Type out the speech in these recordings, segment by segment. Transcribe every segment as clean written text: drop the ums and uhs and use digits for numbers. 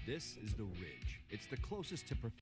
This is the ridge. It's the closest to perfection.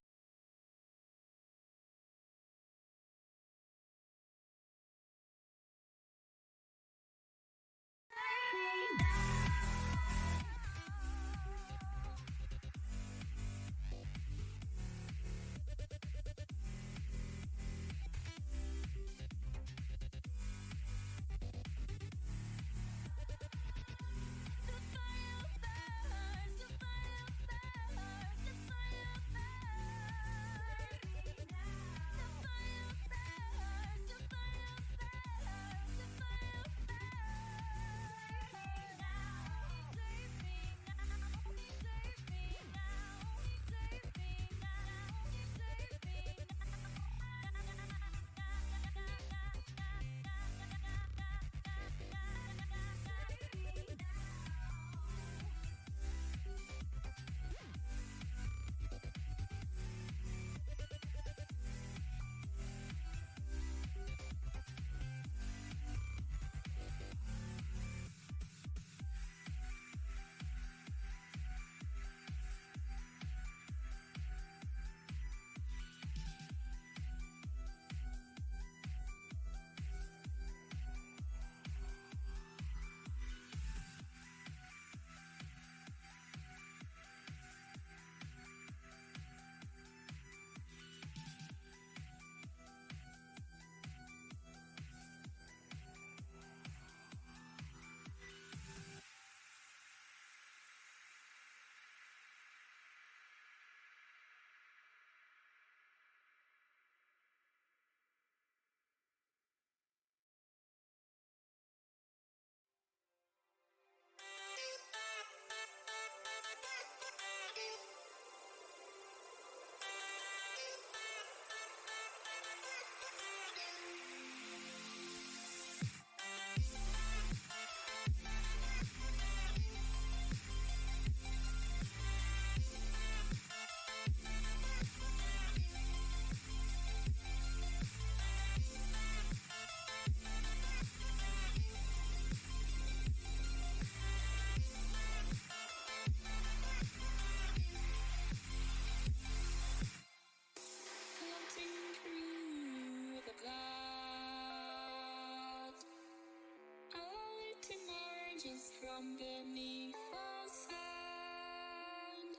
Emerges from beneath the sand.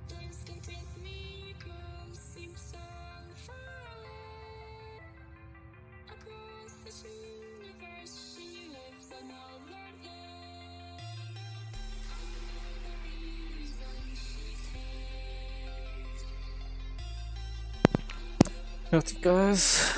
Dreams can take me across, seem so far away. Across this universe, she lives another day. I know the reason she's here. What's up, guys?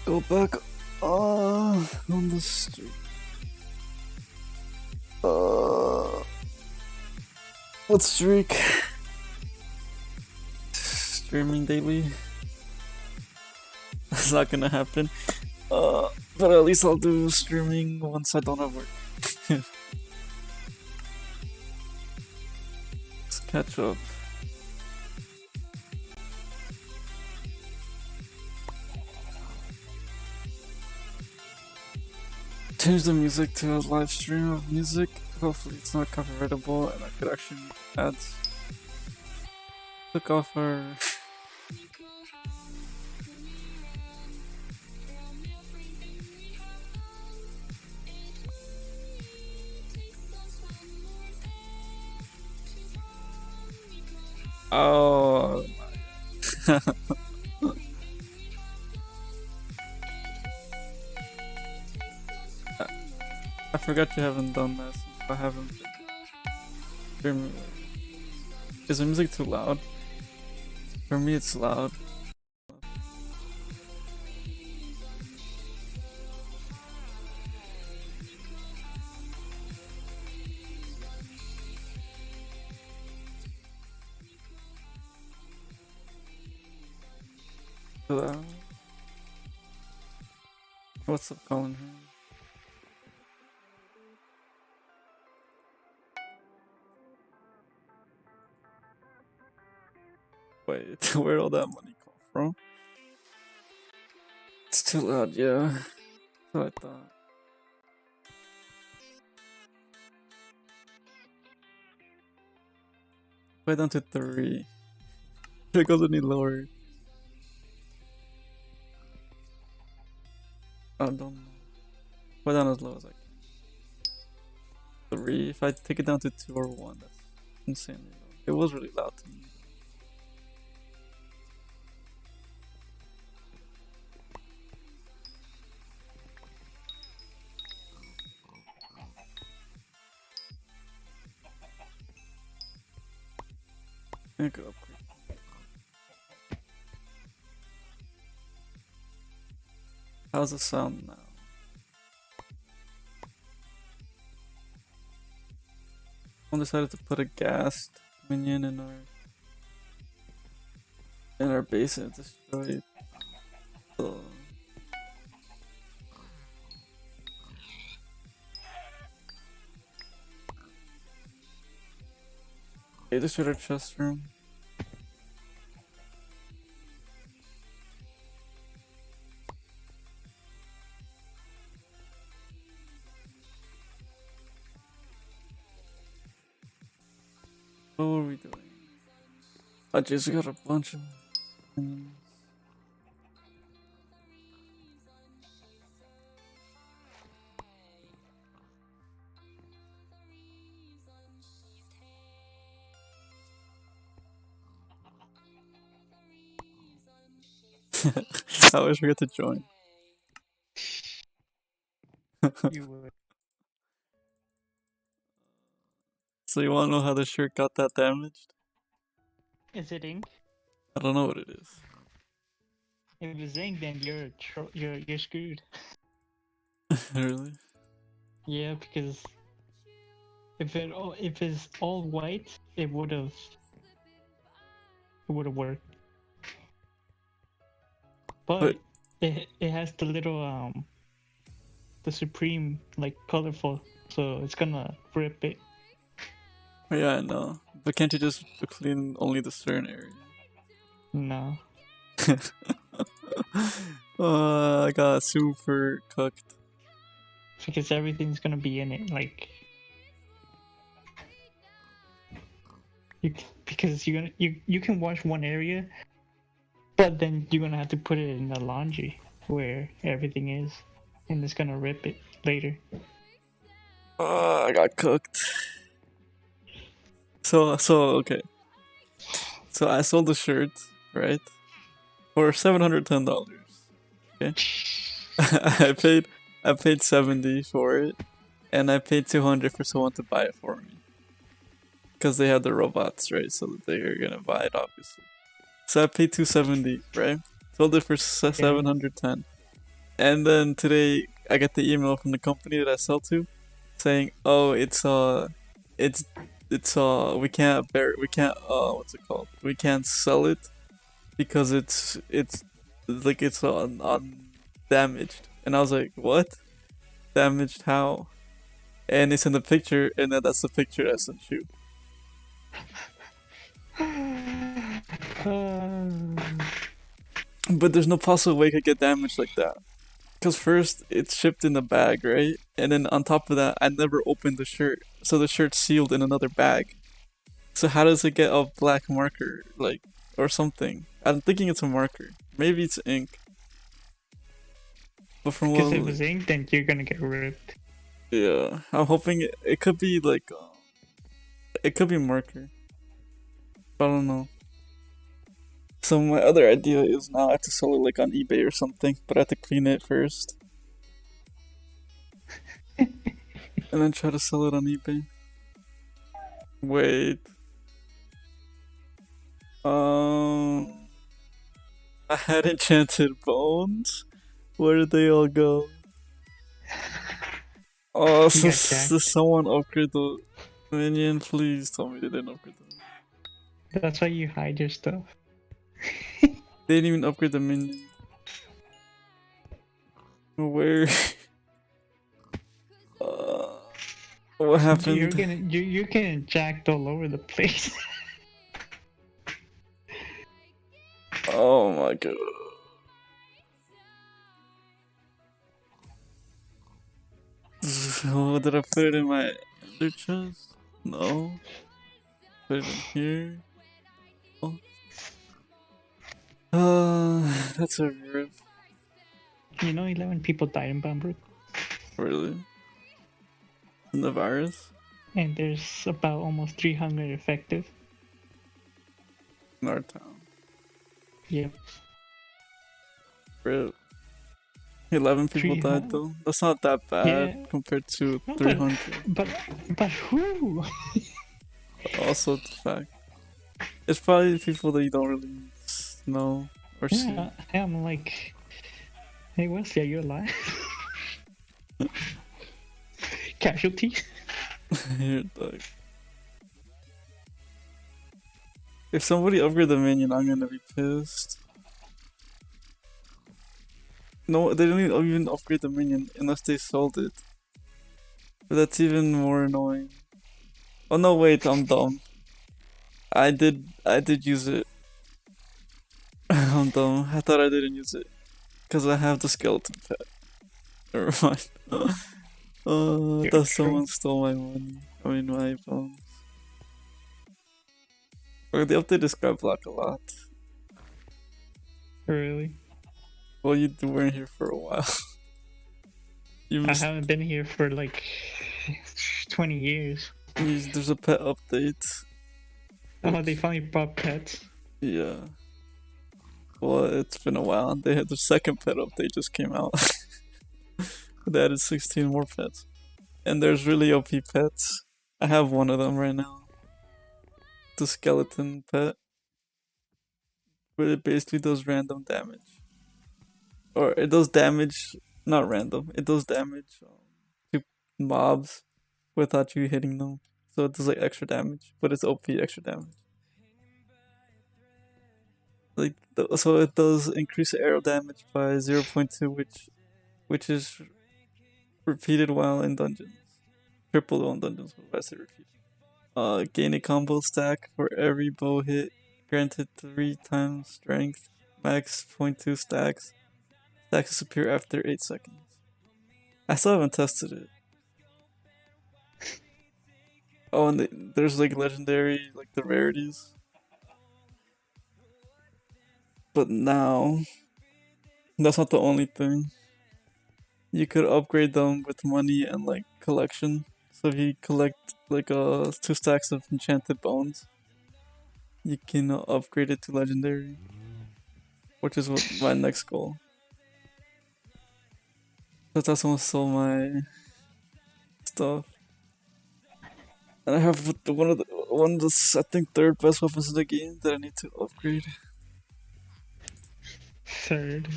Go back on the street. What streak? Streaming daily? That's not gonna happen. But at least I'll do streaming once I don't have work. Let's catch up. Change the music to a live stream of music. Hopefully it's not copyrightable and I could actually add. Click off our oh I forgot you haven't done this. I haven't. Is the music too loud? For me, it's loud. Hello. What's up, Colin? Where'd all that money come from? It's too loud, yeah. That's what I thought. Play down to 3. If it goes any lower. I don't know. Play down as low as I can. 3. If I take it down to 2 or 1, that's insanely low. It was really loud to me. I could upgrade. How's the sound now? I decided to put a gassed minion in our base and destroy it. So okay, destroyed our chest room. What were we doing? I just got a bunch of minions. I always forget to join. You would. So you wanna know how the shirt got that damaged? Is it ink? I don't know what it is. If it's ink, then you're screwed. Really? Yeah, because if it's all white, it would have worked. But it has the little the supreme like colorful, so it's gonna rip it. Yeah, I know. But can't you just clean only the certain area? No. I got super cooked. Because everything's gonna be in it, like because you can wash one area, but then you're gonna have to put it in the laundry where everything is, and it's gonna rip it later. I got cooked. So okay. So I sold the shirt, right? For $710. Okay. I paid 70 for it, and I paid 200 for someone to buy it for me. Because they had the robots, right? So that they are gonna buy it, obviously. So I paid 270, right? Sold it for 710. And then today I get the email from the company that I sell to, saying, "Oh, we can't what's it called? We can't sell it because it's on damaged." And I was like, "What? Damaged how?" And they sent a picture, and then that's the picture I sent you. But there's no possible way it could get damaged like that. Because first, it's shipped in a bag, right? And then on top of that, I never opened the shirt. So the shirt's sealed in another bag. So how does it get a black marker, like, or something? I'm thinking it's a marker. Maybe it's ink. But from Because what, if it's ink, then you're gonna get ripped. yeah, I'm hoping it could be like, it could be marker. I don't know. So my other idea is now I have to sell it like on eBay or something, but I have to clean it first. And then try to sell it on eBay. Wait. I had enchanted bones. Where did they all go? Oh, You got jacked. so someone upgrade the minion? Please tell me they didn't upgrade them. That's why you hide your stuff. They didn't even upgrade the minion. Where? What happened? You're getting jacked all over the place. Oh my god. Oh, did I put it in my ender chest? No. Put it in here. Oh. That's a rip. You know, 11 people died in Bambrook, Really? And the virus? and there's about almost 300 effective. In our town. Yep. Rip. 11 people died 300. though. That's not that bad Yeah. compared to No, 300. But who? Also, the fact. It's probably people that you don't really know or see. Yeah, I'm like, hey, Wesley, are you alive? Casualty? You're like, if somebody upgrade the minion, I'm gonna be pissed. No, they didn't even upgrade the minion unless they sold it. But that's even more annoying. Oh no, wait, I'm dumb. I did use it. I'm dumb. I thought I didn't use it. Because I have the skeleton pet. Never mind. I thought someone stole my money. I mean, my bones. Or they updated skyblock a lot. Really? Well, you weren't here for a while. You I missed. haven't been here for like 20 years. There's a pet update. Oh, they finally brought pets. Yeah. Well, it's been a while. They had the second pet update just came out. They added 16 more pets. And there's really OP pets. I have one of them right now. The skeleton pet. But it basically does random damage. Or it does damage, not random. It does damage to mobs without you hitting them. So it does like extra damage. But it's OP extra damage. Like so it does increase arrow damage by 0.2, which is repeated while in dungeons. Triple while in dungeons, but I say repeated. Gain a combo stack for every bow hit, granted 3 times strength, max 0.2 stacks. Stacks disappear after 8 seconds. I still haven't tested it. Oh, and there's like legendary, like the rarities. But now, that's not the only thing. You could upgrade them with money and like collection. So if you collect like 2 stacks of enchanted bones, you can upgrade it to legendary, which is what my next goal. That's someone stole my stuff, and I have one of the I think 3rd best weapons in the game that I need to upgrade. 3rd.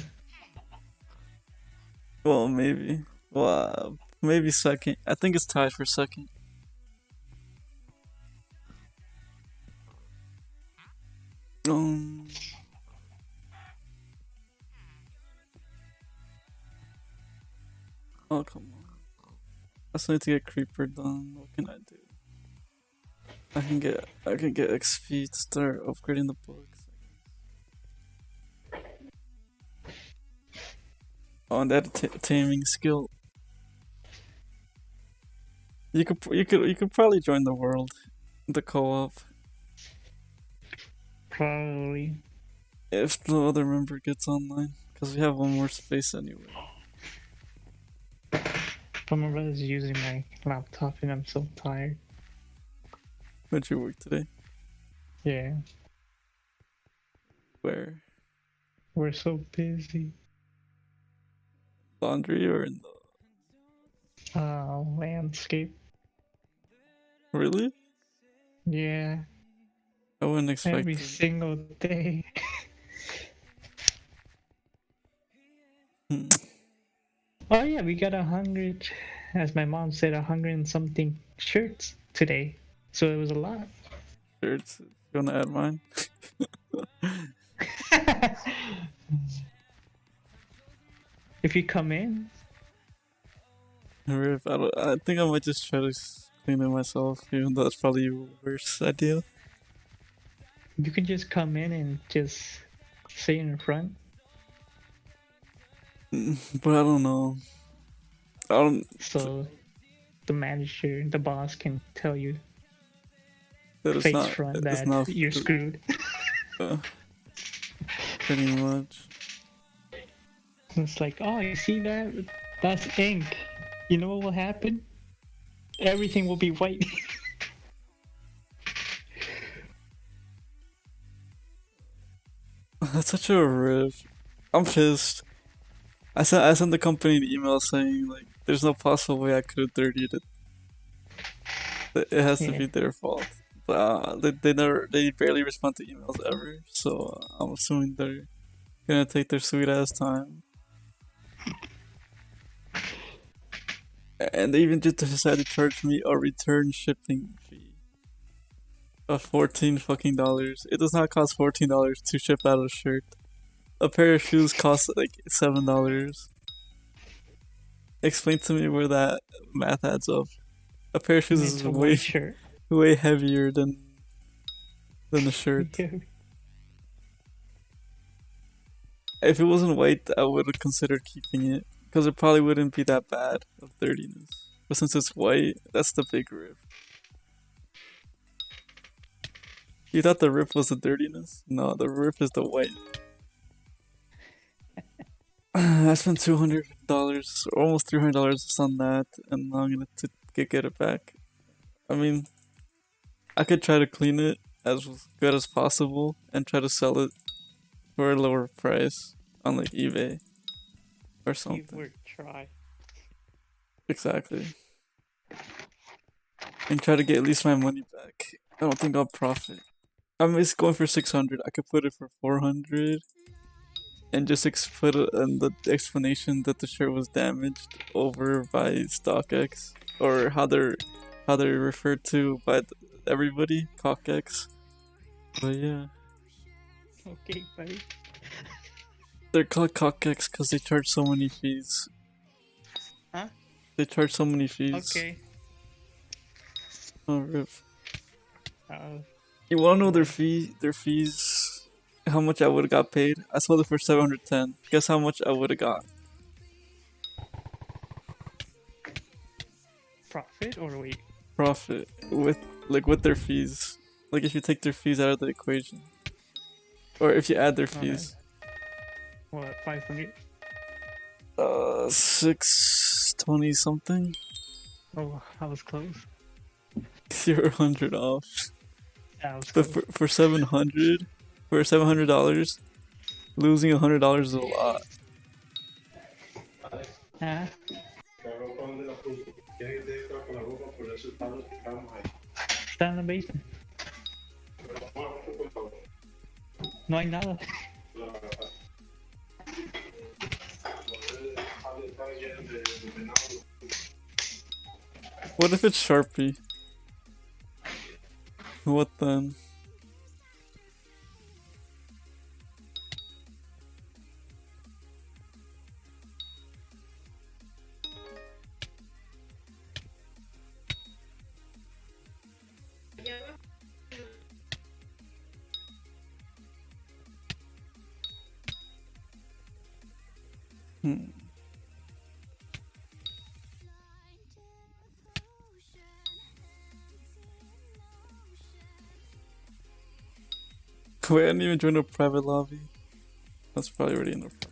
Well, maybe. Well, maybe 2nd. I think it's tied for 2nd. Oh, come on. I still need to get Creeper done. What can I do? I can get XP to start upgrading the books. Oh, and that taming skill. You could probably join the world, the co-op, Probably. if the other member gets online, because we have one more space anyway. But my brother's using my laptop and I'm so tired. Where'd you work today? Yeah, Where? we're so busy. Laundry or in the... Landscape. Really? Yeah, I wouldn't expect every it. single day. Oh yeah, we got 100, as my mom said, 100 and something shirts today. So it was a lot. Shirts. You wanna add mine? If you come in, Rip, I think I might just try to clean it myself, even though that's probably a worse idea. you can just come in and just Say in front. But I don't know. I don't. So the manager, the boss can tell you That it's face not. front It's that not. you're screwed. Pretty much. It's like, oh, you see that? That's ink. You know what will happen? Everything will be white. That's such a riff. I'm pissed. I sent the company an email saying like, there's no possible way I could have dirtied it. It has to Yeah. be their fault. But they barely respond to emails ever. So I'm assuming they're gonna take their sweet ass time. And they even just decided to charge me a return shipping fee of $14 fucking. It does not cost $14 to ship out a shirt. A pair of shoes costs like $7. Explain to me where that math adds up. A pair of shoes It's is a way white shirt. way heavier than the shirt. Yeah. If it wasn't white, I would have considered keeping it because it probably wouldn't be that bad of dirtiness. But since it's white, that's the big rip. You thought the rip was the dirtiness? No, the rip is the white. I spent $200, almost $300 just on that, and now I'm gonna get it back. I mean, I could try to clean it as good as possible and try to sell it for a lower price on like eBay or You something. would try. Exactly. And try to get at least my money back. I don't think I'll profit. I'm just going for 600. I could put it for 400 and just put it in the explanation that the shirt was damaged over by StockX, or how they're referred to by everybody, CockX. But yeah, Okay, buddy. they're called CockX because they charge so many fees. Huh? They charge so many fees. Okay. Oh, rip. Uh, You wanna know their fees? How much I would have got paid? I sold it for 710. Guess how much I would have got? profit or wait? Profit with their fees. Like if you take their fees out of the equation, or if you add their fees. What, 500? 620 something. Oh, I was close. You're 100 off. I was But close. for 700, for $700, losing $100 is a lot. Huh? Está en la basement. No hay nada. What if it's Sharpie? What then? Wait, I didn't even join a private lobby. That's probably already in the private.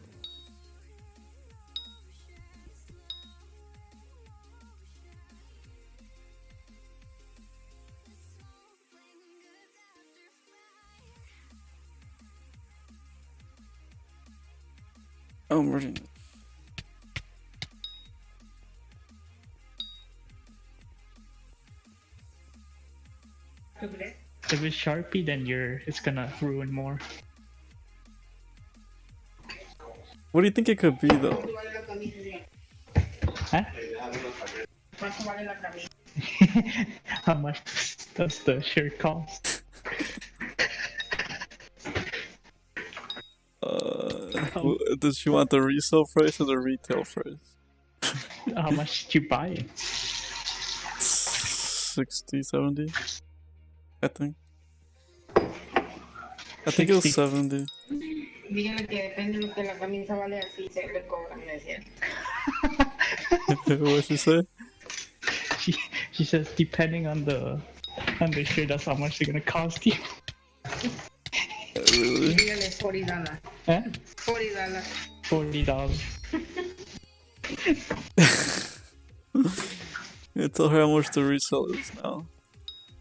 Oh, I'm already in it. If it's Sharpie, then it's gonna ruin more. What do you think it could be though? Huh? How much does the shirt cost? Does she want the resale price or the retail price? How much did you buy it? 60, 70? I think. I think it was 60. 70. Díganle que depende de lo que la camisa vale, así se le cobran, ¿no es cierto? What she say? She says depending on the shirt, that's how much they're gonna cost you. Really? Díganle $40. Huh? $40. $40. You tell her how much the resell is now.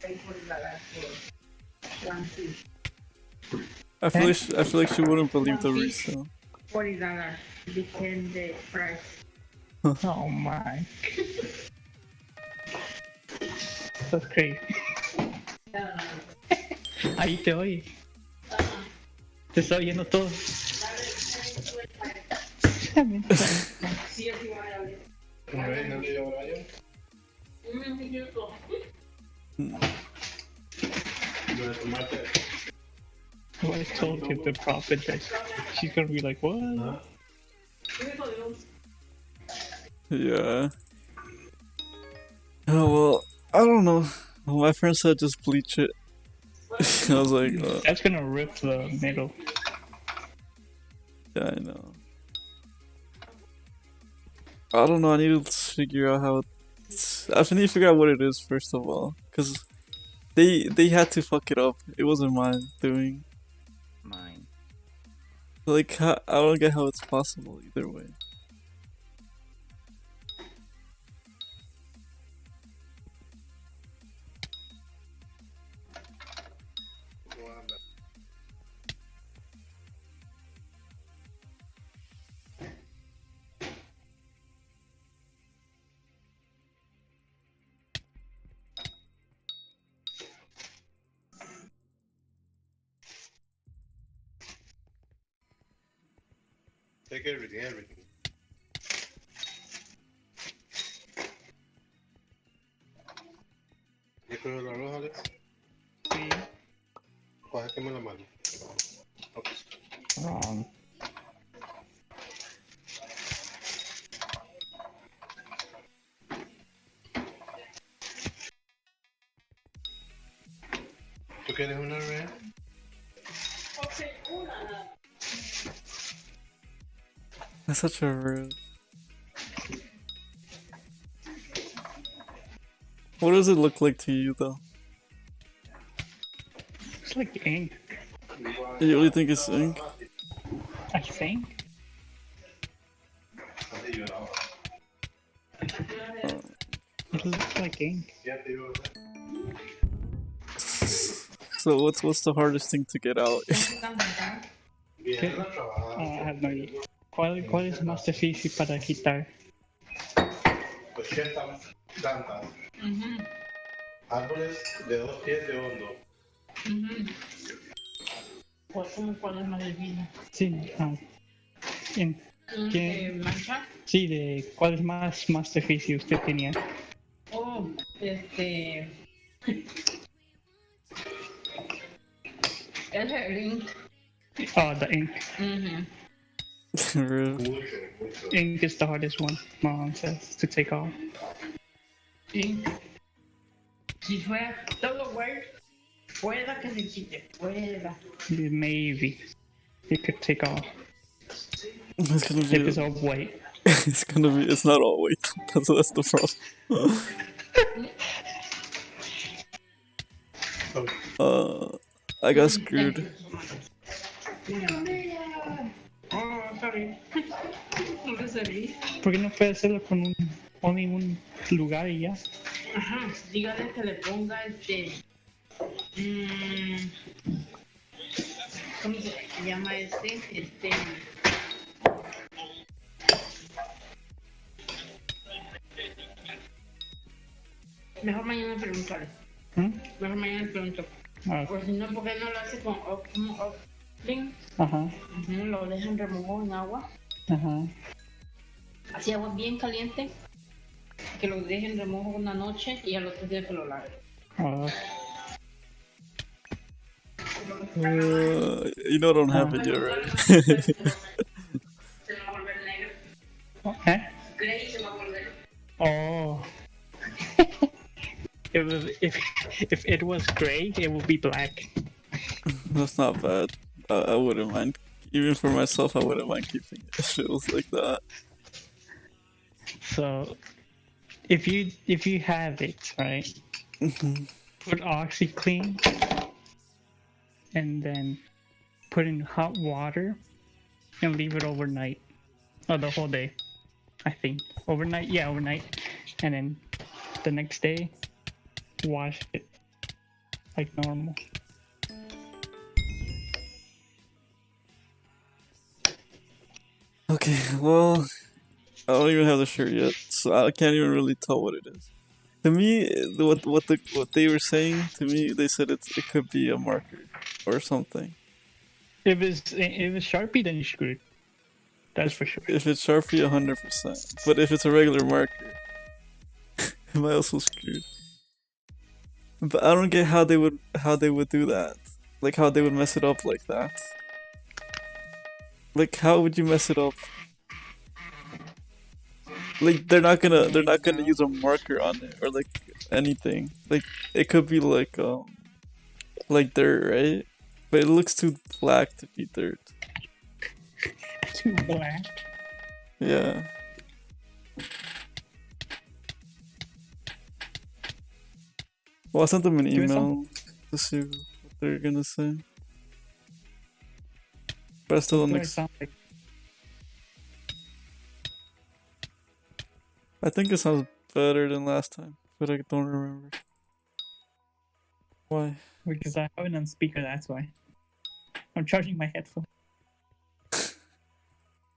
$40 for one piece. I feel like she wouldn't believe the One piece. resell. $40. Depend the price. Oh my. That's crazy. Ahí te oye. Te está oyendo todo. Sí, así va a ver. Well, I told you the profit that she's gonna be like, what? Yeah. Oh well, I don't know. My friend said just bleach it. I was like, That's gonna rip the middle. yeah, I know. I don't know. I need to figure out how. I need to figure out what it is first of all, cause they had to fuck it up. It wasn't mine doing. Mine. Like, I don't get how it's possible either way. Take everything. ¿Ya creo el arroz, Alex? Sí. Cógeme la mano. Wrong. ¿Tú quieres una red? That's such a rude. What does it look like to you though? It's like ink, You really think it's ink? I think. It looks like ink. So what's the hardest thing to get out? I have no idea. ¿Cuál es más difícil para quitar? 80 plantas. Árboles de 2 pies de hondo. ¿Cuál es más difícil? Sí. ¿Quién? ¿Mancha? Sí, de cuál es más difícil usted tenía. Oh, es el ink. Oh, the ink. Rude. Ink is the hardest one, Mom says, to take off. Ink. Si fuera todo white, pueda que se quite, pueda. Maybe it could take off It's gonna if be. it's all white. It's gonna be. It's not all white. That's the problem. I got screwed. Oh, sorry. No lo sabía. ¿Por qué no puede hacerlo con un lugar y ya? Ajá, dígale que le ponga ¿cómo se llama mejor mañana preguntarle. Mejor mañana pregunto. Ah, Por si no, ¿por qué no lo hace con offering? ajá, Lo dejan remojado en agua. ajá. Así agua bien caliente. Que lo dejen remojo una noche y al otro día que lo laven. Ah, You know, I don't have it yet, right? Se va a volver negro. ¿eh? Gray se va a volver. Oh. If it was gray, it would be black. That's not bad. I wouldn't mind even for myself, I wouldn't mind keeping it if it was like that. So if you have it, right, put OxyClean and then put in hot water and leave it overnight. Or the whole day. I think. Overnight? Yeah, overnight. And then the next day wash it like normal. Okay, well, I don't even have the shirt yet, so I can't even really tell what it is. To me, what they were saying to me, they said it could be a marker or something. If it's Sharpie, then you're screwed. That's for sure. If it's Sharpie, 100%. But if it's a regular marker, am I also screwed? But I don't get how they would do that. Like how they would mess it up like that. Like how would you mess it up? Like they're not gonna use a marker on it or like anything. Like it could be like dirt, right? But it looks too black to be dirt. Too black. Yeah. Well, I sent them an email to see what they're gonna say. But I still don't Like? I think it sounds better than last time, but I don't remember. Why? Because I have it on speaker, that's why. I'm charging my headphone.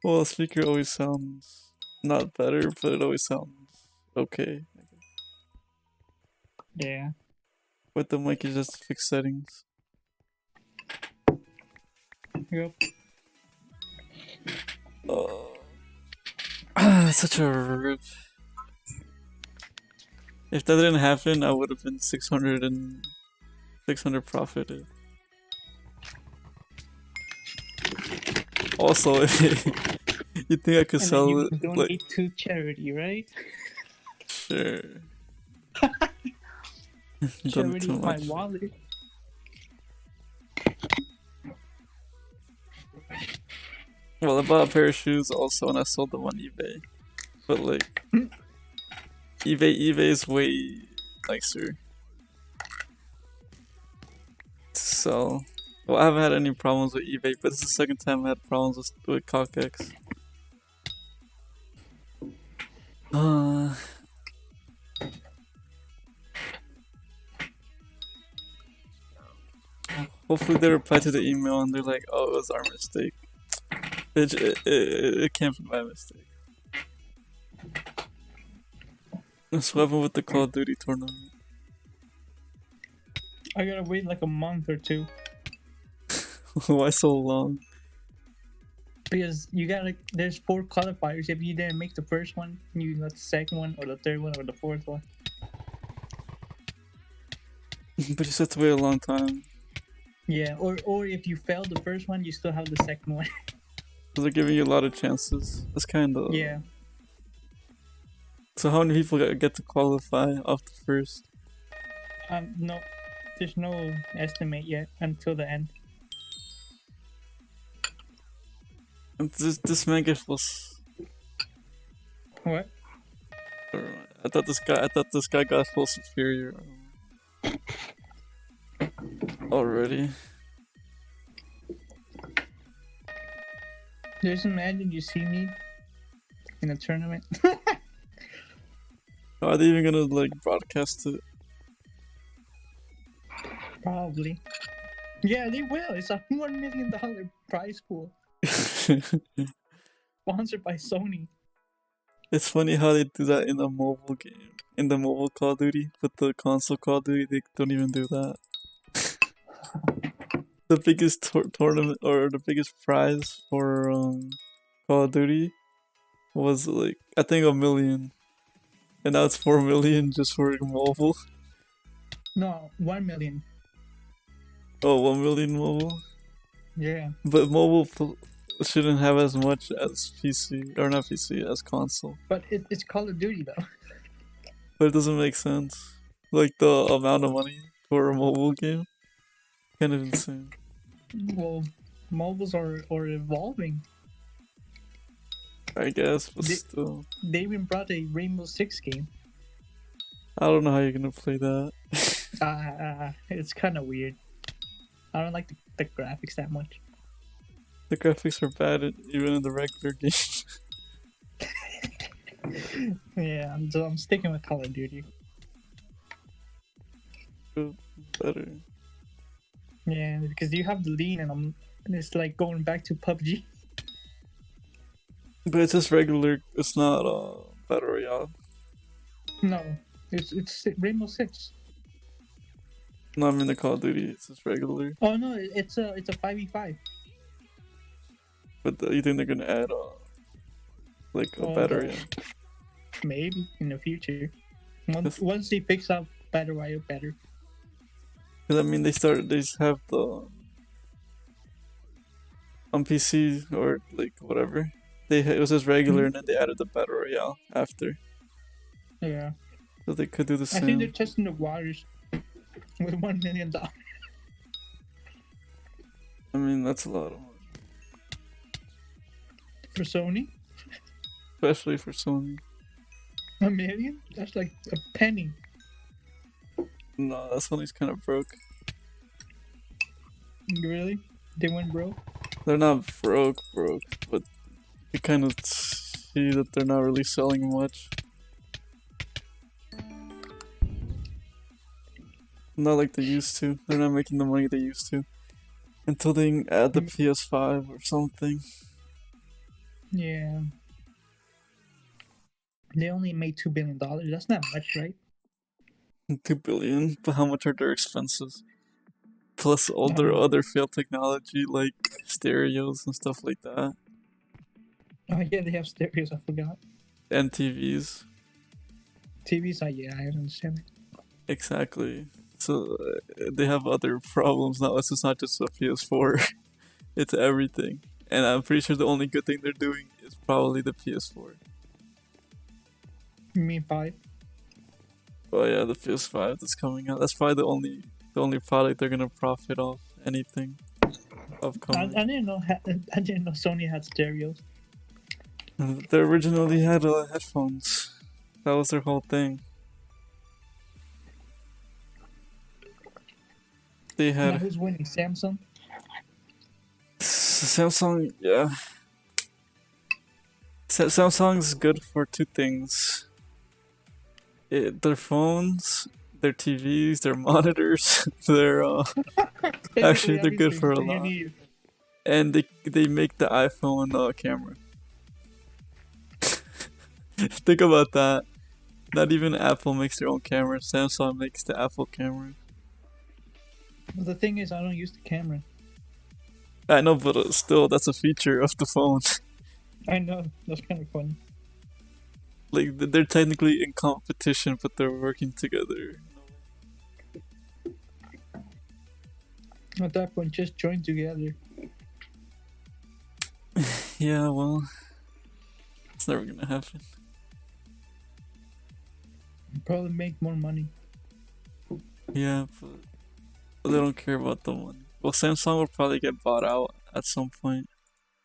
Well, a speaker always sounds not better, but it always sounds okay. I guess. Yeah. With the mic, you just fix settings. Yep. Such a rip. If that didn't happen, I would have been 600 profited. Also, you think I could sell you it? donate Like, to charity, right? sure. Done Charity too is my much. wallet. Well, I bought a pair of shoes also, and I sold them on eBay. But like, eBay is way nicer. So, well, I haven't had any problems with eBay, but it's the second time I had problems with CockX. Hopefully they reply to the email and they're like, "Oh, it was our mistake." It can't be my mistake. That's what happened with the Call of Duty tournament. I gotta wait like a month or two. Why so long? Because you gotta, there's 4 qualifiers. If you didn't make the first one, you got the second one, or the third one, or the fourth one. But you said to wait a long time. Yeah, or if you failed the first one, you still have the second one. So they're giving you a lot of chances. That's kind of... Yeah. So how many people get to qualify off the first? No, there's no estimate yet until the end. And this man gets plus... What? I thought this guy got full superior already. Just imagine you see me in a tournament. Are they even gonna like broadcast it? Probably. Yeah, they will. It's a $1 million prize pool. Sponsored by Sony. It's funny how they do that in a mobile game. In the mobile Call of Duty, but the console Call of Duty, they don't even do that. The biggest tournament or the biggest prize for Call of Duty was like, I think, 1 million. And now it's 4 million just for mobile. No, 1 million. Oh, 1 million mobile? Yeah. But mobile shouldn't have as much as PC, or not PC, as console. But it's Call of Duty though. But it doesn't make sense. Like the amount of money for a mobile game, kind of insane. Well, mobiles are evolving. I guess, but They- still. They even brought a Rainbow Six game. I don't know how you're gonna play that. It's kind of weird. I don't like the graphics that much. The graphics are bad even in the regular game. Yeah, I'm sticking with Call of Duty. Better. Yeah, because you have the lead, and it's like going back to PUBG. But it's just regular, it's not Battle Royale. No, it's Rainbow Six. No, I mean the Call of Duty, it's just regular. Oh no, it's a 5v5. But you think they're gonna add like a Oh, Battle no. Royale? Maybe in the future. Yes. Once they fix up Battle Royale better. Cause I mean they just have the on PC or like whatever. It was just regular and then they added the Battle Royale after. Yeah. So they could do the I think they're same. testing the waters with $1 million. I mean that's a lot of money. For Sony, Especially for Sony. $1 million? That's like a penny. No, that Sony's kinda broke. Really? They went broke? They're not broke, but you kind of see that they're not really selling much. Not like they used to. They're not making the money they used to. Until they add the PS5 or something. Yeah. They only made $2 billion. That's not much, right? 2 billion, but how much are their expenses? Plus all their other failed technology like stereos and stuff like that. Oh yeah, they have stereos. I forgot. And TVs. TVs. Yeah, I understand that. Exactly. So they have other problems now. It's just not just a PS4. It's everything. And I'm pretty sure the only good thing they're doing is probably the PS4. You mean 5? Oh yeah, the PS5 that's coming out. That's probably the only product they're gonna profit off anything upcoming. I didn't know. I didn't know Sony had stereos. They originally had headphones. That was their whole thing. They Now had who's winning? Samsung. Samsung. Yeah, Samsung's good for two things. Their phones, their TVs, their monitors. They're actually they're good for a lot. And they make the iPhone camera. Think about that. Not even Apple makes their own camera. Samsung makes the Apple camera. Well, the thing is, I don't use the camera. I know, but still, that's a feature of the phone. I know. That's kind of funny. Like they're technically in competition, but they're working together. At that point, just join together. Yeah, well, it's never gonna happen. Probably make more money. Yeah, but they don't care about the money. Well, Samsung will probably get bought out at some point.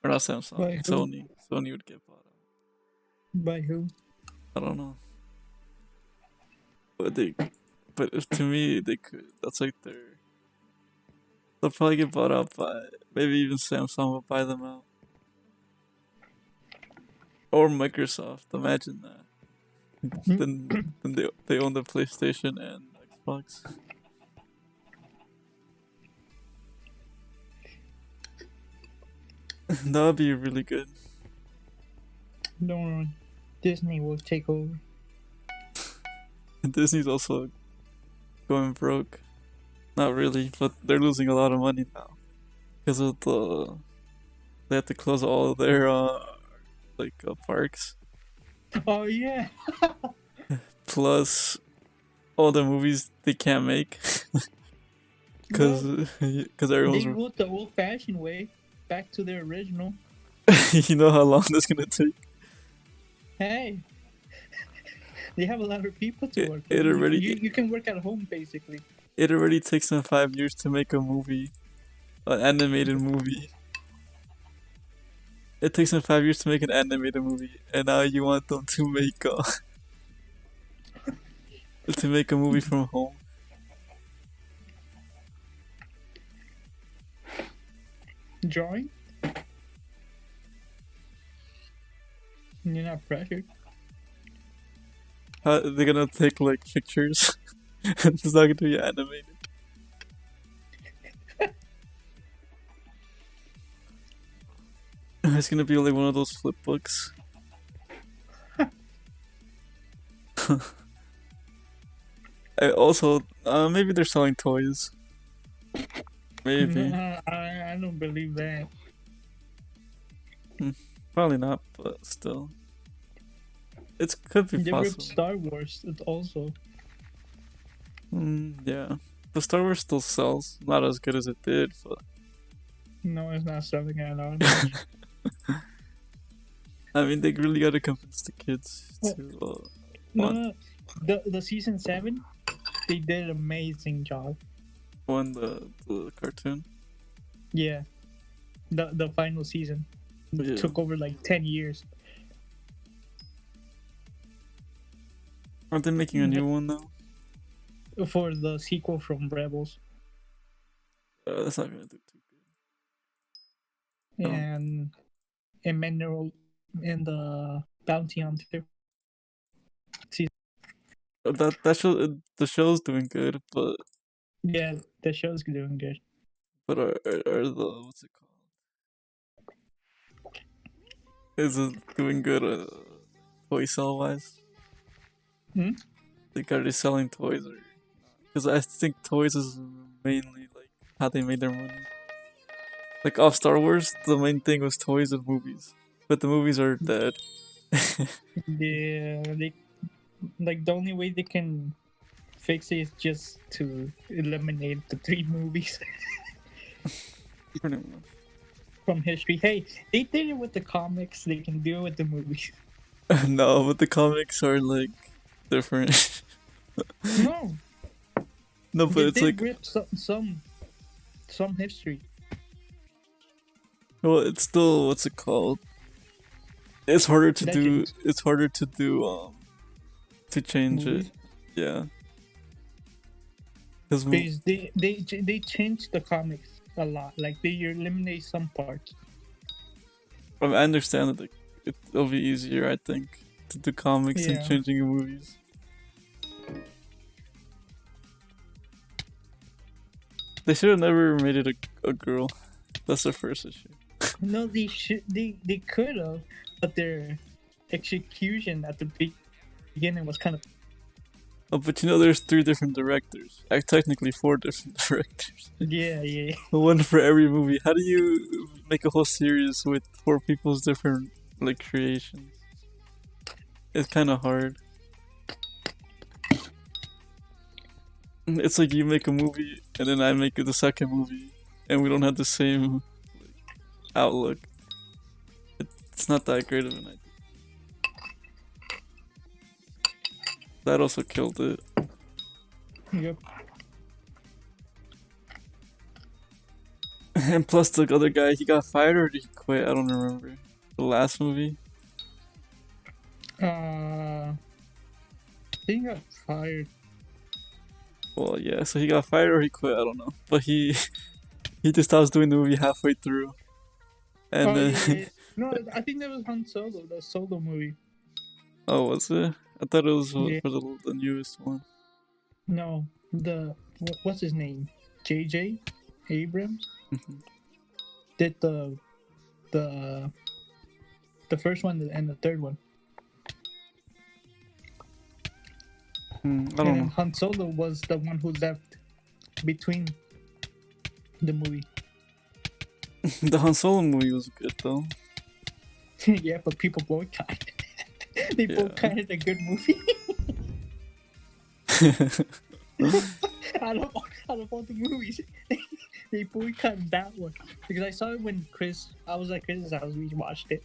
Or not Samsung, By who? Sony. Sony would get bought out. By who? I don't know. But to me, they could. That's like they'll probably get bought out by, maybe even Samsung will buy them out. Or Microsoft, imagine that. then they own the PlayStation and Xbox. That would be really good. Don't worry. Disney will take over. Disney's also going broke. Not really, but they're losing a lot of money now. Because of they have to close all of their parks. Oh yeah. Plus all the movies they can't make. Because everyone's... They wrote the old-fashioned way back to their original. You know how long that's gonna take? Hey. They have a lot of people to work it with. already- You can work at home, basically. It already takes them 5 years to make a movie. An animated movie. It takes them 5 years to make an animated movie, and now you want them to make a movie from home. Drawing? You're not pressured. They're gonna take like pictures, and it's not gonna be animated. It's gonna be like one of those flip books. Also, maybe they're selling toys. Maybe. I don't believe that. Probably not, but still. It could be They ripped possible. Star Wars also. Yeah. The Star Wars still sells. Not as good as it did, but No, it's not selling at all. I mean, they really gotta convince the kids to. No, the season 7, they did an amazing job. Won the cartoon. Yeah, the final season Yeah. took over like 10 years. Aren't they making a new one now? For the sequel from Rebels. That's not gonna do too good. Oh. And Emmanuel and the Bounty Hunter. That show, the show's doing good, but Yeah, the show's doing good. are the what's it called? Is it doing good toy sell wise? Like, are they selling toys? Because I think toys is mainly like how they made their money. Like off Star Wars, the main thing was toys and movies, but the movies are dead. Yeah, the only way they can fix it is just to eliminate the 3 movies Pretty much. from history. Hey, they did it with the comics, they can do it with the movies. No, but the comics are like different. No, No, but they it's did like, rip some history. well, it's still, what's it called? It's harder to do. Legends. It's harder to do. To change Movies? it. Yeah. Because Because they changed the comics a lot. Like they eliminate some parts. I understand that it'll be easier, I think, to do comics than Yeah. changing in movies. They should have never made it a girl. That's their first issue. No, they could have, but their execution at the beginning was kind of. Oh, but you know, there's 3 different directors. Technically 4 different directors. Yeah. One for every movie. How do you make a whole series with 4 people's different like creations? It's kind of hard. It's like you make a movie and then I make the second movie, and we don't have the same outlook. It's not that great of an idea. That also killed it. Yep. And plus the other guy, he got fired or did he quit? I don't remember. The last movie? He got fired. Well, yeah, so he got fired or he quit, I don't know. But he just stops doing the movie halfway through. And then... Yeah. No, I think that was Han Solo, the Solo movie. Oh, was it? I thought it was for Yeah. the newest one. No, what's his name? J.J. Abrams did the first one and the third one. I And don't then know. Han Solo was the one who left between the movie. The Han Solo movie was good though. Yeah, but people boycotted. They Yeah. boycotted a good movie. out of all the movies, they boycotted that one because I saw it when I was at Chris's house. We watched it.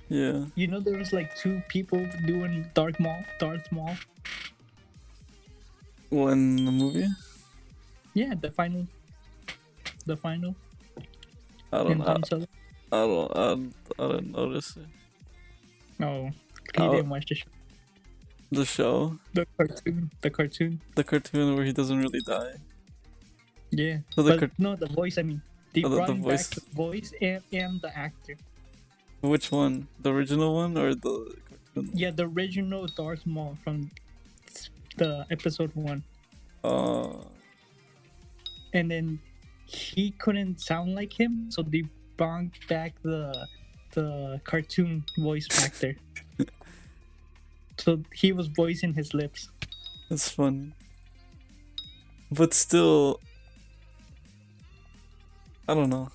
Yeah. You know, there was like 2 people doing Darth Maul. Well, in the movie? Yeah, the final. I don't And know. Han Solo. I didn't notice it. No, he Oh. didn't watch the show. The show, The cartoon. The cartoon. the cartoon where he doesn't really die. Yeah. So the But no, the voice. I mean, they Oh, the brought voice. back the voice and the actor. Which one? The original one or the cartoon? Yeah, the original Darth Maul from the episode 1. And then he couldn't sound like him, so they brought back the cartoon voice actor. So he was voicing his lips. That's funny. But still, I don't know.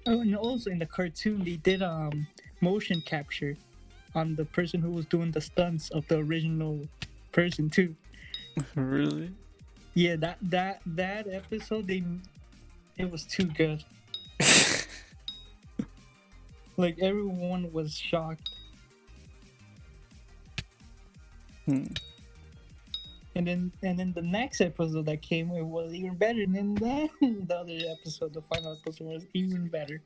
Oh, and also in the cartoon they did motion capture on the person who was doing the stunts of the original person too. Really? Yeah, that episode it was too good. Like everyone was shocked. Hmm. And then the next episode that came, it was even better. And then the other episode, the final episode, was even better.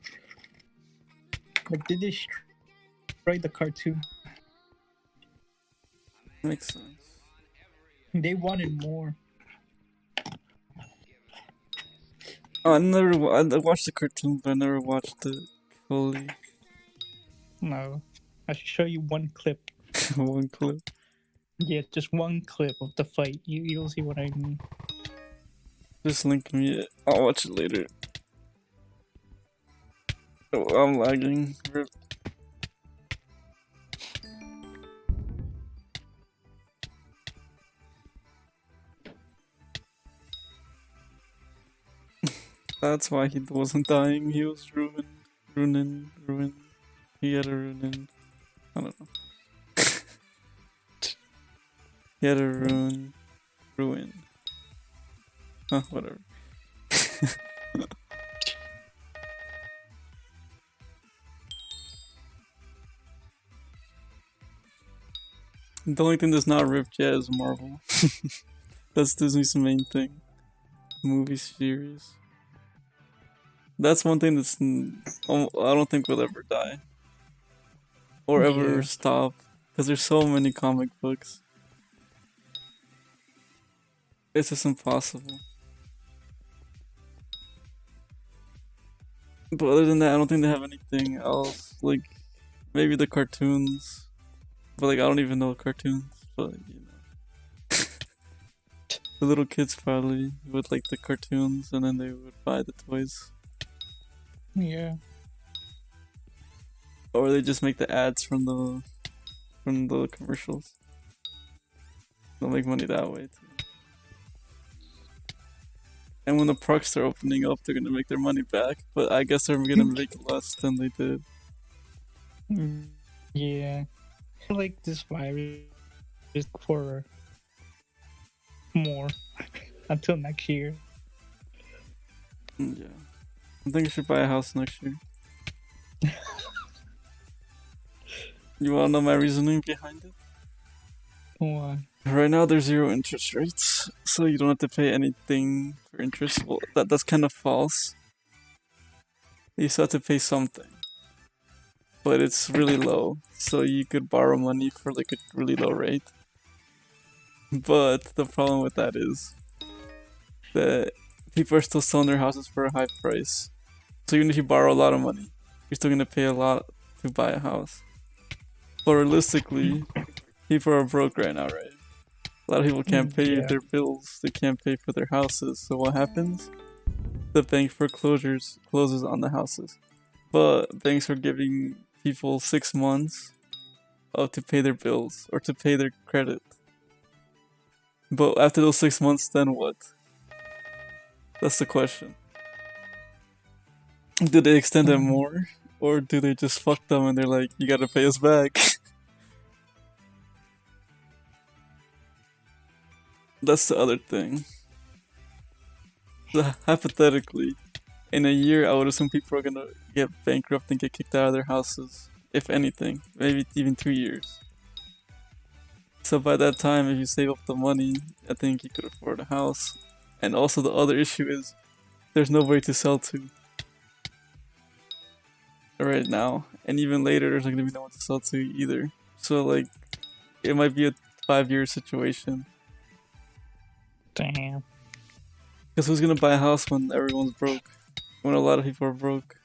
Like they destroyed the cartoon. Makes sense. They wanted more. I watched the cartoon, but I never watched it fully. No, I should show you one clip. One clip. Yeah, just one clip of the fight. You'll see what I mean. Just link me. I'll watch it later. Oh, I'm lagging. Rip. That's why he wasn't dying. He was ruined. He had a ruin. I don't know. He had a ruin. Huh, whatever. The only thing that's not ripped yet is Marvel. That's Disney's main thing. Movie series. That's one thing that's I don't think will ever die. Or ever Yeah. stop. Because there's so many comic books. It's just impossible. But other than that, I don't think they have anything else. Like, maybe the cartoons. But like, I don't even know cartoons. But, you know. The little kids probably would like the cartoons and then they would buy the toys. Yeah. Or they just make the ads from the commercials. They'll make money that way too. And when the parks start opening up, they're gonna make their money back. But I guess they're gonna make less than they did. Yeah. I feel like this virus is for more until next year. Yeah. I think I should buy a house next year. You wanna know my reasoning behind it? Why? Right now there's 0 interest rates, so you don't have to pay anything for interest. Well, that's kind of false. You still have to pay something. But it's really low, so you could borrow money for like a really low rate. But the problem with that is that people are still selling their houses for a high price. So even if you borrow a lot of money, you're still gonna pay a lot to buy a house. But realistically, people are broke right now, right? A lot of people can't pay Yeah. their bills, they can't pay for their houses, so what happens? The bank foreclosures closes on the houses. But banks are giving people 6 months to pay their bills or to pay their credit. But after those 6 months, then what? That's the question. Do they extend it more? Or do they just fuck them and they're like, you gotta pay us back? That's the other thing. Hypothetically, in a year, I would assume people are gonna get bankrupt and get kicked out of their houses. If anything, maybe even 2 years. So by that time, if you save up the money, I think you could afford a house. And also the other issue is, there's nobody to sell to. right now, and even later there's not gonna be no one to sell to either. So like, it might be a 5-year situation. Damn. Because who's gonna buy a house when everyone's broke? When a lot of people are broke?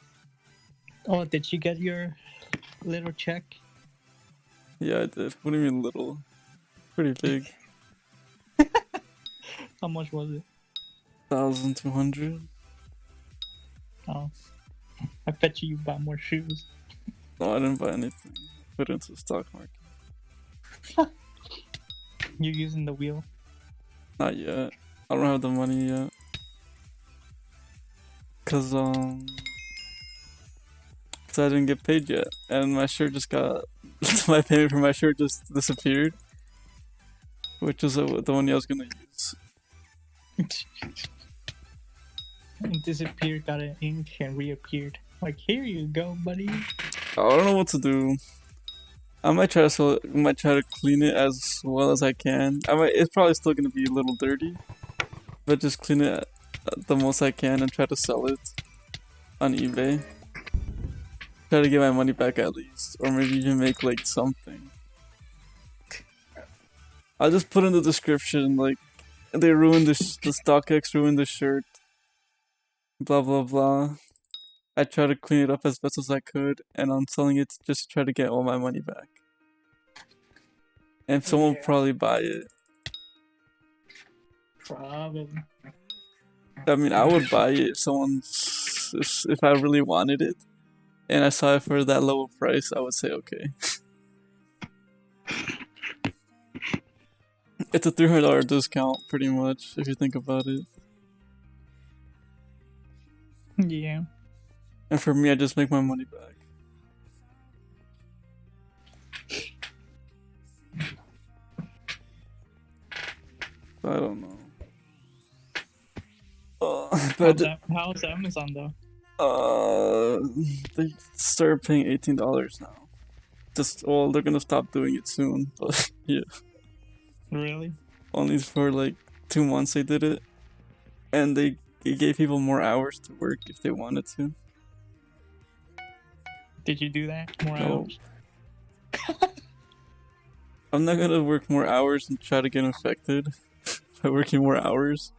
Oh, did you get your little check? Yeah, I did. What do you mean little? Pretty big. How much was it? 1,200. Oh, I bet you bought more shoes. No, I didn't buy anything. Put it into the stock market. You're using the wheel. Not yet. I don't have the money yet. Cause I didn't get paid yet, and my shirt just got my payment for my shirt just disappeared, which is the one I was gonna use. It disappeared, got an ink, and reappeared. Like, here you go, buddy. I don't know what to do. I might try to clean it as well as I can. It's probably still gonna be a little dirty, but just clean it the most I can and try to sell it on eBay. Try to get my money back at least, or maybe even make like something. I'll just put in the description like they ruined the StockX ruined the shirt. Blah blah blah. I try to clean it up as best as I could, and I'm selling it just to try to get all my money back. And someone will probably buy it. Probably. I mean, I would buy it if I really wanted it, and I saw it for that low price. I would say okay. It's a $300 discount, pretty much, if you think about it. Yeah. And for me, I just make my money back. I don't know. How's Amazon though? They started paying $18 now. They're gonna stop doing it soon, but yeah. Really? Only for like 2 months they did it, and they gave people more hours to work if they wanted to. Did you do that? More No. hours? I'm not gonna work more hours and try to get infected by working more hours.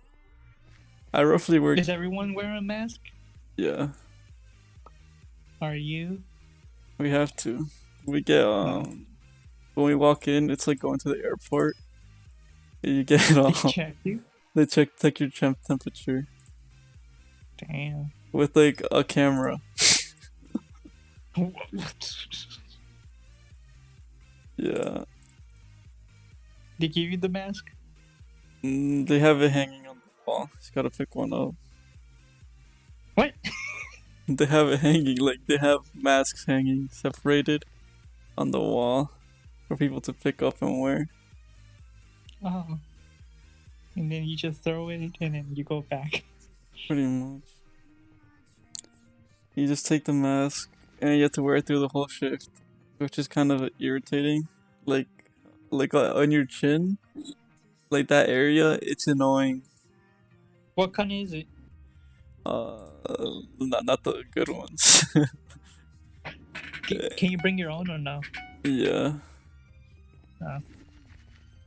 I roughly work. Is everyone wearing a mask? Yeah, Are you? we have to. We get when we walk in, it's like going to the airport. You get They check you? They check your temperature Damn. with like a camera. Yeah. They give you the mask? They have it hanging on the wall. You gotta pick one up. What? They have it hanging, like they have masks hanging separated on the wall for people to pick up and wear. Oh. And then you just throw it and then you go back. Pretty much. You just take the mask and you have to wear it through the whole shift, which is kind of irritating. Like on your chin, like that area, it's annoying. What kind is it? Not the good ones. Can you bring your own or no? Yeah. Oh.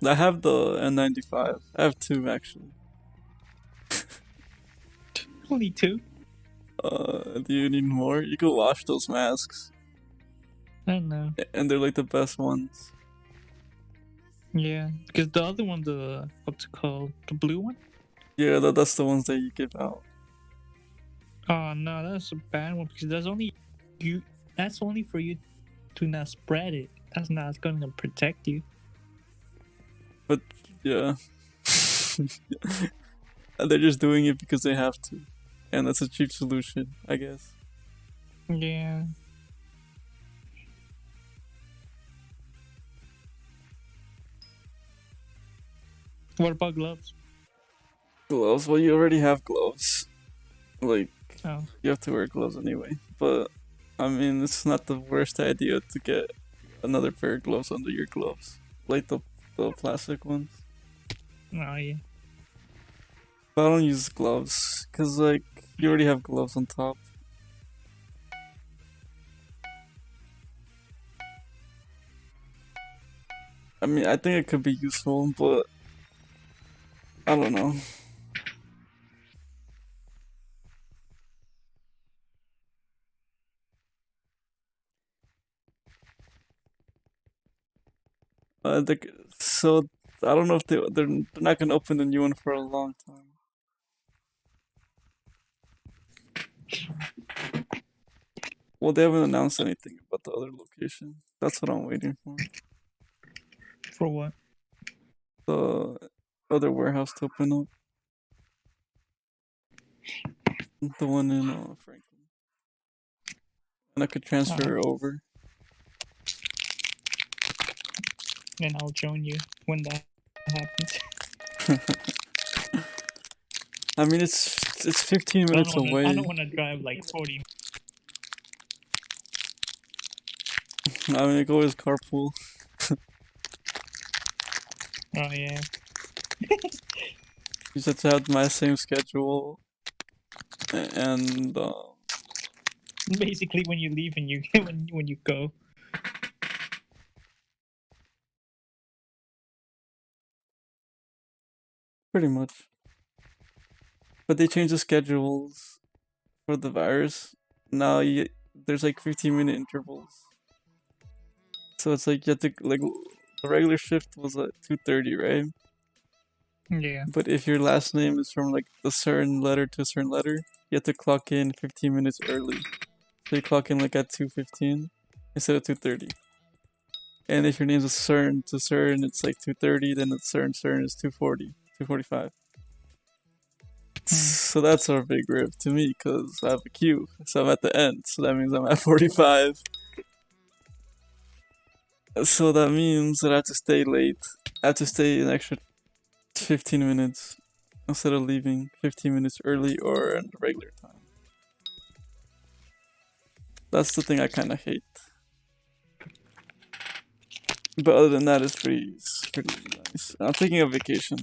I have the N95. I have 2 actually. Only 2? Do you need more? You can wash those masks, I don't know. and they're like the best ones. Yeah, because the other one, what's it called? The blue one? Yeah, that's the ones that you give out. Oh no, that's a bad one because that's only for you to not spread it. That's not gonna protect you. But yeah, and they're just doing it because they have to, and that's a cheap solution, I guess. Yeah. What about gloves? Gloves? Well, you already have gloves. Like, Oh. you have to wear gloves anyway. But I mean, it's not the worst idea to get another pair of gloves under your gloves, like the plastic ones. Oh yeah. But I don't use gloves, cause like you already have gloves on top. I mean, I think it could be useful, but I don't know. So I don't know if they're not gonna open the new one for a long time. Well, they haven't announced anything about the other location. That's what I'm waiting for. For what? The other warehouse to open up. The one in Franklin. And I could transfer it over. And I'll join you when that happens. I mean, it's 15 minutes away. I don't want to drive like 40. I mean, I can always carpool. Oh yeah. You just have to have my same schedule. And Basically, when you leave and you when you go. pretty much. But they changed the schedules for the virus. Now there's like 15-minute intervals. So it's like you have to like the regular shift was at 2:30, right? Yeah. But if your last name is from like a certain letter to a certain letter, you have to clock in 15 minutes early. So you clock in like at 2:15 instead of 2:30. And if your name's a CERN to CERN, it's like 2:30. Then it's CERN is 2:40, 2:45. So that's our big rip to me because I have a queue. So I'm at the end. So that means I'm at 45. So that means that I have to stay late. I have to stay an extra 15 minutes instead of leaving 15 minutes early or at the regular time. That's the thing I kind of hate. But other than that, it's pretty nice. I'm taking a vacation.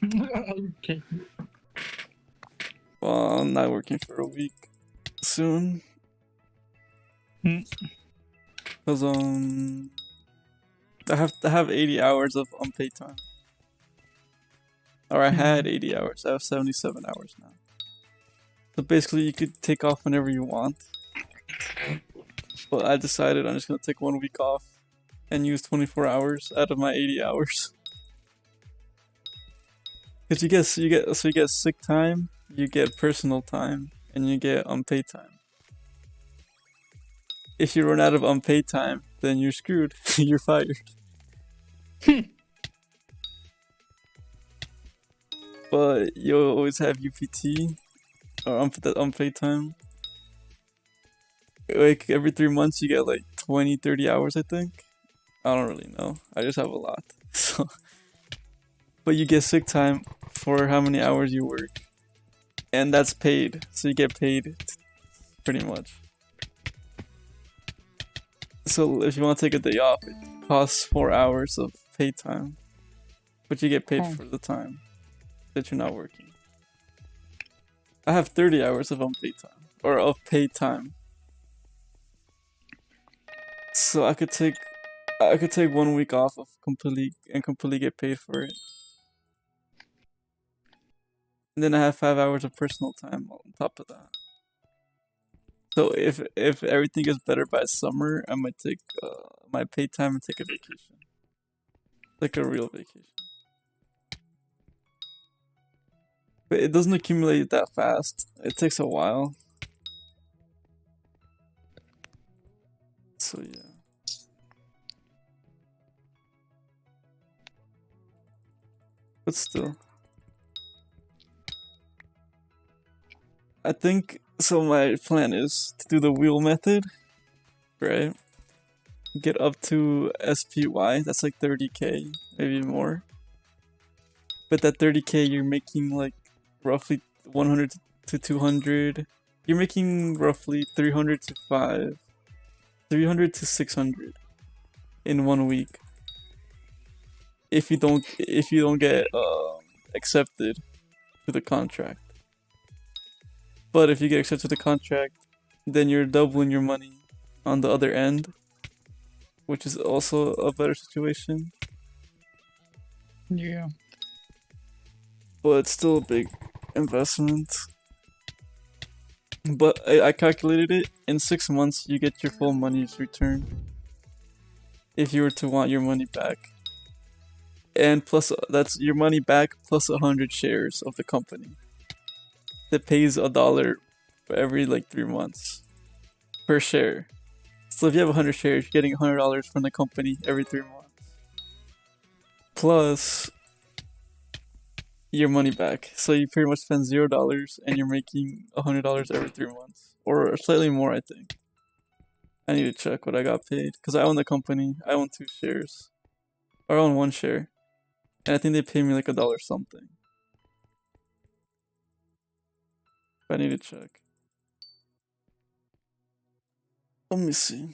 Okay. Well, I'm not working for a week soon. Cause I have 80 hours of unpaid time. Or I had 80 hours. I have 77 hours now. So basically, you could take off whenever you want. But I decided I'm just gonna take 1 week off and use 24 hours out of my 80 hours. Cause you get sick time, you get personal time, and you get unpaid time. If you run out of unpaid time, then you're screwed. You're fired. But you'll always have UPT or unpaid time. Like every 3 months, you get like 20, 30 hours, I think. I don't really know. I just have a lot. So, but you get sick time for how many hours you work, and that's paid. So you get paid pretty much. So if you want to take a day off, it costs 4 hours of paid time, but you get paid for the time that you're not working. I have 30 hours of unpaid time, or of paid time. So I could take 1 week off of completely get paid for it. And then I have 5 hours of personal time on top of that. So if everything gets better by summer, I might take my paid time and take a vacation, like a real vacation. But it doesn't accumulate that fast. It takes a while. So yeah. But still. I think, so my plan is to do the wheel method, right? Get up to SPY, that's like 30k, maybe more. But that 30k, you're making like roughly 100 to 200. You're making roughly 300 to 600 in 1 week. If you don't get accepted to the contract. But if you get accepted to the contract, then you're doubling your money on the other end. which is also a better situation. Yeah. But it's still a big investment. But I calculated it. In 6 months, you get your full money's return. If you were to want your money back. And plus, that's your money back plus 100 shares of the company. That pays $1 for every like 3 months per share. So if you have 100 shares, you're getting $100 from the company every 3 months. Plus your money back. So you pretty much spend $0 and you're making $100 every 3 months. Or slightly more, I think. I need to check what I got paid. Because I own the company. I own 2 shares. Or I own 1 share. And I think they pay me like $1 something. I need to check. Let me see.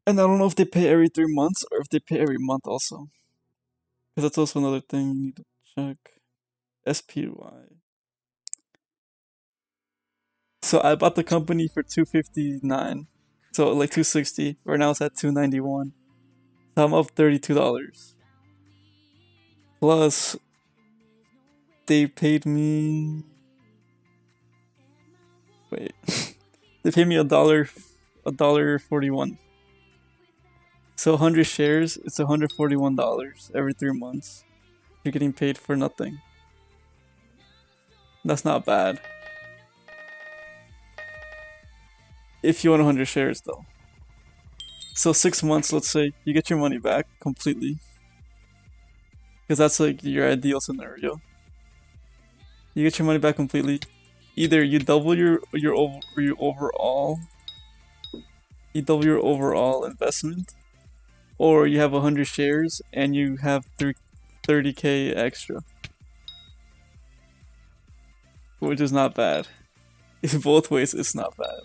And I don't know if they pay every 3 months or if they pay every month also. Because that's also another thing you need to check. SPY. So I bought the company for $259. So like $260. Right now it's at $291. So I'm up $32. Plus they paid me. Wait. They paid me $1.41. So 100 shares, it's $141 every 3 months. You're getting paid for nothing. That's not bad. If you own 100 shares though. So 6 months, let's say, you get your money back completely. Because that's like your ideal scenario. You get your money back completely. Either you double your overall investment, or you have 100 shares and you have 30k extra, which is not bad. In both ways, it's not bad.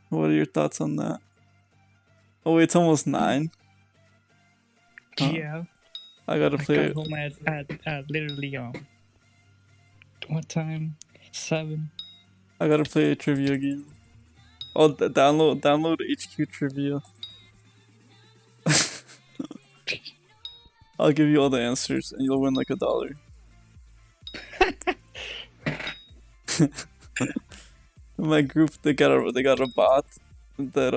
What are your thoughts on that? Oh wait, it's almost 9. Yeah. I gotta I play got it. home at literally what time? 7. I gotta play a trivia game. Oh, download HQ trivia. I'll give you all the answers and you'll win like $1. In my group, they got a bot that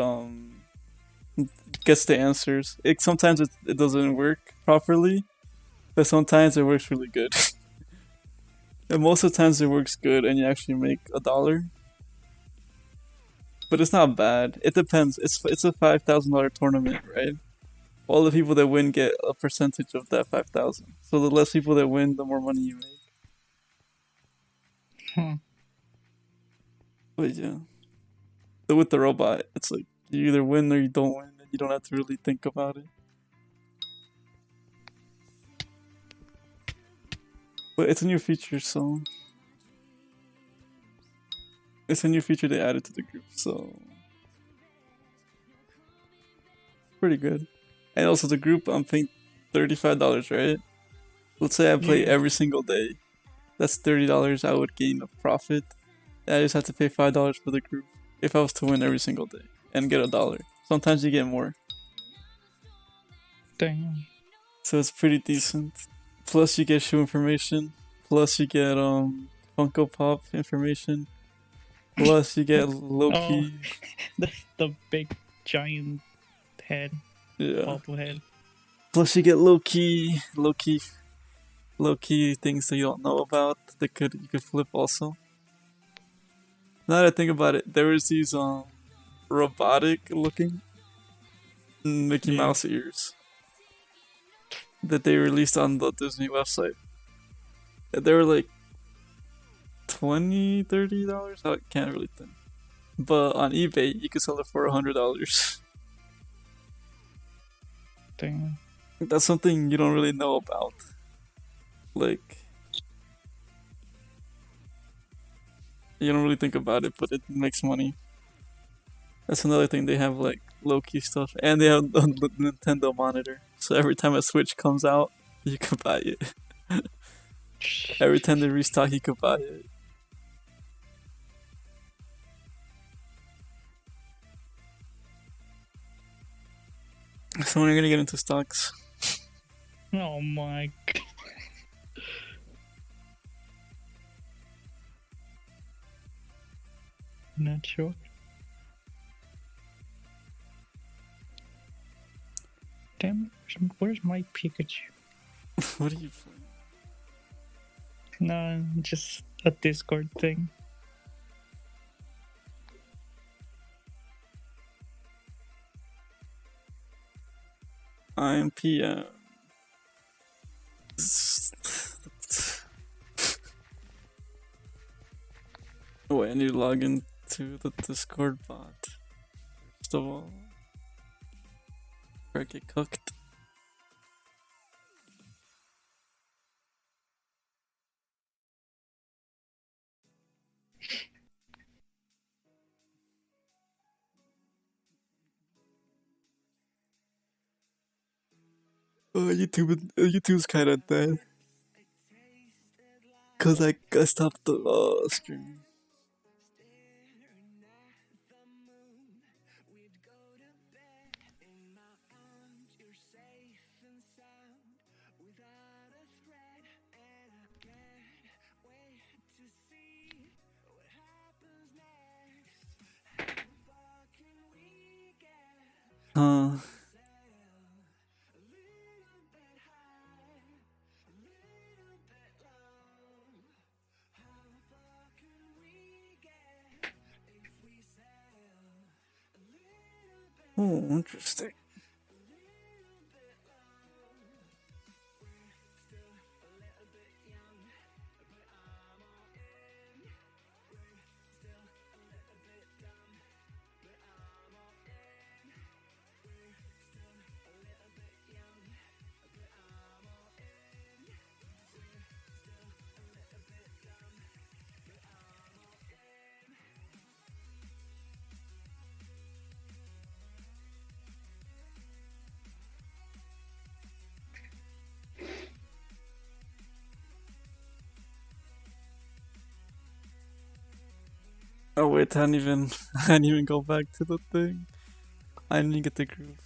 gets the answers. Sometimes it doesn't work properly, but sometimes it works really good. And most of the times it works good and you actually make $1. But it's not bad. It depends. It's a $5,000 tournament, right? All the people that win get a percentage of that 5,000. So the less people that win, the more money you make. But yeah. But with the robot, it's like you either win or you don't win, and you don't have to really think about it. But it's a new feature, so it's a new feature they added to the group, so pretty good. And also the group, I'm paying $35, right? Let's say I play every single day. That's $30 I would gain of profit. I just have to pay $5 for the group if I was to win every single day and get $1. Sometimes you get more. Damn. So it's pretty decent. Plus you get shoe information. Plus you get Funko Pop information. Plus you get low-key. The big giant head. Yeah. Bobblehead. Plus you get low-key things that you don't know about that you could flip also. Now that I think about it, there was these robotic looking Mickey Mouse ears that they released on the Disney website. They were like $20, $30. I can't really think. But on eBay, you could sell it for $100. Damn. That's something you don't really know about. Like, you don't really think about it, but it makes money. That's another thing. They have like low-key stuff, and they have the Nintendo monitor. So every time a Switch comes out, you can buy it. Every time they restock, you could buy it. So when are you gonna get into stocks? Oh my. Not sure. Damn, where's my Pikachu? What are you playing? No, just a Discord thing. I'm PM. Wait, I need to log into the Discord bot. First of all, or I get cooked. Oh, YouTube's kind of dead. Cause I stopped the stream. Oh, interesting. Oh wait, I didn't even go back to the thing. I didn't get the groove.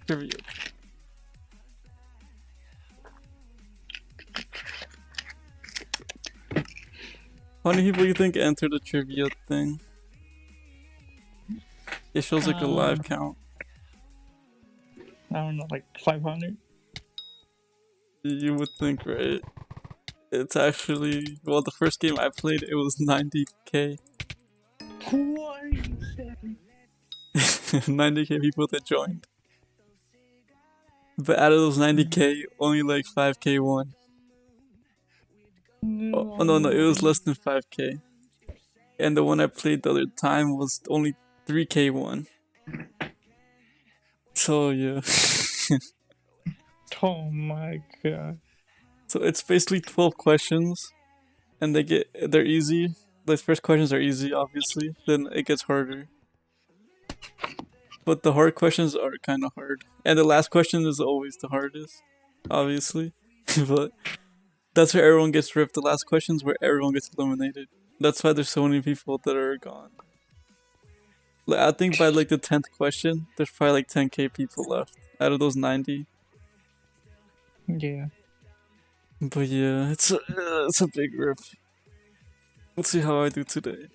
Trivia. How many people you think enter the trivia thing? It shows like a live count. I don't know, like 500. You would think, right? It's actually, well, the first game I played, it was 90k. What are you saying? 90k people that joined. But out of those 90k, only like 5k won. Oh no, it was less than 5k. And the one I played the other time was only 3k won. So yeah. Oh my god. So it's basically 12 questions, and they're easy. The first questions are easy, obviously. Then it gets harder. But the hard questions are kind of hard, and the last question is always the hardest, obviously. But that's where everyone gets ripped. The last question's where everyone gets eliminated. That's why there's so many people that are gone. Like, I think by like the 10th question, there's probably like 10k people left out of those 90. Yeah. But yeah, it's a big rip. Let's see how I do today.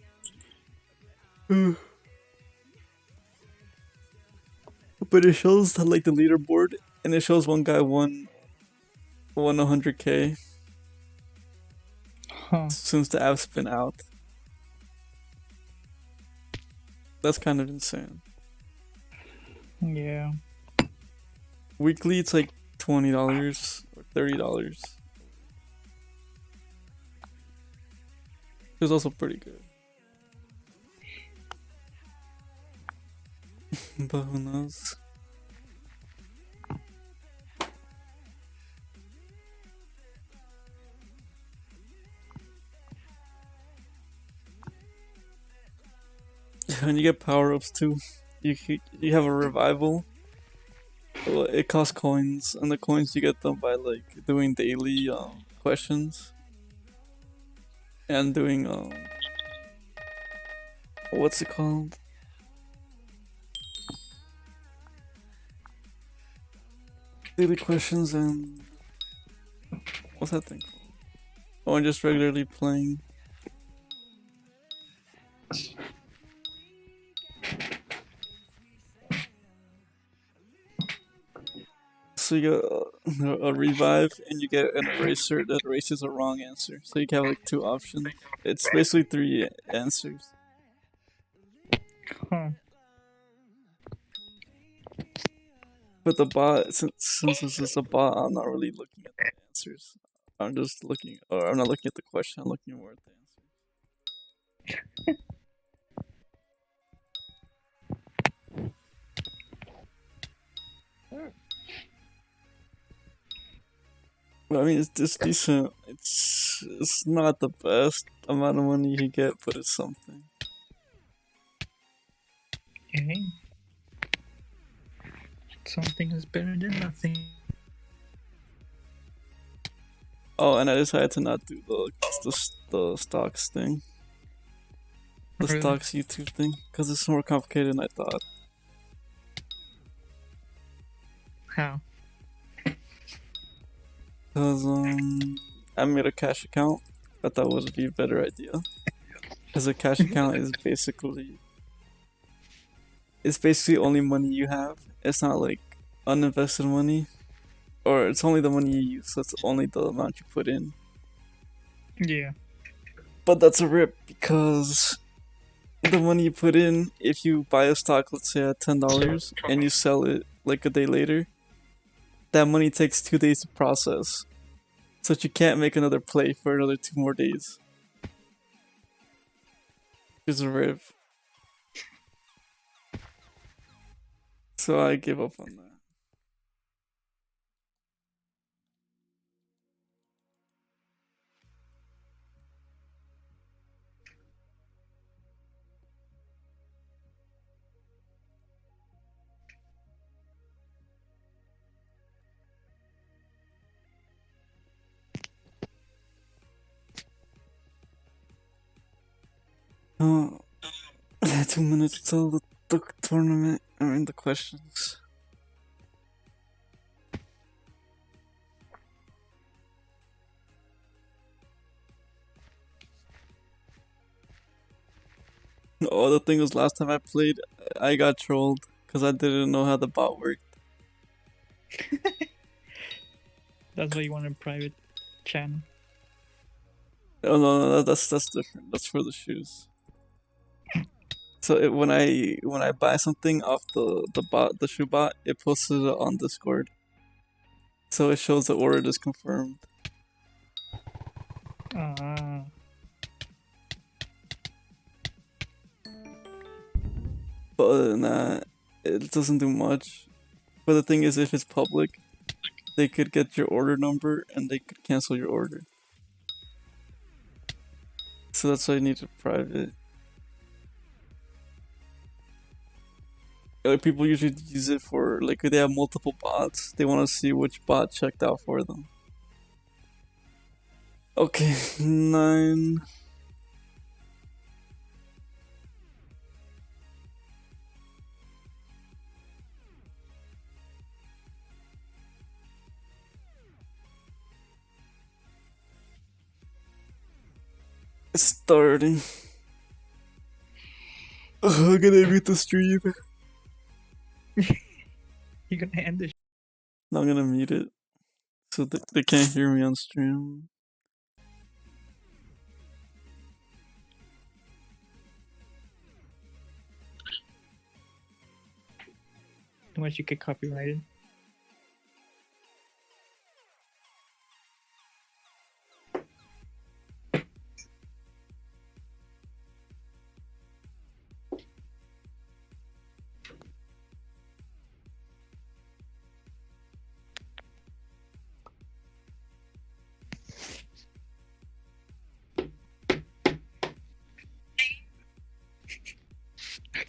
But it shows like the leaderboard, and it shows one guy won 100k since the app's been out. That's kind of insane. Yeah. Weekly, it's like $20 or $30. It was also pretty good. But who knows? And you get power-ups too. You have a revival. Well, it costs coins, and the coins you get them by like doing daily questions and doing what's it called? Daily questions and what's that thing called? Oh, and just regularly playing. So you get a revive, and you get an eraser that erases a wrong answer. So you can have like two options. It's basically three answers. Huh. But the bot, since this is a bot, I'm not really looking at the answers. I'm just looking, or I'm not looking at the question. I'm looking more at the answer. Well, I mean, it's decent. It's not the best amount of money you can get, but it's something. Okay. Something is better than nothing. Oh, and I decided to not do the stocks thing. The Really? stocks YouTube thing, because it's more complicated than I thought. How? Because I made a cash account. I thought would be a better idea. Because a cash account is basically only money you have. It's not like uninvested money, or it's only the money you use. So it's only the amount you put in. Yeah. But that's a rip because the money you put in, if you buy a stock, let's say at $10, and you sell it like a day later, that money takes 2 days to process. So that you can't make another play for another 2 more days. It's a rip. So I gave up on that. Oh, 2 minutes till the tournament. I mean the questions. Oh, the thing was, last time I played, I got trolled because I didn't know how the bot worked. That's why you want a private channel. Oh no, that's different. That's for the shoes. So when I buy something off the shoe bot, it posts it on Discord. So it shows the order is confirmed. Ah. But other than that, it doesn't do much. But the thing is, if it's public, they could get your order number and they could cancel your order. So that's why you need a private. Like, people usually use it for, like, if they have multiple bots, they want to see which bot checked out for them. Okay, 9. It's starting. I'm gonna mute the stream. You're gonna end this. No, I'm gonna mute it so they can't hear me on stream. Unless you get copyrighted.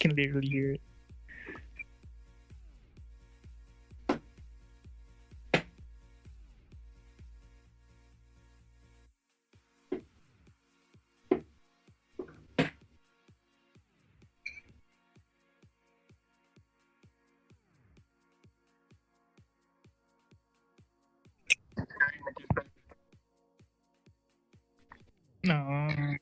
can literally hear it. No.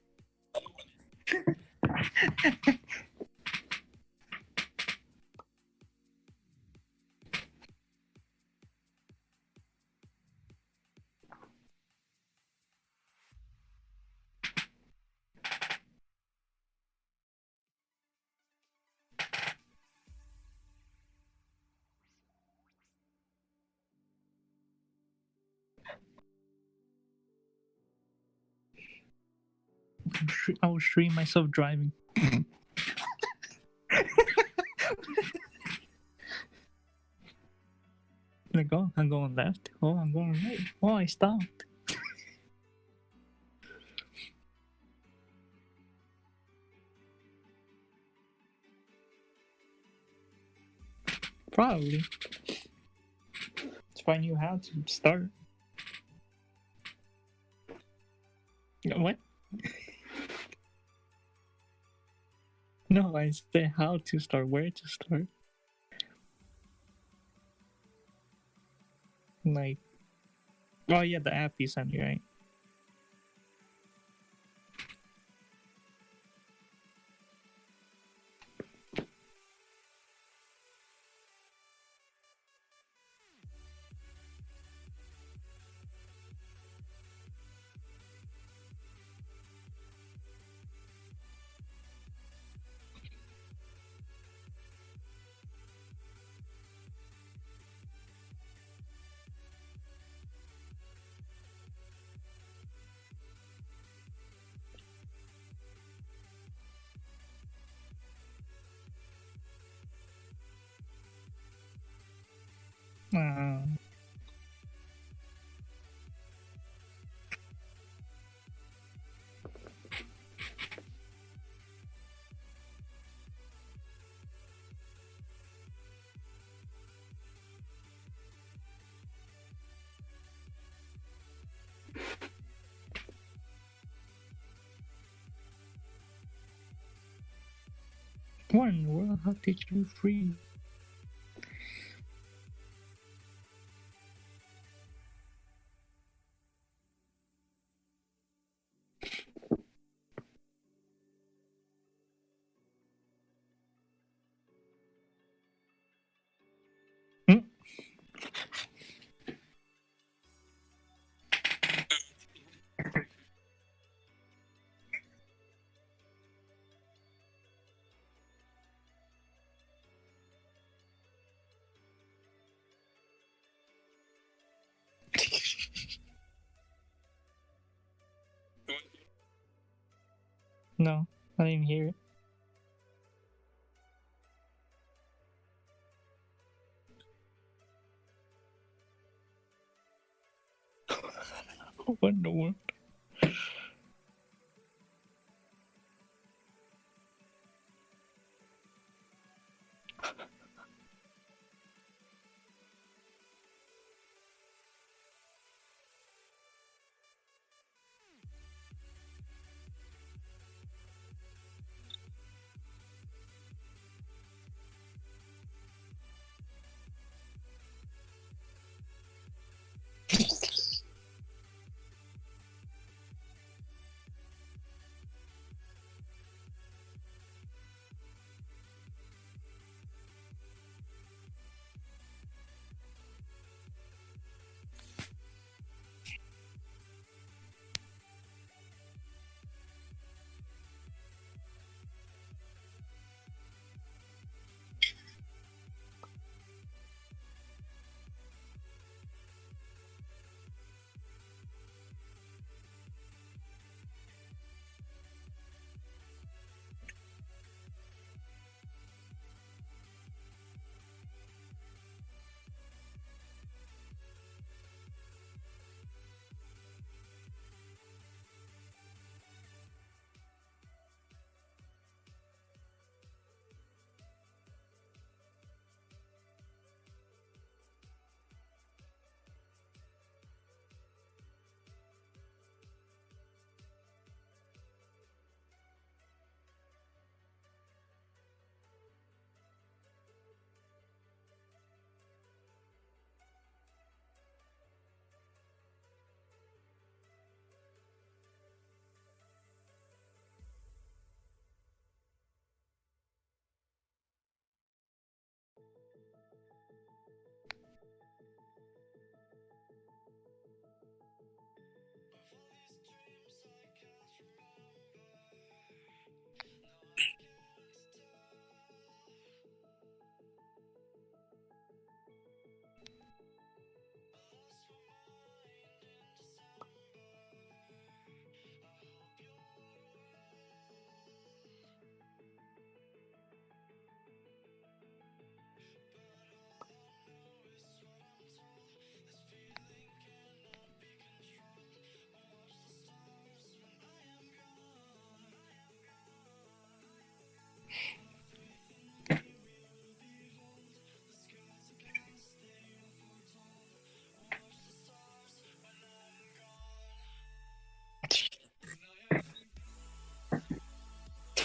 I will stream myself driving. Like, oh, I'm going left. Oh, I'm going right. Oh, I stopped. Probably. If I knew how to start. What? No, I said how to start, where to start. Like, oh yeah, the app you sent me, right? Uh, what in the world? How did you free? Hmm? No, I didn't hear it. What in the world?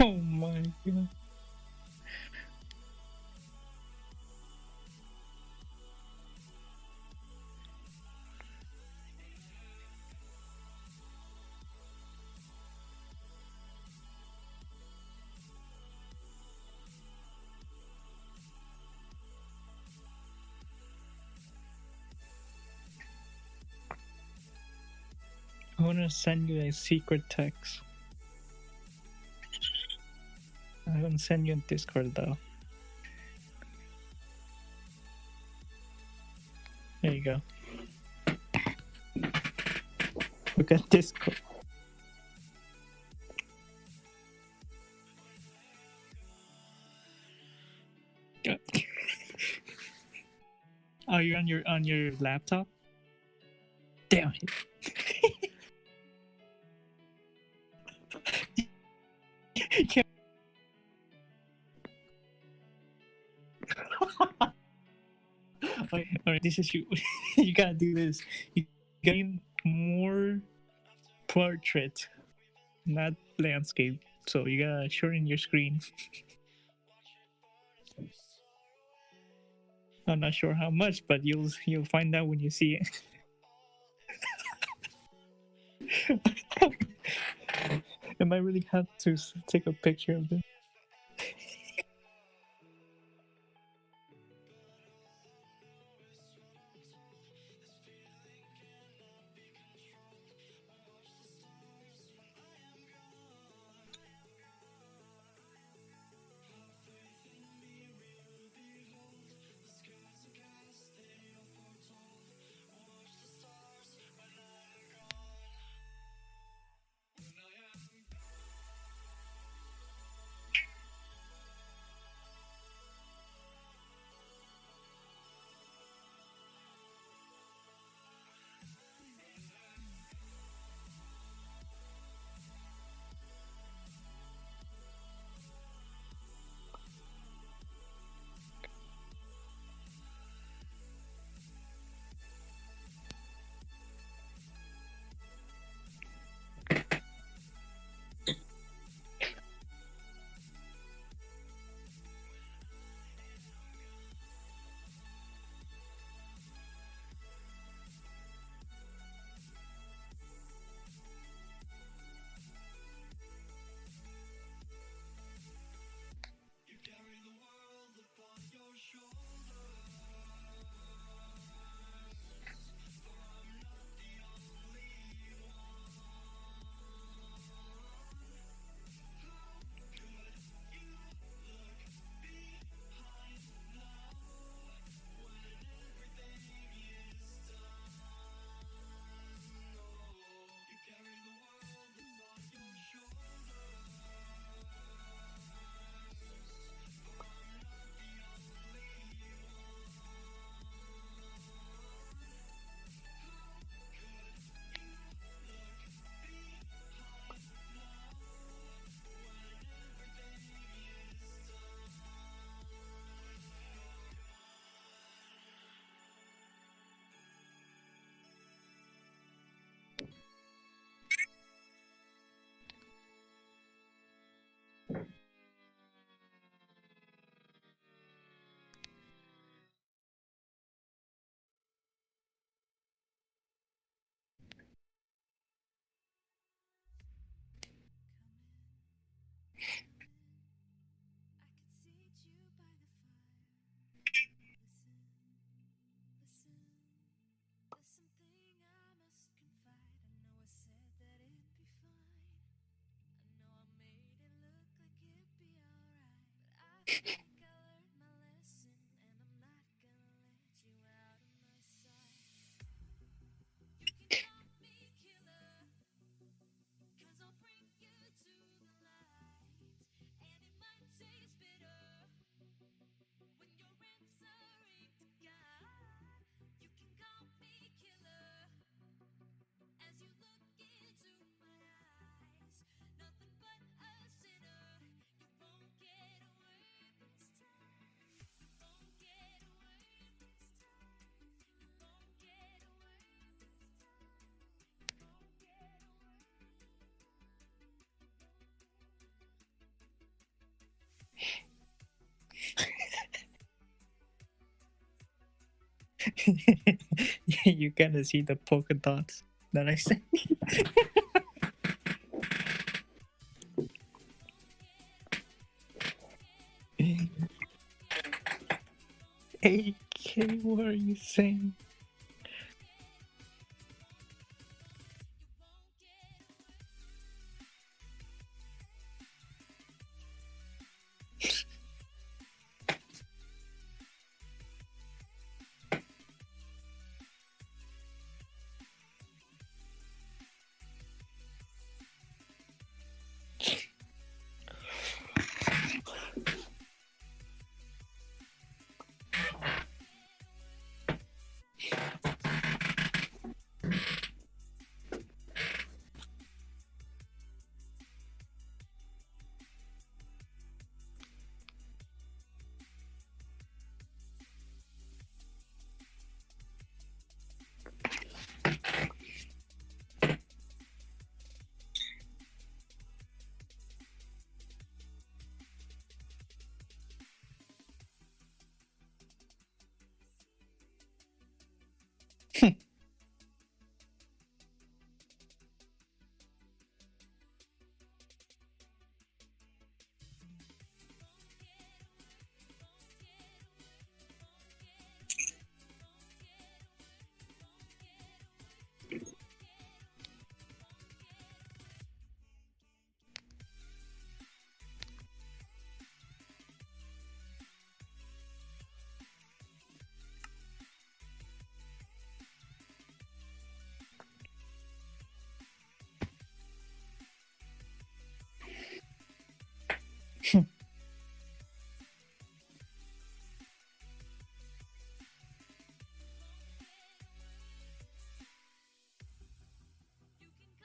Oh my god. I want to send you a secret text. I'm gonna send you on Discord though. There you go. Look at Discord. Oh, you're on your laptop? Damn it. You can't- Alright, this is you. You gotta do this. You gain more portrait, not landscape. So you gotta shorten your screen. I'm not sure how much, but you'll find out when you see it. I might really have to take a picture of this. You gotta see the polka dots that I sent. AK, what are you saying?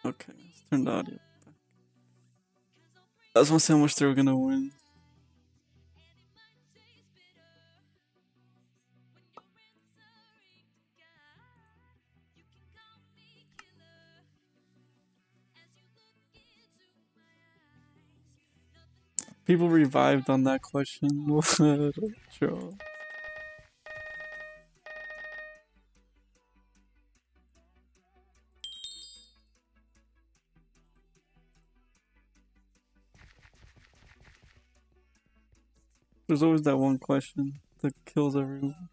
Okay, let's turn the audio back. I just want to see how much they were gonna win. People revived on that question. What a troll. There's always that one question that kills everyone.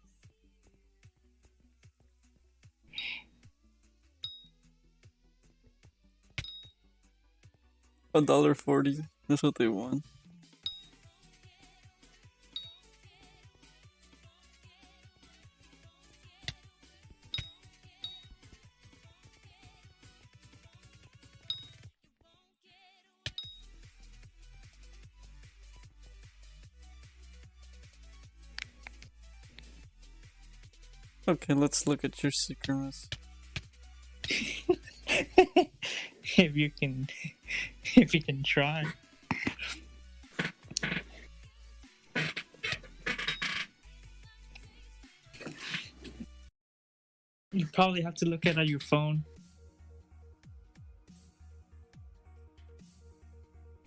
$1.40. That's what they won. Okay, let's look at your secret message. If you can, if you can try. You probably have to look at it on your phone.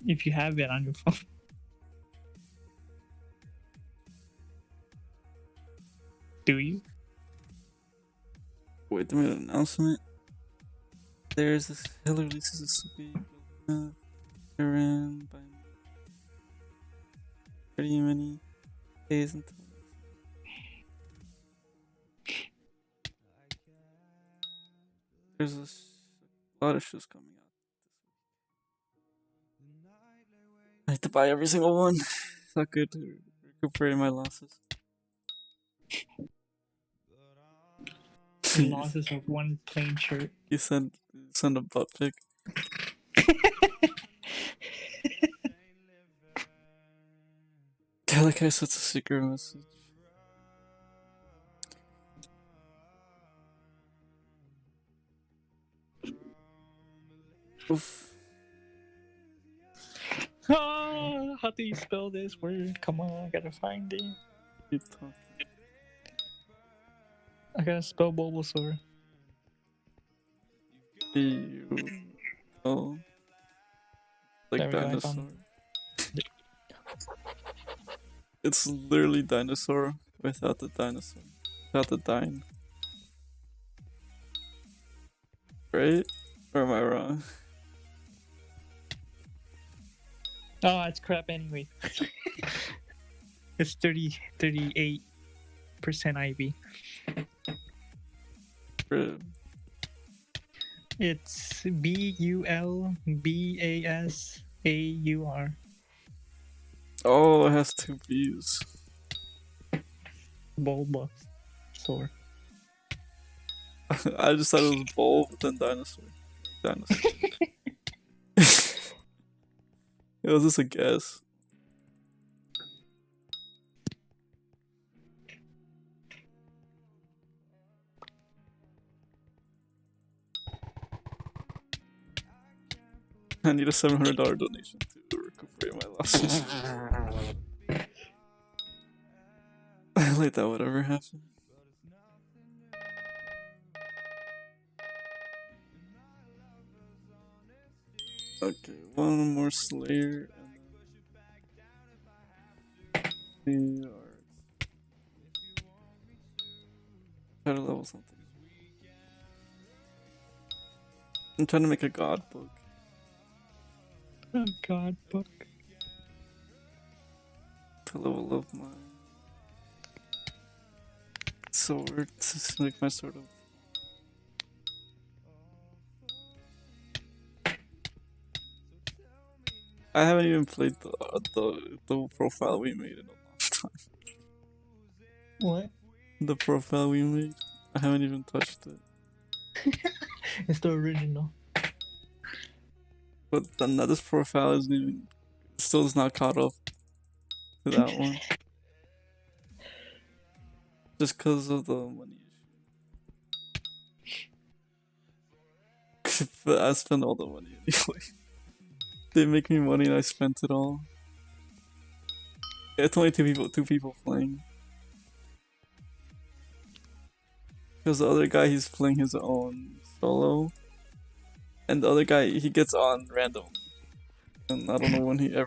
If you have it on your phone. Do you? Wait, they made an announcement. There's this Hillary releases a sweet Iran by pretty many days until there's a lot of shows coming out this week. I have to buy every single one. It's not good to recuperate my losses. Losses of one plain shirt. You send a butt pic. Yeah, like I said, it's a secret message. Oof. Ah, how do you spell this word? Come on, I gotta find it. Keep talking. I gotta spell Bulbasaur. Oh. Like There we go, I dinosaur. found It's literally dinosaur without the dinosaur. without the dying. Right? Or am I wrong? Oh, it's crap anyway. It's 38% IV. Right. It's BULBASAUR. Oh, it has 2 B's. Bulba. Sore. I just thought it was bull, but then dinosaur. Dinosaur. It was just a guess. I need a $700 donation to recuperate my losses. Like that would ever happen. Okay, one more Slayer and then try to level something. I'm trying to make a god book. Oh god, book. To level up my sword, to make my sword up. I haven't even played the profile we made in a long time. What? The profile we made, I haven't even touched it. It's the original. But then this profile isn't even, still is not caught up to that one. Just because of the money issue. But I spend all the money anyway. They make me money and I spent it all. It's only two people playing. Because the other guy, he's playing his own solo. And the other guy, he gets on randomly. And I don't know when he's on.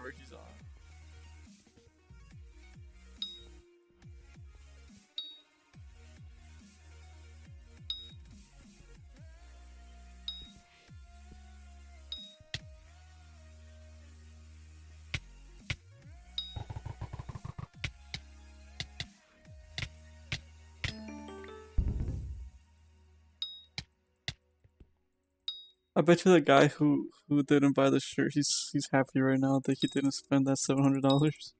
I bet you the guy who didn't buy the shirt, he's happy right now that he didn't spend that $700.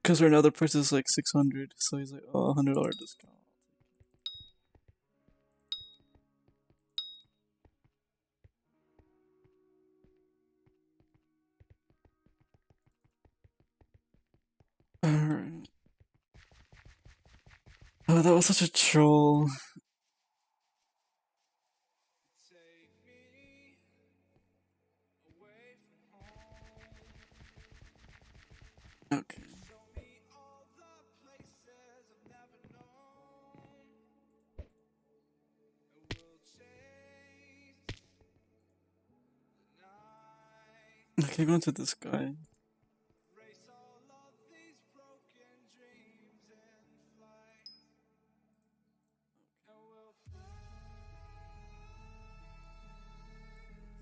Because right now the price is like $600, so he's like, oh, $100 discount. Alright. Oh, that was such a troll. Okay. Okay, going to this guy.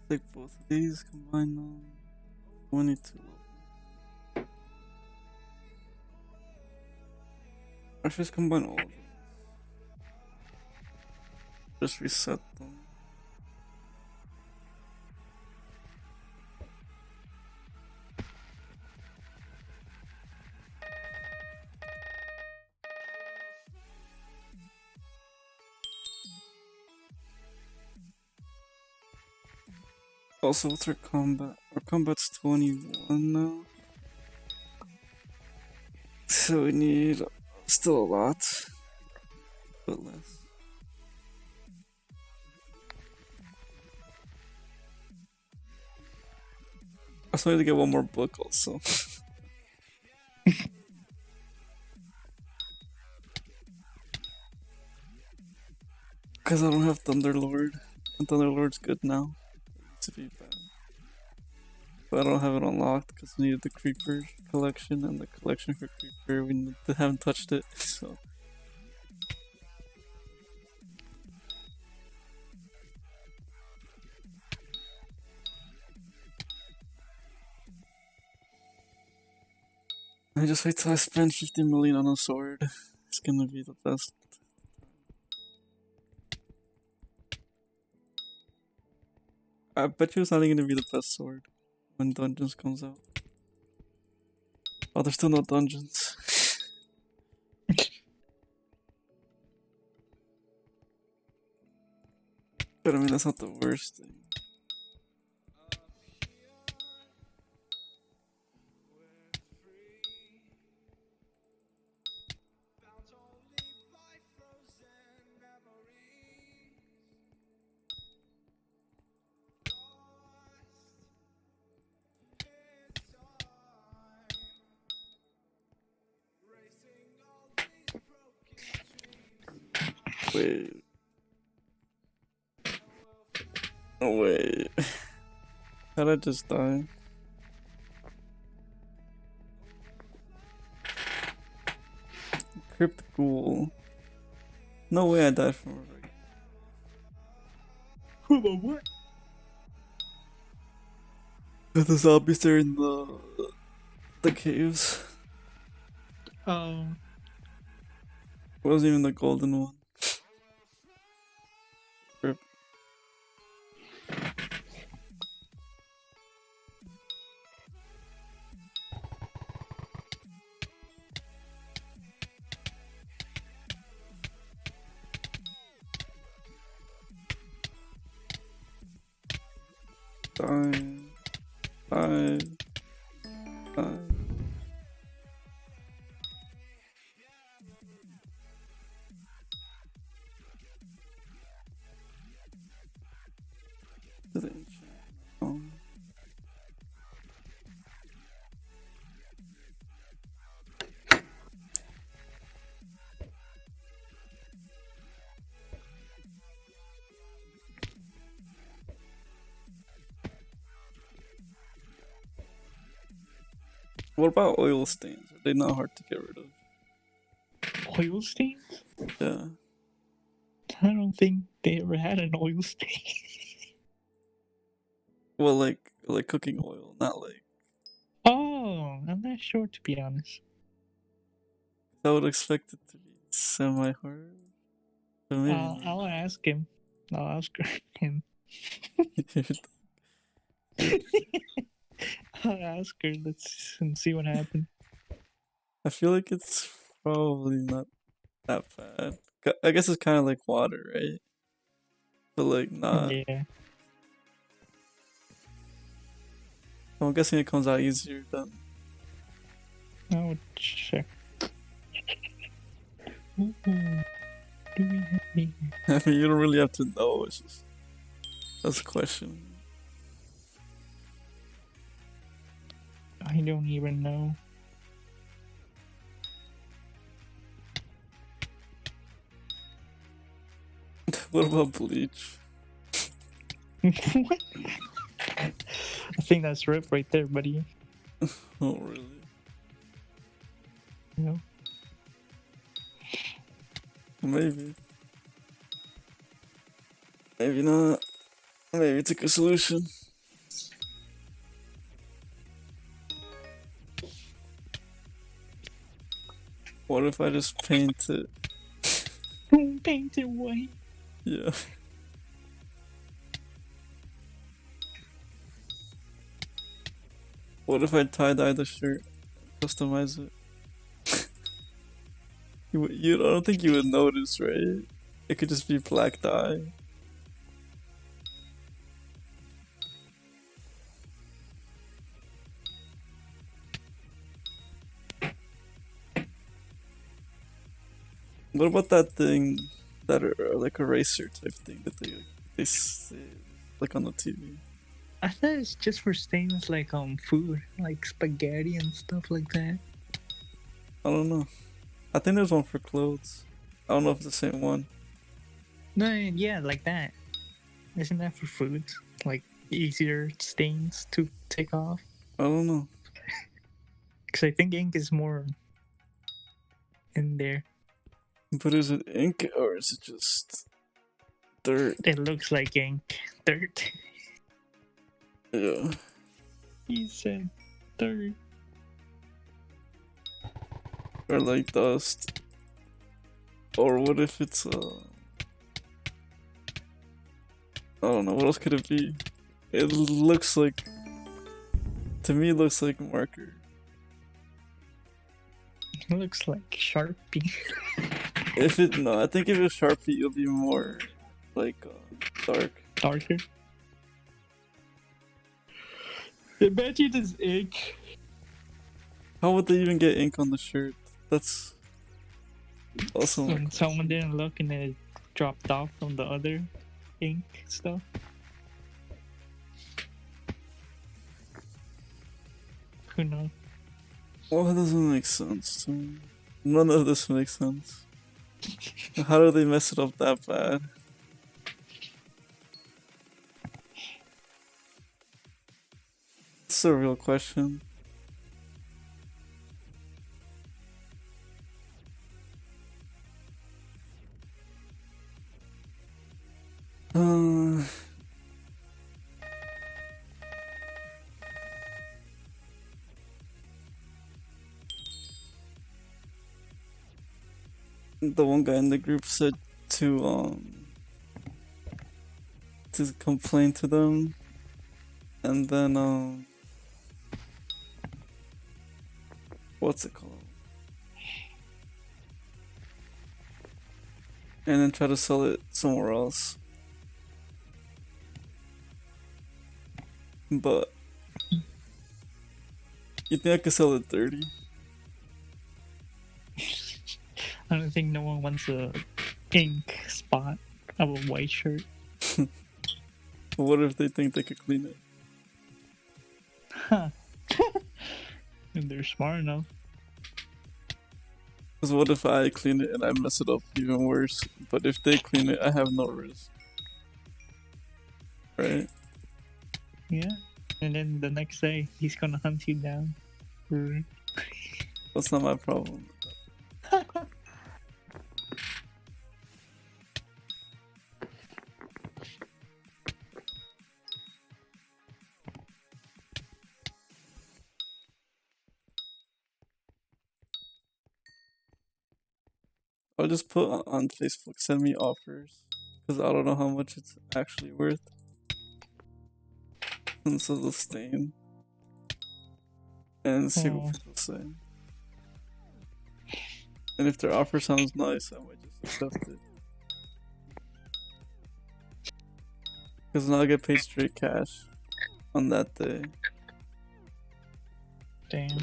Take both of these, combine them. 22 level. I should just combine all of them. Just reset them. Also, what's our combat? Our combat's 21 now. So we need still a lot, but less. I still need to get one more book also. Because I don't have Thunderlord. And Thunderlord's good now. To be bad. But I don't have it unlocked because I needed the creeper collection and the collection for creeper. Haven't touched it, so. I just wait till I spend 50 million on a sword. It's gonna be the best. I bet you it's not even gonna be the best sword when Dungeons comes out. Oh, there's still no dungeons. But I mean, that's not the worst thing. Wait. Oh, wait. How'd I just die? Crypt Ghoul. No way I died from a From a what? The zombies there in the caves. Oh. It wasn't even the golden one. Rip. Five. What about oil stains? Are they not hard to get rid of? Oil stains? Yeah. I don't think they ever had an oil stain. Well, like cooking oil, not like. Oh, I'm not sure to be honest. I would expect it to be semi-hard. But maybe not. I'll ask him. I'll ask him. I'll ask her. Let's and see what happened. I feel like it's probably not that bad. I guess it's kind of like water, right? But like not. Yeah. I'm guessing it comes out easier then. I'll check. Ooh, do we have any? I mean, you don't really have to know. It's just that's a question. I don't even know. What about bleach? What? I think that's Rip right there, buddy. Oh, really? You know? Maybe. Maybe not. Maybe it's a good solution. What if I just paint it? Don't paint it white. Yeah. What if I tie-dye the shirt? Customize it? I don't think you would notice, right? It could just be black dye. What about that thing, that like eraser type thing that they say, like on the TV? I thought it's just for stains like food, like spaghetti and stuff like that. I don't know. I think there's one for clothes. I don't know if it's the same one. No, yeah, like that. Isn't that for foods? Like easier stains to take off? I don't know. Because I think ink is more in there. But is it ink or is it just dirt? It looks like ink. Dirt. Yeah. He said dirt. Or like dust. Or what if it's I don't know, what else could it be? It looks like, to me it looks like marker. It looks like Sharpie. No, I think if it's Sharpie it'll be more like dark. Darker. Imagine this ink. How would they even get ink on the shirt? That's also When someone didn't look and then it dropped off from the other ink stuff. Who knows? well, that doesn't make sense to me. None of this makes sense. How do they mess it up that bad? It's a real question. Uh, the one guy in the group said to complain to them, and then what's it called? And then try to sell it somewhere else. But you think I could sell it 30? I don't think no one wants a ink spot of a white shirt. But what if they think they could clean it? Huh. If they're smart enough. Because what if I clean it and I mess it up even worse? But if they clean it, I have no risk. Right? Yeah. And then the next day, he's gonna hunt you down. That's not my problem. I'll just put on Facebook, send me offers. Because I don't know how much it's actually worth. And so the stain. And see what people say. And if their offer sounds nice, I might just accept it. Because then I'll get paid straight cash on that day. Damn.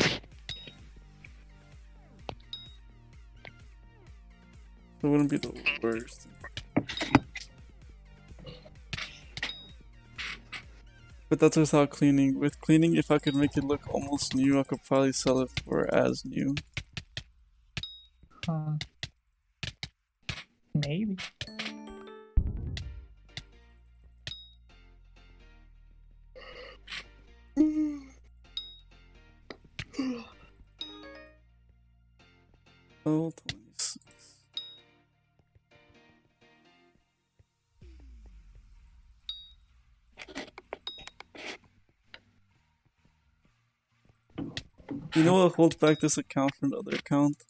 It wouldn't be the worst. But that's without cleaning. With cleaning, if I could make it look almost new, I could probably sell it for as new. Maybe. Oh, 26. You know what holds back this account from the other account?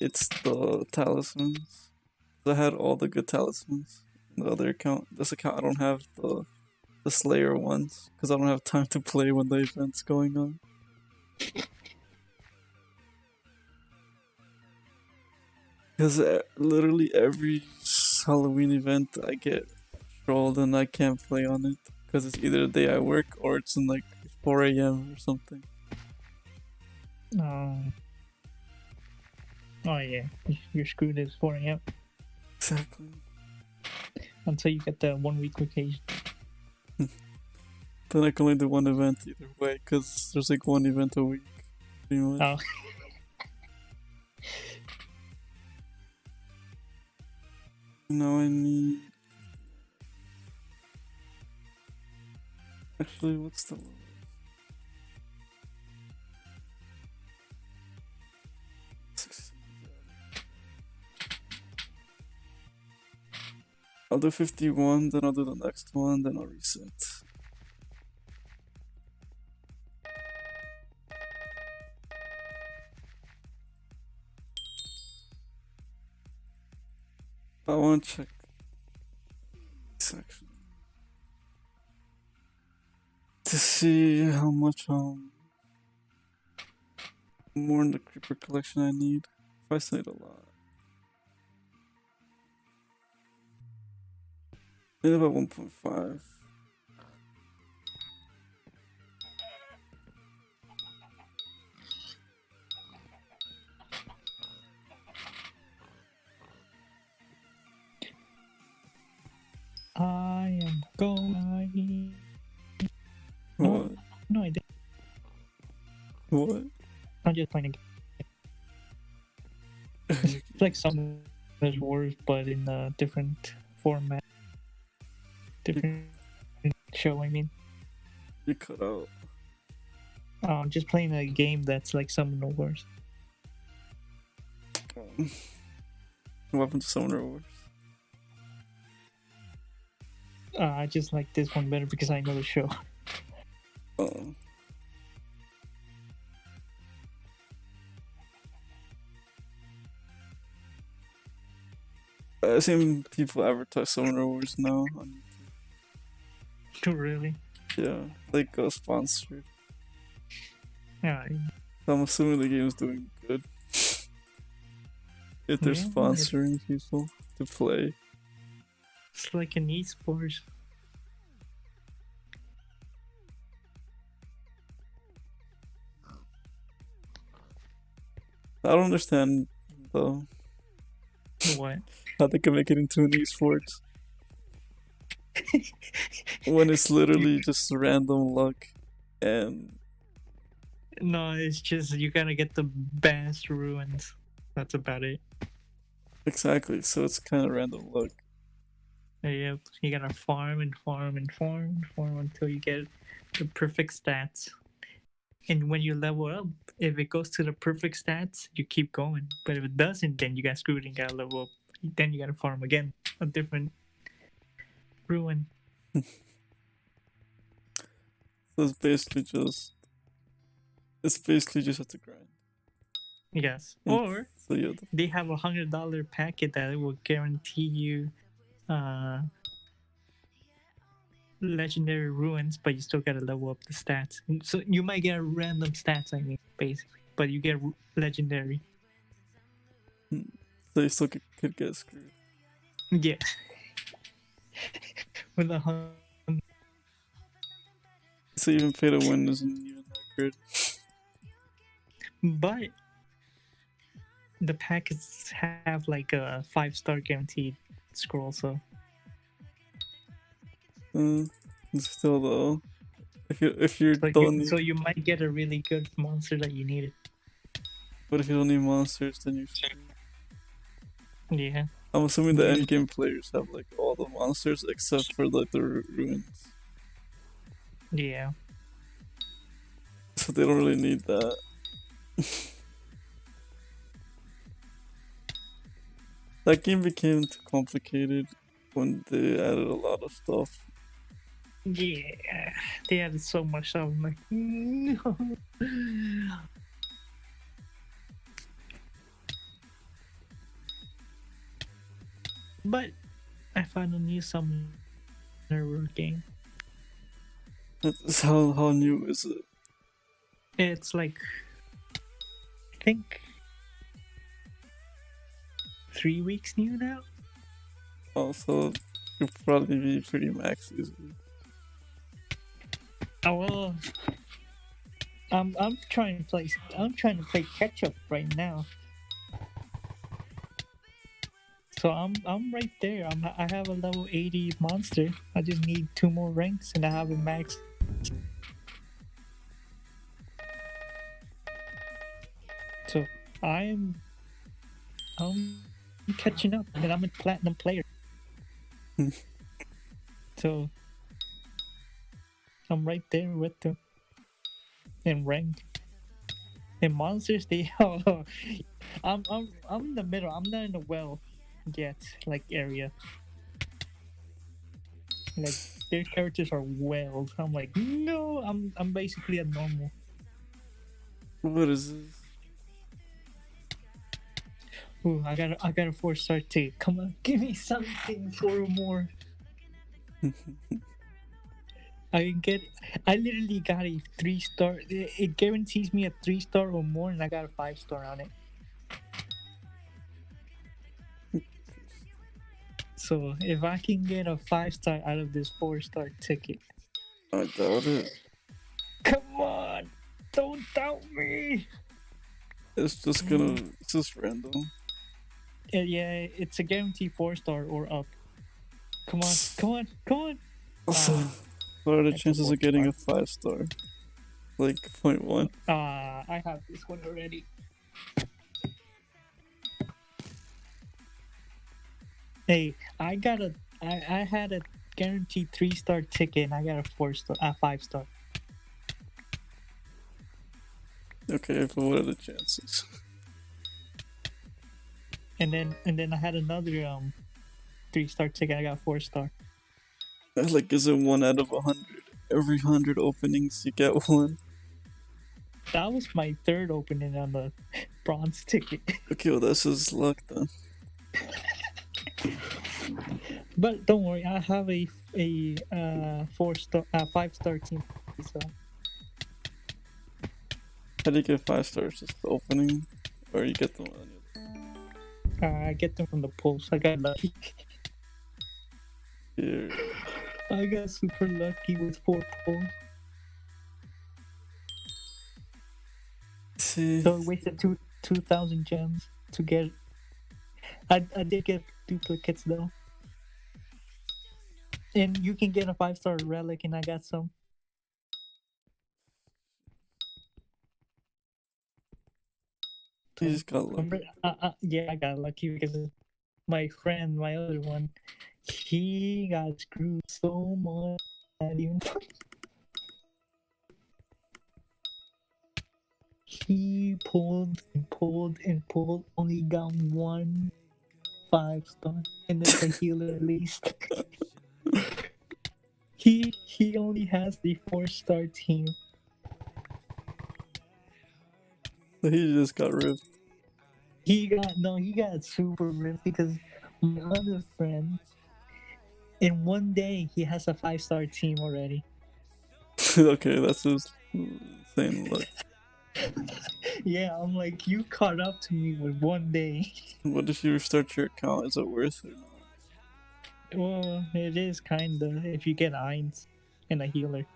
It's the talismans. I had all the good talismans in the other account. This account I don't have the Slayer ones because I don't have time to play when the event's going on. Because literally every Halloween event I get trolled and I can't play on it because it's either the day I work or it's in like 4 a.m. or something. Oh yeah, you're screwed as 4 a.m. Exactly. Until you get the 1 week vacation. Then I can only do one event either way because there's like one event a week. Pretty much. Oh. Now I need Actually, what's the one? I'll do 51, then I'll do the next one, then I'll reset. I want to check section to see how much more in the creeper collection I need. If I still need a lot. Maybe about 1.5. I am going. What? No, I didn't. What? I'm just playing a game. It's like some Wars, but in a different format. Different show, I mean. You cut out. I'm just playing a game that's like Summoner Wars. What happened to Summoner Wars? I just like this one better because I know the show. Oh. I've seen people advertise Summoner Wars now on Really? yeah, like sponsored. Yeah. So I'm assuming the game's doing good. If they're Yeah, sponsoring people to play. It's like an esports. I don't understand though What? how they can make it into an esports when it's literally just random luck and No, it's just you gotta get the best ruins. That's about it. exactly. So it's kind of random luck. Yep. You gotta farm and farm and farm and farm until you get the perfect stats. And when you level up, if it goes to the perfect stats, you keep going. But if it doesn't, then you got screwed and gotta level up. Then you gotta farm again. A different ruin. So it's basically just have to grind. Yes. Mm. Or So yeah, they have $100 packet that will guarantee you legendary ruins, but you still gotta level up the stats. So you might get random stats, I mean, basically, but you get legendary. so you still could get screwed. Yeah. With 100. So even pay to win isn't even that good. But the packets have like a 5-star guaranteed scroll, so Still though, if you like don't need, so you might get a really good monster that you needed. but if you don't need monsters, then you're screwed. Yeah. I'm assuming the end game players have like all the monsters except for like the ruins, Yeah. so they don't really need that. That game became too complicated when they added a lot of stuff. Yeah. They added so much stuff. I'm like, no. But I found a new Summoner game. That's how new is it? It's like, I think 3 weeks new now. Also, it'll probably be pretty max easily. Oh well, I'm trying to play catch up right now. So I'm right there. I have a level 80 monster. I just need 2 more ranks and I have a max. So I'm catching up and I'm a platinum player. So I'm right there with them. In rank. In monsters, they I'm in the middle. I'm not in the well yet, like area. Like their characters are whales. I'm like, no, I'm basically a normal. What is this? Ooh, I got a 4-star ticket. Come on, give me something 4 or more. I literally got a 3-star. It guarantees me a 3-star or more, and I got a 5-star on it. So if I can get a 5-star out of this 4-star ticket, I doubt it. come on, don't doubt me. It's just gonna. It's just random. Yeah, it's a guaranteed 4-star or up. Come on, come on, come on. What are the It's a chances of getting a 4-star. 5-star? Like 0.1. I have this one already. Hey, I had a guaranteed 3-star ticket and I got a 5-star. Okay, but what are the chances? And then I had another 3-star ticket. I got 4-star. Like, is it 1 out of 100? Every 100 openings, you get one. That was my 3rd opening on the bronze ticket. Okay, well that's just luck then. But don't worry, I have a 5-star team. So How do you get 5 stars? Just the opening, or you get them on your I get them from the pulls. I got lucky. here? I got super lucky with 4 pulls. See, So I wasted 2,000 gems to get. I did get duplicates though. And you can get a 5-star relic, and I got some. you just got lucky. Remember? Yeah, I got lucky because my friend, my other one, he got screwed so much. Not even. He pulled and pulled and pulled, only got 1 5-star, and it's a healer at least. He only has the 4-star team. He just got ripped. He got super ripped because my other friend, in one day he has a 5-star team already. Okay, that's just insane luck. Yeah, I'm like, you caught up to me with one day. What if you restart your account? Is it worth it or not? Well, it is kinda if you get Eins and a healer.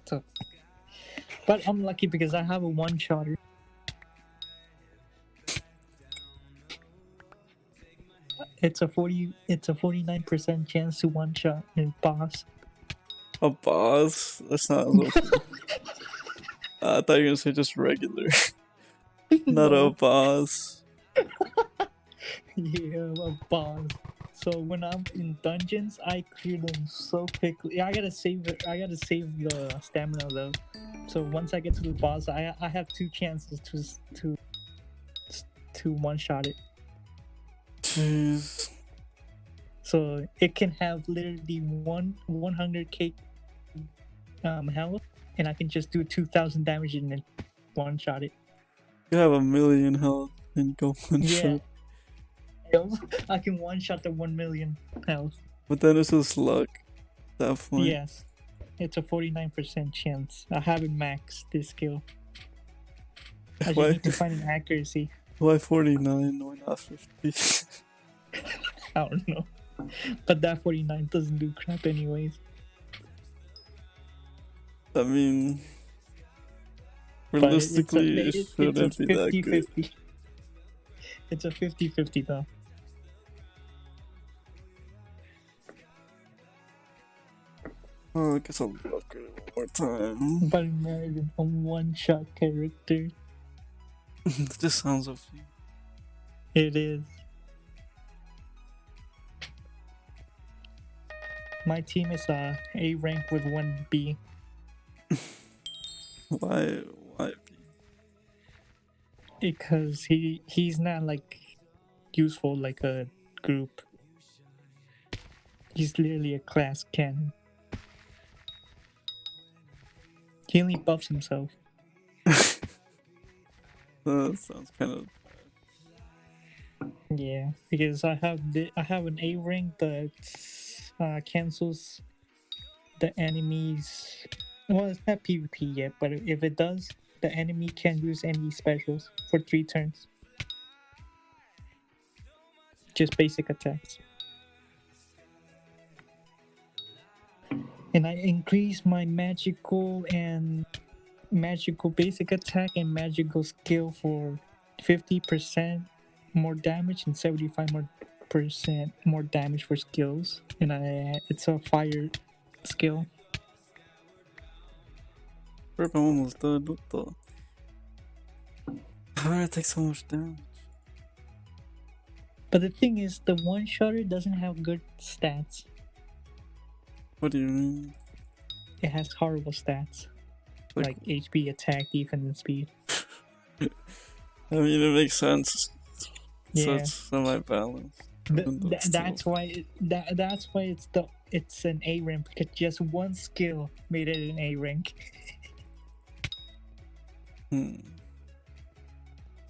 So, but I'm lucky because I have a 1-shotter. It's a 49% chance to 1-shot in boss. A boss? That's not lucky. I thought you were gonna say just regular. Not a boss. Yeah, a boss. So when I'm in dungeons, I clear them so quickly. I gotta save it. I gotta save the stamina though. So once I get to the boss, I have 2 chances to 1-shot it. Jeez. So it can have literally 100k health, and I can just do 2,000 damage and then 1-shot it. You have 1,000,000 health and go one shot. I can 1-shot the 1,000,000 health. But then it's just luck at that point. Yes, it's a 49% chance. I haven't maxed this skill. I just Why? need to find an accuracy. Why 49? Why not 50? I don't know. But that 49 doesn't do crap anyways. I mean, But realistically, it shouldn't be that good. 50-50. It's a 50-50 though. Oh, I guess I'll upgrade it one more time. But imagine a 1-shot character. It just sounds OP. It is. My team is A rank with 1 B. Why? Because he's not like useful like a group. He's literally a class cannon. He only buffs himself. That sounds kind of. Yeah, because I have an A rank that cancels the enemies. Well, it's not PvP yet, but if it does, the enemy can't use any specials for 3 turns. Just basic attacks. And I increase my magical basic attack and magical skill for 50% more damage and 75% more damage for skills. And it's a fire skill. I'm almost done. What the? How did I take so much damage? But the thing is, the one-shotter doesn't have good stats. What do you mean? It has horrible stats. Like HP, attack, defense, and speed. I mean, it makes sense. So Yeah. it's semi-balanced. That's why it's an A rank, because just one skill made it an A rank.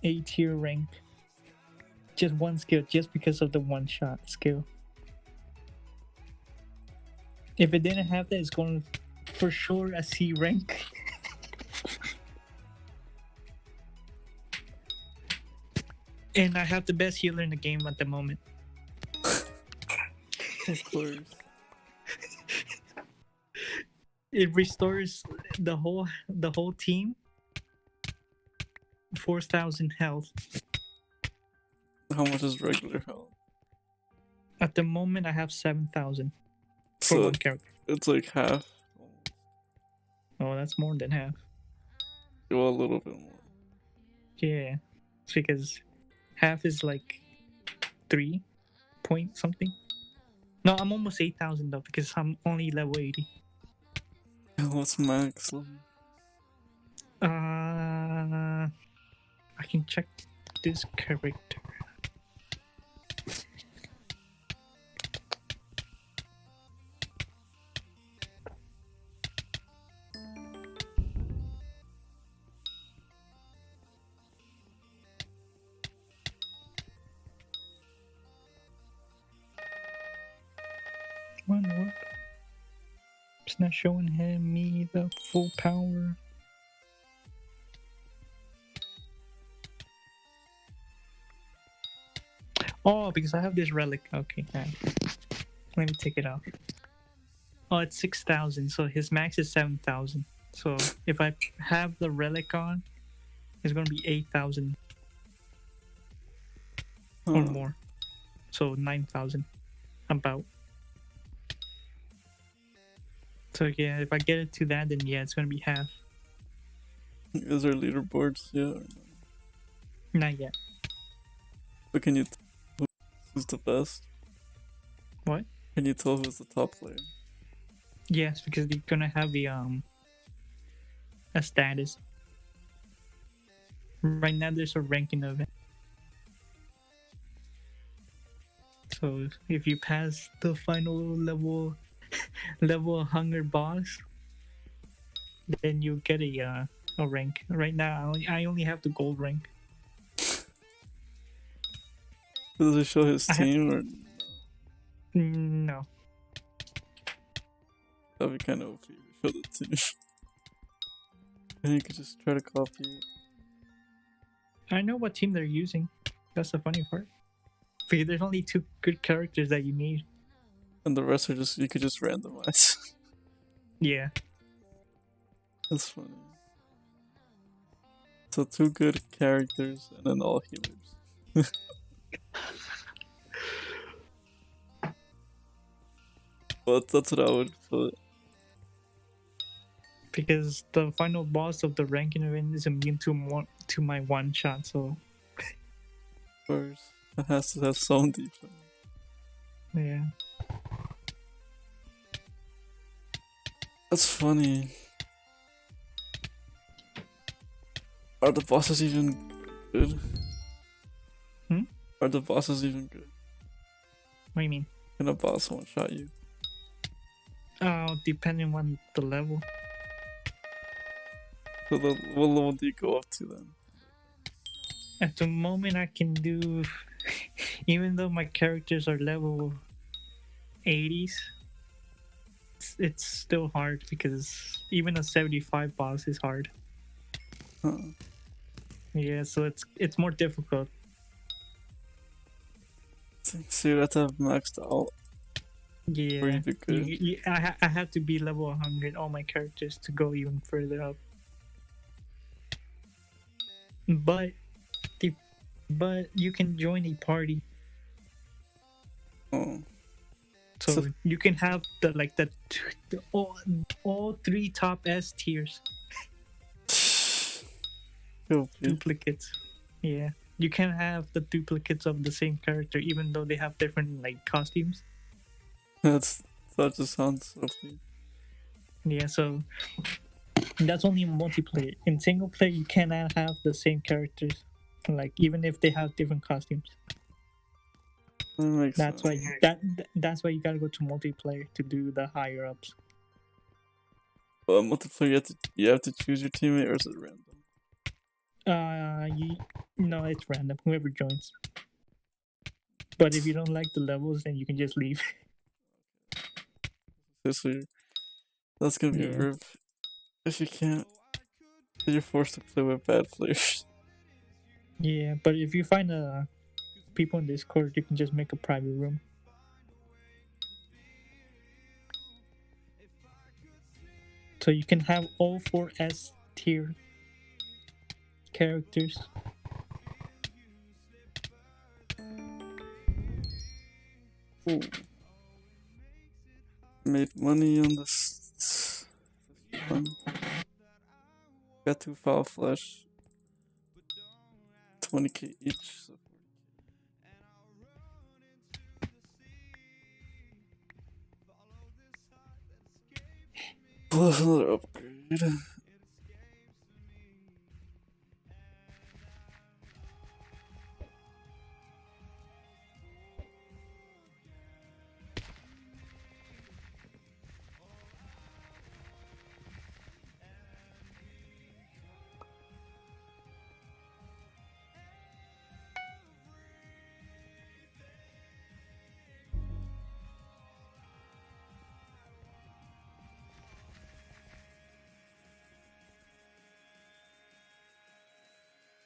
A tier rank. Just one skill, just because of the one shot skill. If it didn't have that, it's going for sure a C rank. And I have the best healer in the game at the moment. Of course. It restores the whole team 4,000 health. How much is regular health? At the moment, I have 7,000 for So one character. it's like half. Oh, that's more than half. Well, a little bit more. Yeah, it's because half is like 3 point something. No, I'm almost 8,000 though, because I'm only level 80. What's max level? I can check this character. What? It's not showing me the full power. Oh, because I have this relic. Okay, let me take it off. Oh, it's 6,000. So his max is 7,000. So if I have the relic on, it's gonna be 8,000 or more. So 9,000, about. So yeah, if I get it to that, then yeah, it's gonna be half. Is there leaderboards? Yeah. Or no? Not yet. But can you tell who's the best? What? Can you tell who's the top player? Yes, because they're gonna have a status. Right now, there's a ranking of it. So if you pass the final level hunger boss, then you get a rank. Right now, I only have the gold rank. Does it show his team or No? that'd be kind of OP to show the team? And you could just try to copy it. I know what team they're using. That's the funny part. Because there's only 2 good characters that you need. And the rest are just, you could just randomize. Yeah. That's funny. So 2 good characters and then all healers. But that's what I would put. Because the final boss of the ranking event is immune to my one shot, so Of course, it has to have some defense. yeah. That's funny. Are the bosses even good? Hmm? Are the bosses even good? What do you mean? Can a boss one shot you? Depending on the level. So what level do you go up to then? At the moment, I can do, even though my characters are level 80s, it's still hard because even a 75 boss is hard. Huh. Yeah, so it's more difficult. So you have to have maxed out. Yeah, Or you do good. I have to be level 100 all my characters to go even further up. But you can join a party, Oh. so So- you can have all three top S tiers Go, please. duplicates. Yeah, you can have the duplicates of the same character even though they have different like costumes. That just sounds so funny. Yeah, so that's only in multiplayer. In single player, you cannot have the same characters, like even if they have different costumes. That makes That's sense. why that's why you gotta go to multiplayer to do the higher ups. Well, multiplayer, you have to choose your teammate, or is it random? No, it's random. Whoever joins. But if you don't like the levels, then you can just leave. So that's gonna be Yeah. rough. If you can't, you're forced to play with bad players. Yeah, but if you find people in Discord, you can just make a private room. So you can have all 4 S tier characters. Ooh. Made money on this. Fun. Got 2 file flash. 20k each. So 40K. Plus another upgrade.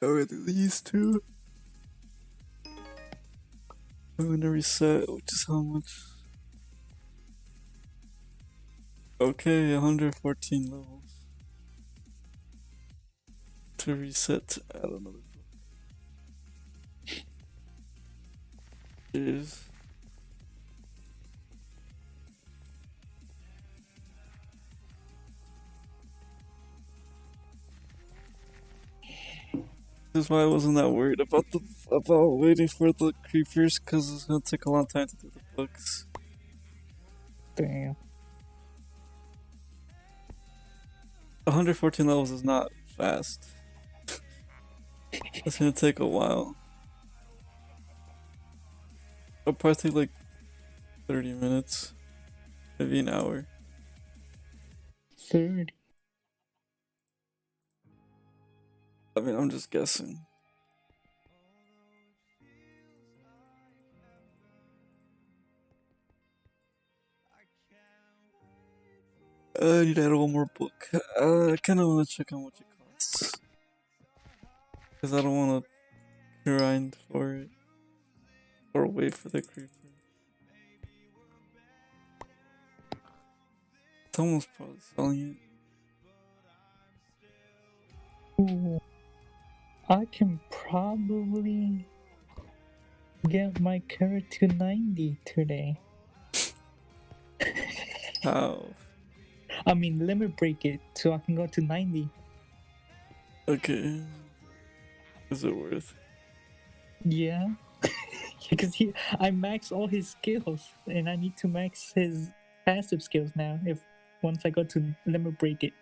Alright, these two. I'm gonna reset, which is how much? Okay, 114 levels. To reset, add another book. Cheers. That's why I wasn't that worried about waiting for the creepers, because it's gonna take a long time to do the books. Damn. 114 levels is not fast. It's gonna take a while. It'll probably take like 30 minutes, maybe an hour. 30. I mean, I'm just guessing. I need to add one more book. I kind of want to check how much it costs. Because I don't want to grind for it. Or wait for the creeper. Someone's probably selling it. Ooh. I can probably get my carrot to 90 today. How? I mean, limit break it so I can go to 90. Okay. Is it worth? Yeah. Because I max all his skills and I need to max his passive skills now once I go to let me break it.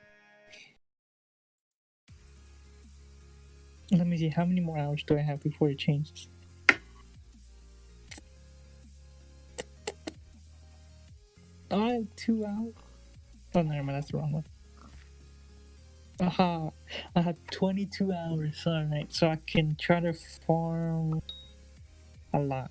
Let me see how many more hours do I have before it changes. Oh, I have 2 hours. Oh, never mind, that's the wrong one. Aha, I have 22 hours. Alright, so I can try to farm a lot.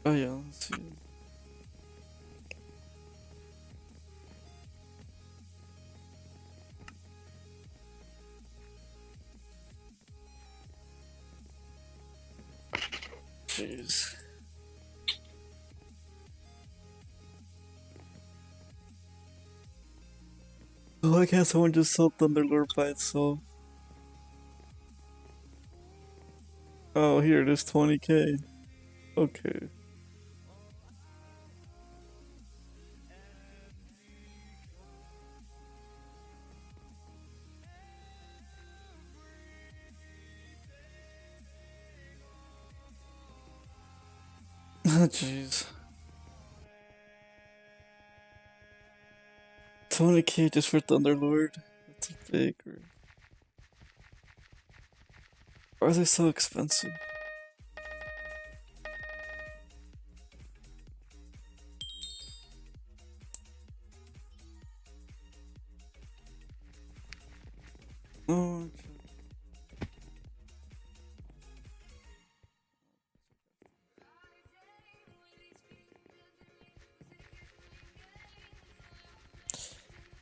Oh yeah, let's see. Jeez. Why can't someone just sell Thunderlord by itself? Oh, here it is, 20k. Okay. Oh, jeez. 20k just for Thunderlord? That's a big. Why are they so expensive? Oh, okay.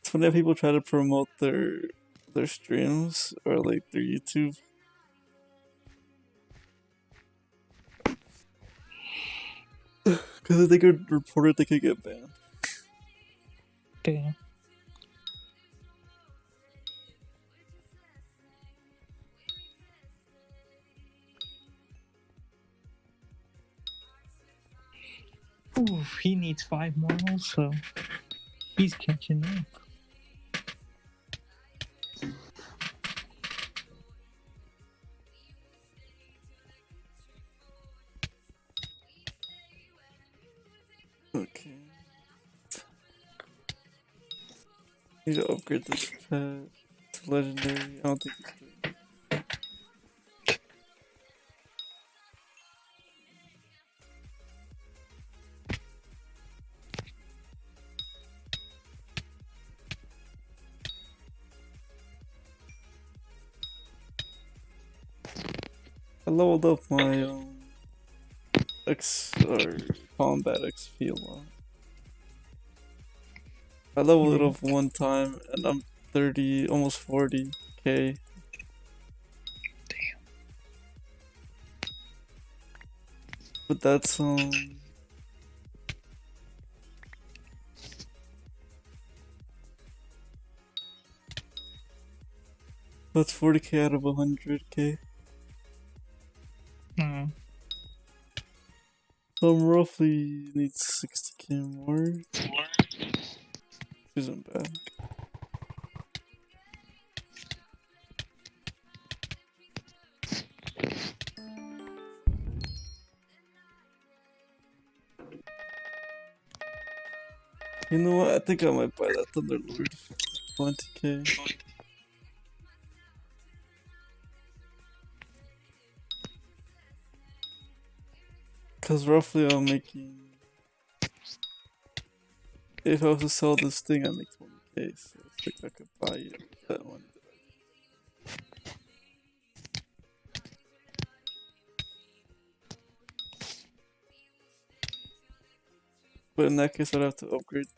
It's funny how people try to promote their streams or like their YouTube. Because if they could report it, they could get banned. Damn. Ooh, he needs 5 more, so he's catching up. Okay. Need to upgrade this pet to legendary. I don't think it's good. I leveled up my X or combat XP a lot. I leveled it up one time and I'm 30, almost 40k. But that's that's 40k out of 100k. So I'm roughly need 60k more. Isn't bad. You know what? I think I might buy that Thunderlord. 20k. Cause roughly I'm making. If I was to sell this thing, I make 20k. So I think I could buy it with that one. But in that case, I'd have to upgrade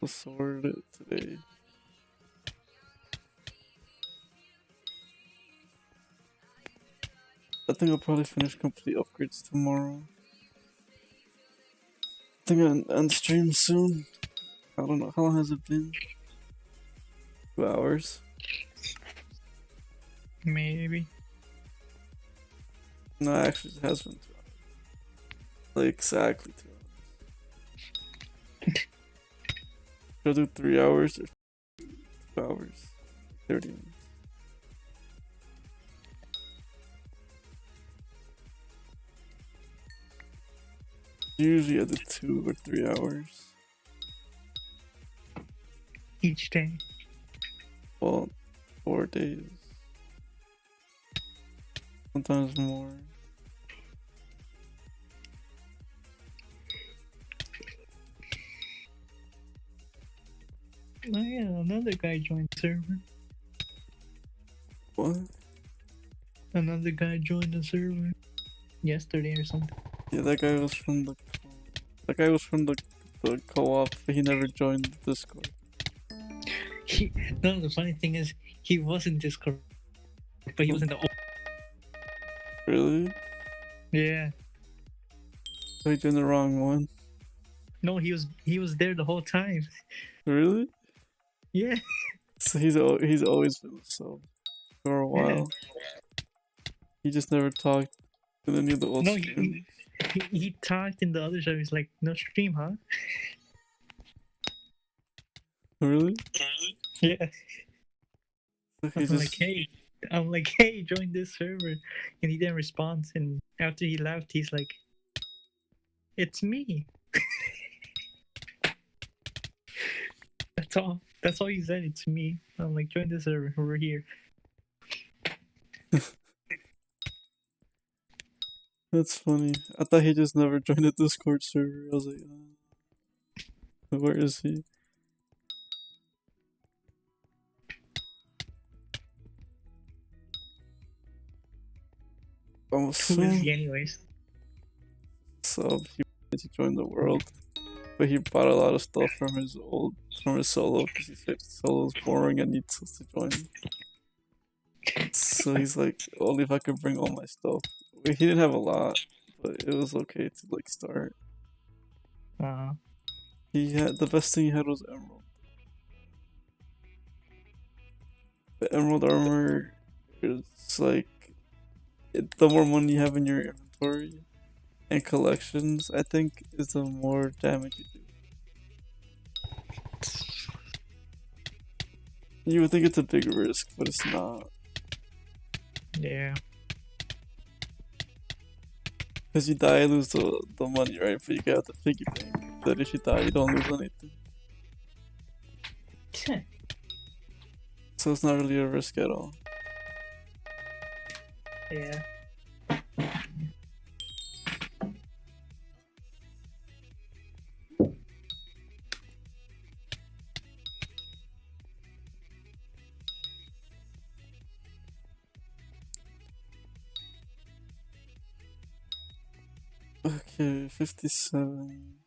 the sword today. I think I'll probably finish complete upgrades tomorrow. I think I'll end stream soon. I don't know, how long has it been? 2 hours? Maybe. No, actually it has been 2 hours. Like exactly 2 hours. Should I do 3 hours or 2 hours? 30 minutes. Usually I do 2 or 3 hours. each day. Well, 4 days. Sometimes more. Oh yeah, another guy joined the server. What? Another guy joined the server yesterday or something. Yeah, that guy was from the. That guy was from the co-op, but he never joined the Discord. No, the funny thing is, he was in Discord, but he was in the. Really? Yeah. So he joined the wrong one. No, he was there the whole time. Really? Yeah. So he's always been so for a while. He just never talked in any of the old No, streams. he talked in the other show. He's like, no stream, huh? Really? Yeah. So he I'm just like, hey, join this server, and he didn't respond. And after he left, he's like, it's me. That's all. That's all he said. It's me. I'm like, join this server. We're here. That's funny. I thought he just never joined the Discord server. I was like, where is he? I'm Who is assuming he, anyways? so he wanted to join the world, but he bought a lot of stuff from his solo because he said solo's boring and needs us to join. So he's like, only if I could bring all my stuff. He didn't have a lot, but it was okay to like start. He had the best thing he had was emerald. The emerald armor is like the more money you have in your inventory and collections, I think, is the more damage you do. You would think it's a big risk, but it's not. Yeah. Because you die, you lose the money, right? But you get the piggy bank. That if you die, you don't lose anything. So it's not really a risk at all. Yeah. Okay, 57.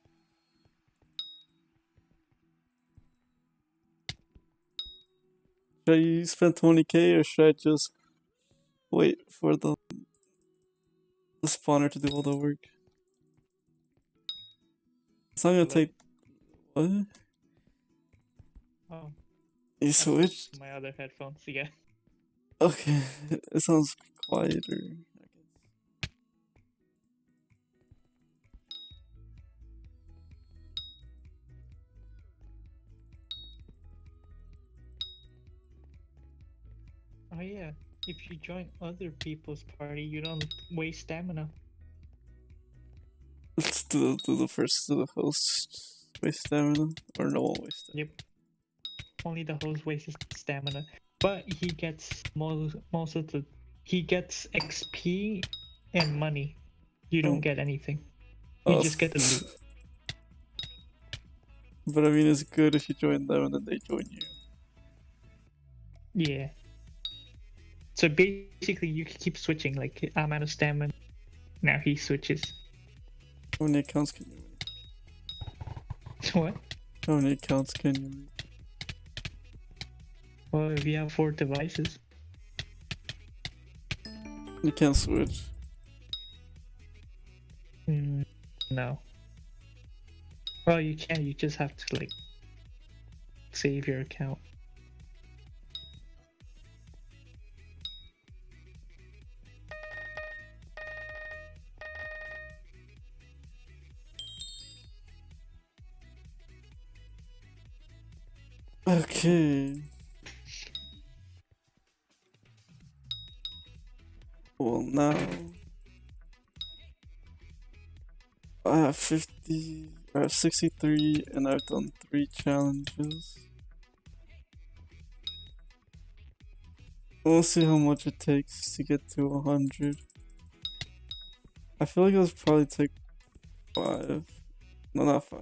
Should I spend 20k or should I just wait for the spawner to do all the work? It's not gonna take. What? Oh, You switched? my other headphones. Yeah. Okay, it sounds quieter. Oh yeah. If you join other people's party, you don't waste stamina. Let's do the first to the host. Waste stamina? Or no one waste stamina? Yep. Only the host wastes stamina, but he gets most of the. He gets XP and money. You don't get anything. You just get the loot. But I mean, it's good if you join them and then they join you. Yeah. So basically, you can keep switching. Like, I'm out of stamina. Now he switches. How many accounts can you make? What? How many accounts can you make? Well, if you have 4 devices. You can't switch. No. Well, you can. You just have to, like, save your account. Okay. Well, now I have 50, I have 63, and I've done 3 challenges. We'll see how much it takes to get to 100. I feel like it'll probably take 5. No, not 5.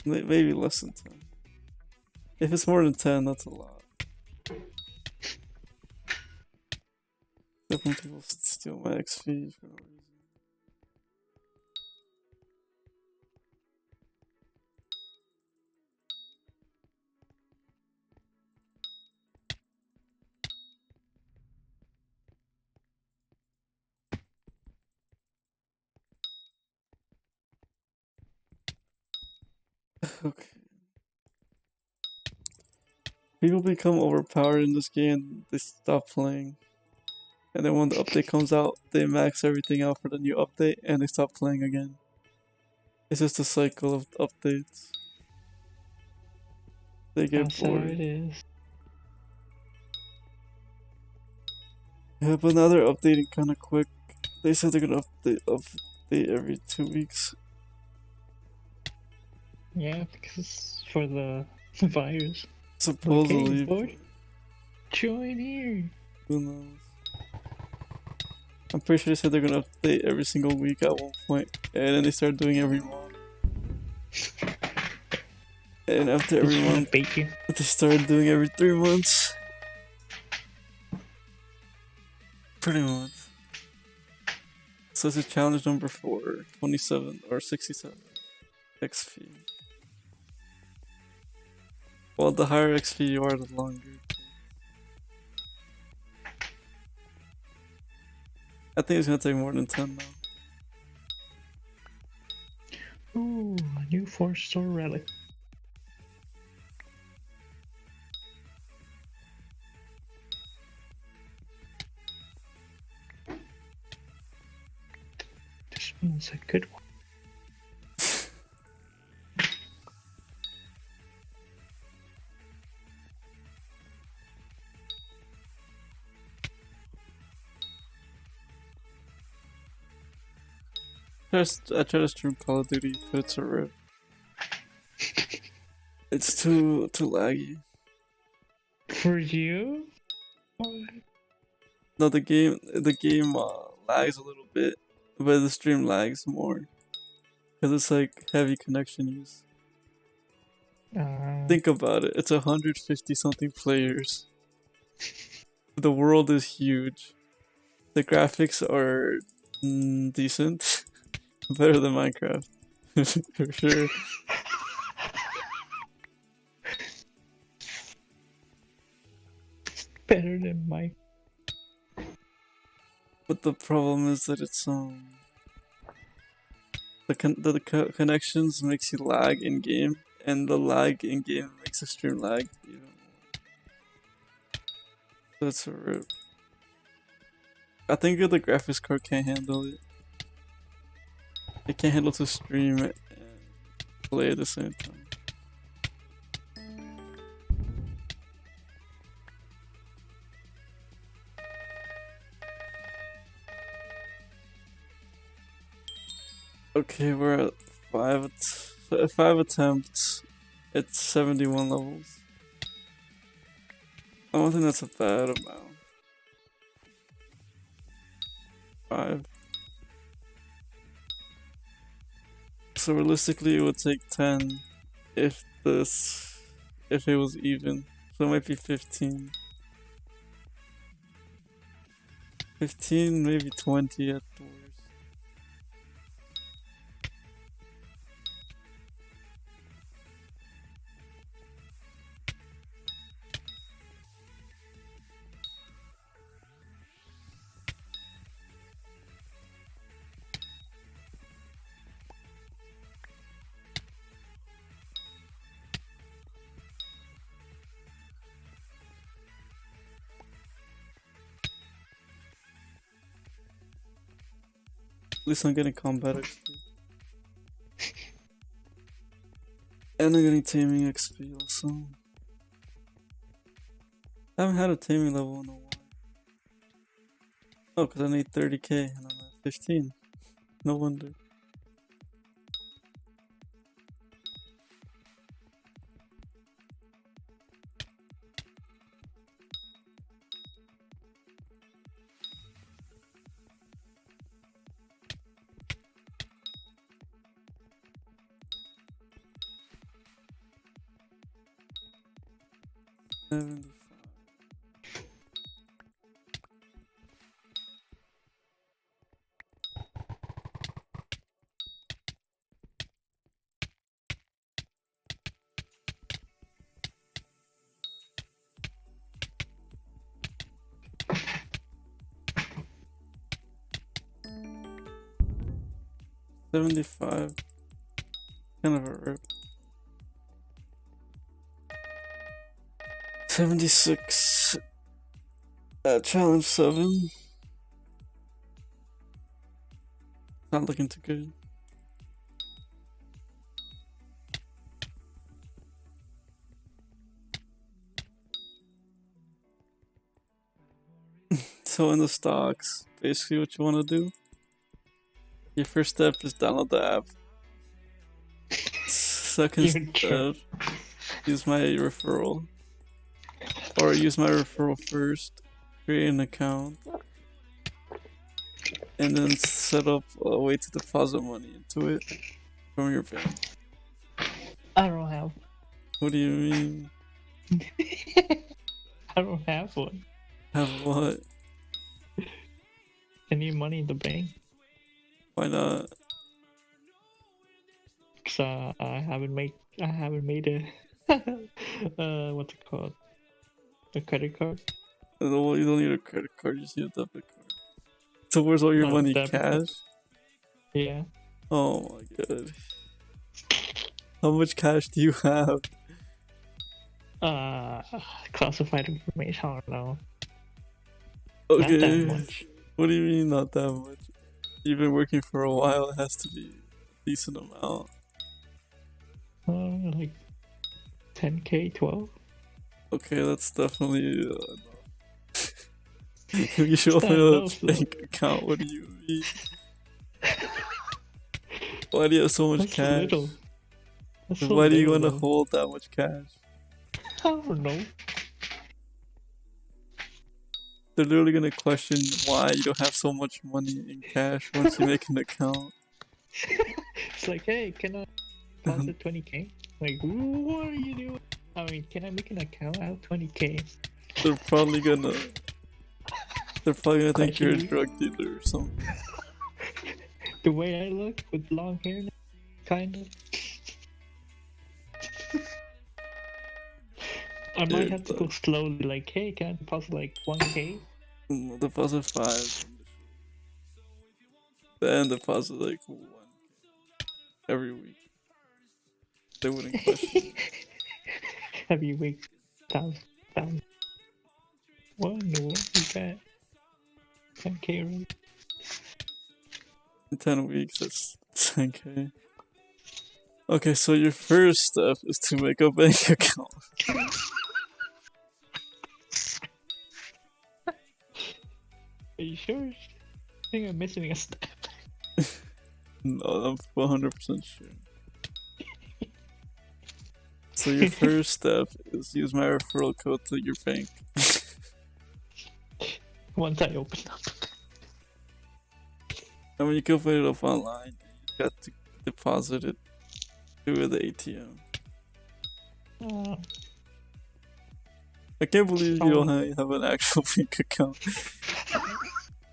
Maybe less than 10. If it's more than 10, that's a lot. Except when people steal my XP for no reason. Okay. People become overpowered in this game, they stop playing. And then when the update comes out, they max everything out for the new update and they stop playing again. It's just a cycle of updates. They get That's how bored. it is. Yeah, but now they're updating kind of quick. They said they're gonna update every 2 weeks. Yeah, because for the virus. Supposedly. Okay, board. Join here. Who knows? I'm pretty sure they said they're gonna update every single week at one point, and then they started doing every month. And after every Just wanna month, bait you. they started doing every 3 months. Pretty much. So this is challenge number 4, 27 or 67 XP. Well, the higher XP you are, the longer. I think it's gonna take more than 10 now. Ooh, a new 4-star relic. This one's a good one. I try to stream Call of Duty, but it's a rip. It's too laggy. For you? No, the game lags a little bit, but the stream lags more. Cause it's like heavy connection use. Think about it. It's 150 something players. The world is huge. The graphics are decent. Better than Minecraft. For sure. Better than Mike. But the problem is that it's the connections makes you lag in game, and the lag in game makes the stream lag even more. So it's a rip. I think the graphics card can't handle it. It can't handle to stream it and play at the same time. Okay, we're at 5 attempts. It's 71 levels. I don't think that's a bad amount. 5. So realistically, it would take 10 if it was even. So it might be 15. 15, maybe 20 at the worst. At least I'm getting combat XP. And I'm getting taming XP also. I haven't had a taming level in a while. Oh, because I need 30k and I'm at 15. No wonder. 75. $75. Kind of a rip. 76. Challenge 7. Not looking too good. So in the stocks, basically what you want to do, your first step is download the app. Second step, use my referral. Or use my referral first, create an account, and then set up a way to deposit money into it from your bank. I don't have. What do you mean? I don't have one. Have what? I need money in the bank. Why not? Cause I haven't made a what's it called? A credit card. No, you don't need a credit card, you just need a debit card. So where's all your Oh, money? debit card. Cash? Yeah. Oh my god. How much cash do you have? Classified information. I don't know. Okay. Not that much. What do you mean not that much? You've been working for a while, it has to be a decent amount. Like 10K, 12. Okay, that's definitely you should It's open not a enough, though. bank account. What do you mean? Why do you have so much That's cash? little. That's so Why do you little, want to though. hold that much cash? I don't know. They're literally gonna question why you don't have so much money in cash once you make an account. It's like, hey, can I deposit 20K? Like, what are you doing? I mean, can I make an account? I have 20K. They're probably gonna think you're a Question. drug dealer or something. The way I look with long hair, kind of. I might Yeah, have to go slowly. Like, hey, can I deposit like 1K? Deposit 5. Then deposit like 1 every week. They wouldn't question. Every week, thousand. What in the world is that? 10K, really? In 10 weeks, that's 10K. Okay, so your first step is to make a bank account. Are you sure? I think I'm missing a step. No, I'm 100% sure. So your first step is use my referral code to your bank. Once I open up. And when you can put it up online, you got to deposit it through the ATM. I can't believe you don't have an actual bank account.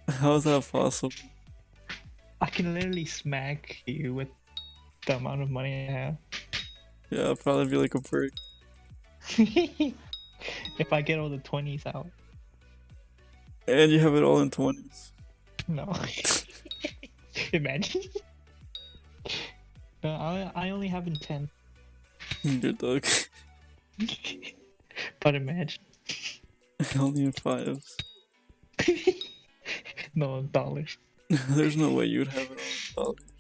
How is that possible? I can literally smack you with the amount of money I have. Yeah, I'd probably be like a brick. If I get all the 20s out. And you have it all in 20s. No. Imagine. No, I only have in 10. You're dog. But imagine. Only in 5s. No, dollars. There's no way you'd have it all in dollars.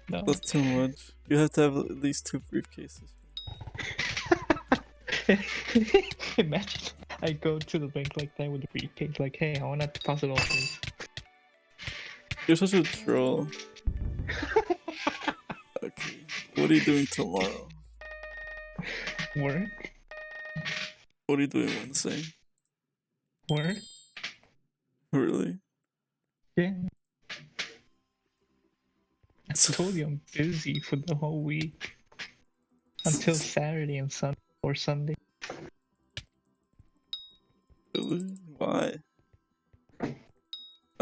No. That's too much. You have to have at least 2 briefcases. Imagine I go to the bank like that with a briefcase, like, hey, I want to deposit all this. You're such a troll. Okay. What are you doing tomorrow? Work? What are you doing Wednesday? Work? Really? Yeah. I told you I'm busy for the whole week. Until Saturday and Sunday or Sunday.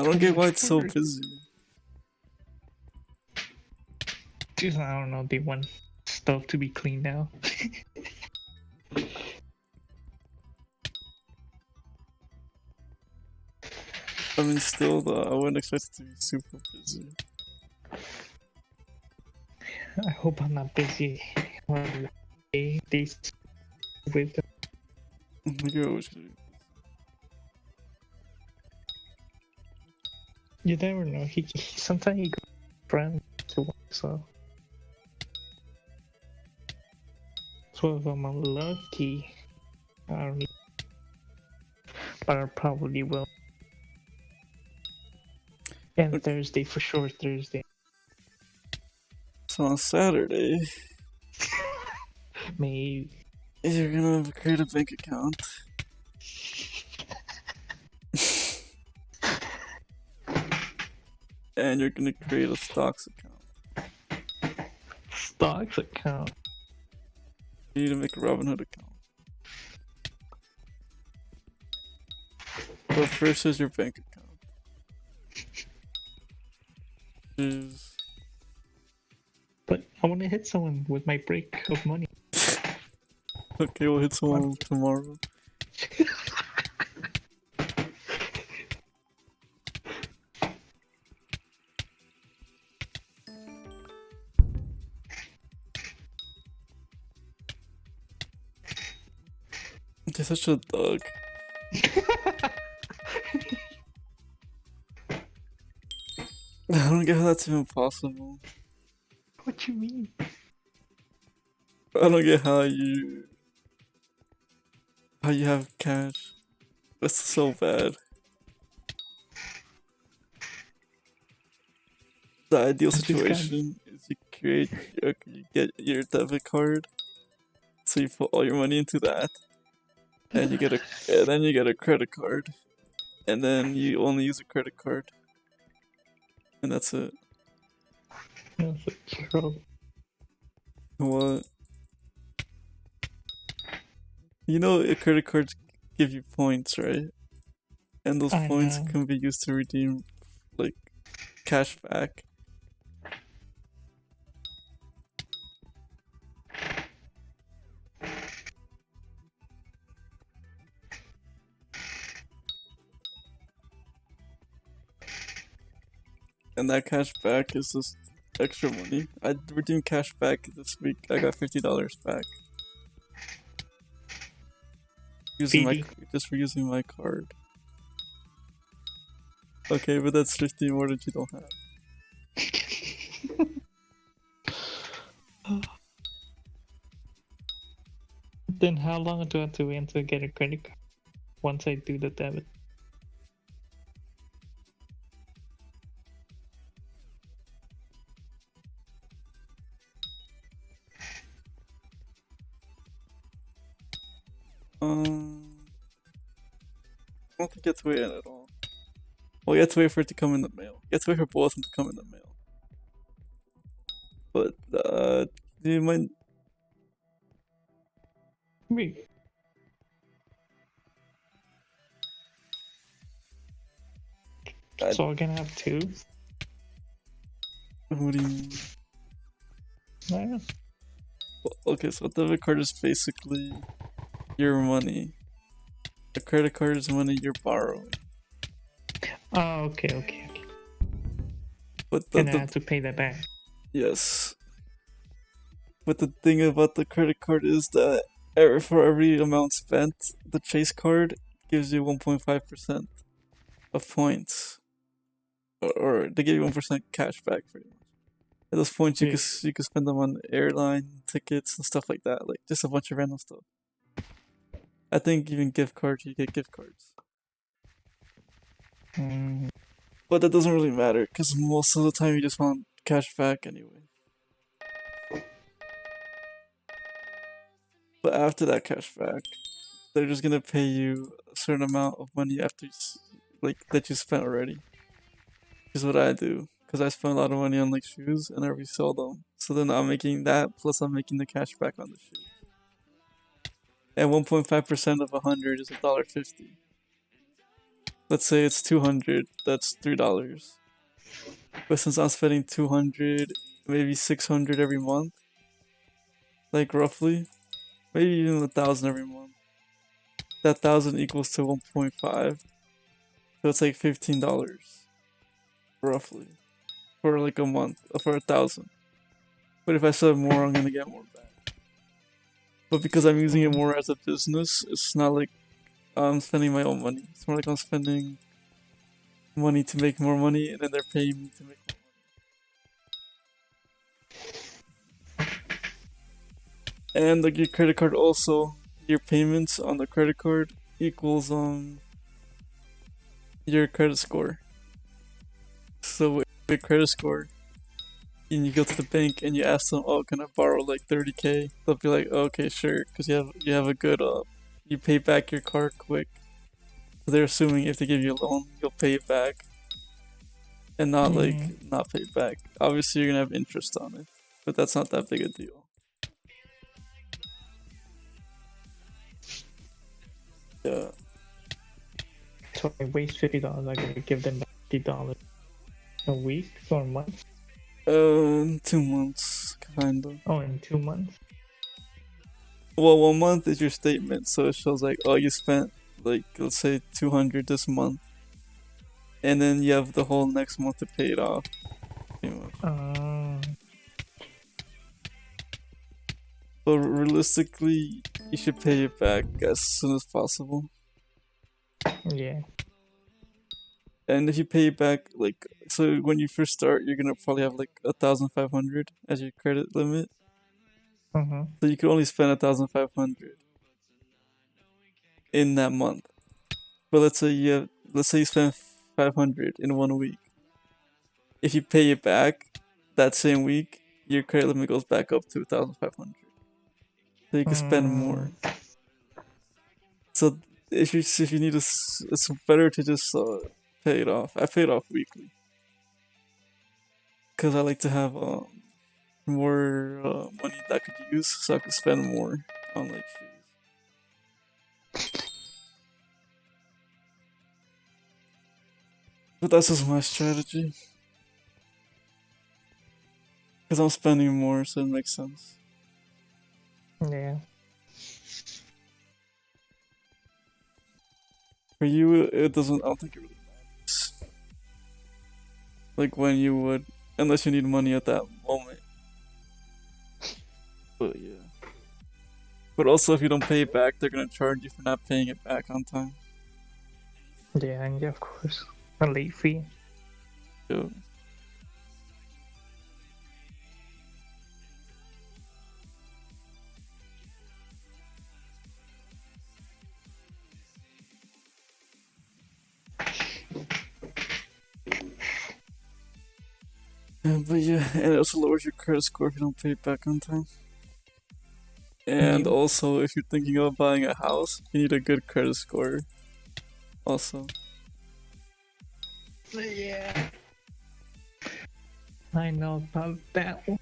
don't get why it's so busy. Just, I don't know, they want stuff to be clean now. I mean, still though, I wouldn't expect it to be super busy. I hope I'm not busy on days with them. You're always gonna be busy. You never know. He sometimes he goes friends to work, so if I'm unlucky, I don't need, but I probably will. And Thursday for sure. Thursday. So on Saturday, Maybe. you're gonna create a bank account. And you're gonna create a stocks account. Stocks account. You need to make a Robinhood account. But first is your bank account. But I want to hit someone with my break of money. Okay, we'll hit someone tomorrow. You're such a dog. I don't get how that's even possible. What you mean? I don't get how you have cash. That's so bad. The ideal situation is you get your debit card, so you put all your money into that, and you get a credit card, and then you only use a credit card, and that's it. That's a trouble. What? You know, credit cards give you points, right? And those I points know. can be used to redeem, like, cash back. And that cash back is just extra money. I redeemed cash back this week. I got $50 back. Just for using my card. Okay, but that's 50 more that you don't have. Then how long do I have to wait until I get a credit card? Once I do the debit. I don't think you have to wait at all. Well, you have to wait for it to come in the mail. You have to wait for both of them to come in the mail. But, do you mind? Wait. So I'm gonna have two? What do you mean? Yeah. Well, okay, so a debit card is basically your money. A credit card is money you're borrowing. Oh, okay. But And I have to pay that back. yes. But the thing about the credit card is that for every amount spent, the Chase card gives you 1.5% of points. Or they give you 1% cash back pretty much. At those points you could spend them on airline tickets and stuff like that, like just a bunch of random stuff. I think even gift cards, you get gift cards. But that doesn't really matter because most of the time you just want cash back anyway. But after that cash back, they're just gonna pay you a certain amount of money after that you spent already. Is what I do because I spend a lot of money on like shoes and I resell them. So then I'm making that plus I'm making the cash back on the shoes. And 1.5% of 100 is $1.50. let's say it's 200, that's $3. But since I'm spending 200, maybe 600 every month, like roughly, maybe even 1,000 every month, that 1,000 equals to 1.5. So it's like $15 roughly for like a month, for 1,000. But if I sell more, I'm gonna get more back. But because I'm using it more as a business, it's not like I'm spending my own money. It's more like I'm spending money to make more money, and then they're paying me to make more money. And like your credit card also, your payments on the credit card equals your credit score. So with your credit score, and you go to the bank and you ask them, "Oh, can I borrow like 30K?" They'll be like, "Okay, sure," because you have a good you pay back your card quick. So they're assuming if they give you a loan, you'll pay it back, and not like not pay it back. Obviously, you're gonna have interest on it, but that's not that big a deal. Yeah. So I waste $50, I gotta give them $50 a week or a month. 2 months, kind of. Oh, in 2 months. Well, 1 month is your statement, so it shows like, oh, you spent like, let's say 200 this month, and then you have the whole next month to pay it off. Pretty much. But realistically, you should pay it back as soon as possible. Yeah. And if you pay it back, like, so when you first start, you're gonna probably have like 1,500 as your credit limit. So you can only spend 1,500 in that month. But let's say you spend 500 in 1 week. If you pay it back that same week, your credit limit goes back up to 1,500. So you can spend more. So if you need it's better to just pay it off. I pay it off weekly because I like to have more money that I could use, so I could spend more on like fees. But that's just my strategy because I'm spending more, so it makes sense. Yeah. For you, it doesn't. I don't think it really matters. Like when you would, unless you need money at that moment. But yeah. But also, if you don't pay it back, they're gonna charge you for not paying it back on time. Yeah, and yeah, of course. A late fee. Yeah. But yeah, and it also lowers your credit score if you don't pay it back on time. And also, if you're thinking of buying a house, you need a good credit score. Also. Yeah. I know about that one.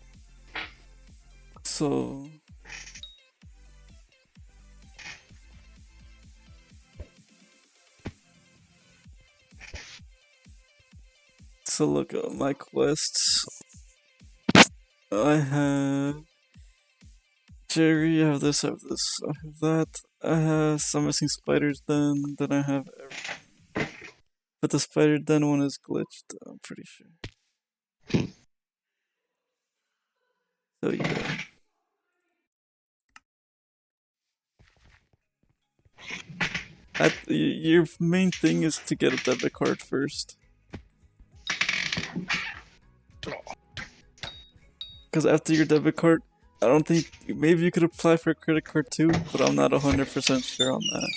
So. So look at my quests. I have Jerry, I have this, I have this, I have that. I have some missing spiders then I have everything. But the spider den one is glitched, I'm pretty sure. So yeah. Your main thing is to get a debit card first. Because after your debit card, I don't think, maybe you could apply for a credit card too, but I'm not 100% sure on that.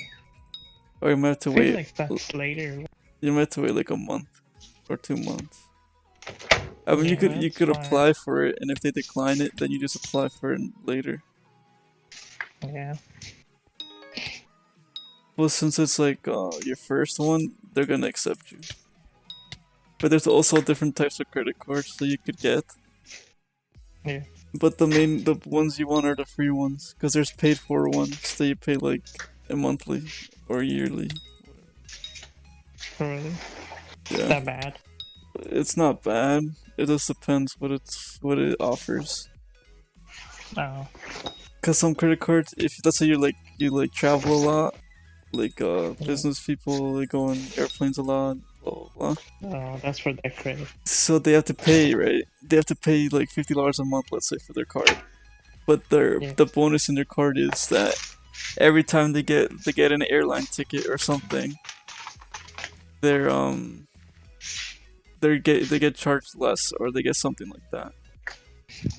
Or you might have to wait. Like that's later. You might have to wait like a month or 2 months. I mean, Yeah, you could fine. apply for it, and if they decline it, then you just apply for it later. Yeah. Well, since it's like your first one, they're gonna accept you. But there's also different types of credit cards that you could get. Yeah. But the ones you want are the free ones, because there's paid for ones that you pay like monthly or yearly. Really? Yeah, That bad? it's not bad. It just depends what it offers. Oh. Cause some credit cards, if let's say you like travel a lot, like business people they go on airplanes a lot, blah blah blah. Oh, that's for their credit. So they have to pay, right? They have to pay like $50 a month, let's say, for their card. But Yeah. the bonus in their card is that every time they get an airline ticket or something, they're they get charged less or they get something like that.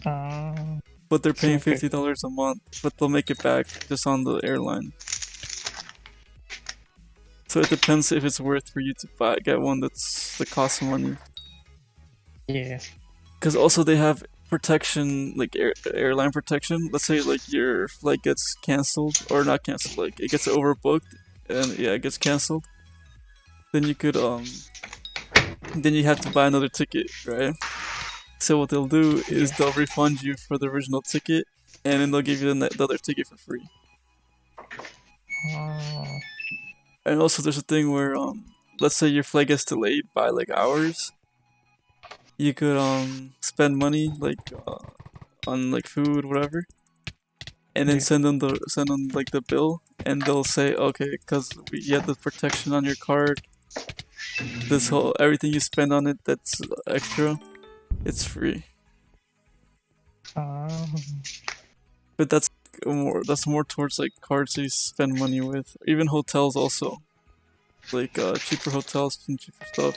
Oh. But they're paying Okay. $50 a month, but they'll make it back just on the airline. So it depends if it's worth for you to get one that costs money. Yeah. Because also they have protection, like airline protection. Let's say like your flight gets canceled or not canceled, like it gets overbooked, and yeah, it gets canceled. Then you could then you have to buy another ticket, right? So what they'll do is they'll refund you for the original ticket, and then they'll give you the other ticket for free. Oh. And also there's a thing where let's say your flight gets delayed by like hours, you could spend money like on like food, whatever, and then Yeah. send them like the bill, and they'll say, okay, because you have the protection on your card, this whole everything you spend on it that's extra, it's free. Oh. But that's more towards like cards that you spend money with, even hotels also, like cheaper hotels and cheaper stuff,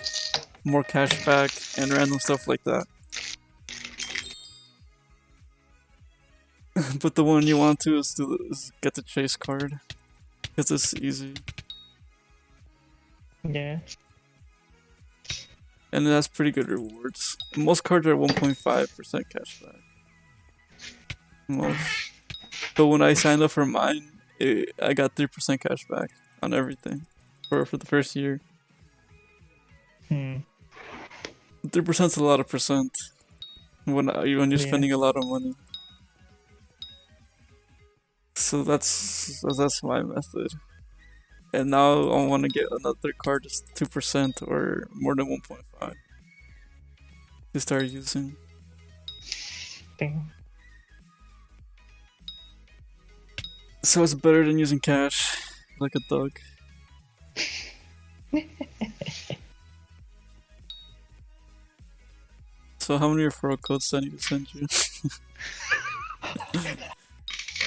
more cash back and random stuff like that. But the one you want to is get the Chase card, because it's easy Yeah. and it has pretty good rewards. Most cards are 1.5% cash back. Most. But when I signed up for mine, I got 3% cash back on everything for the first year. 3%'s a lot of percent when you're Yeah. spending a lot of money. So that's my method. And now I want to get another card just 2% or more than 1.5 to start using. Damn. So it's better than using cash, like a dog. So how many referral codes do I need to send you?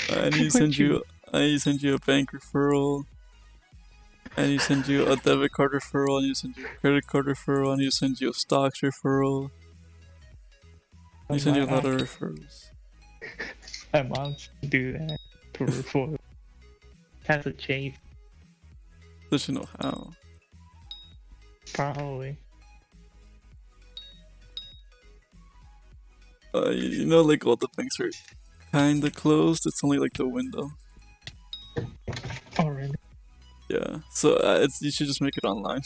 I need to send you a bank referral. I need to send you a debit card referral. I need to send you a credit card referral. I need to send you a stocks referral. I need to send you a lot of referrals. My mom should do that for as a chase, Does she know how? probably. You know, like all the banks are kinda closed. It's only like the window. Oh really? Yeah. So you should just make it online,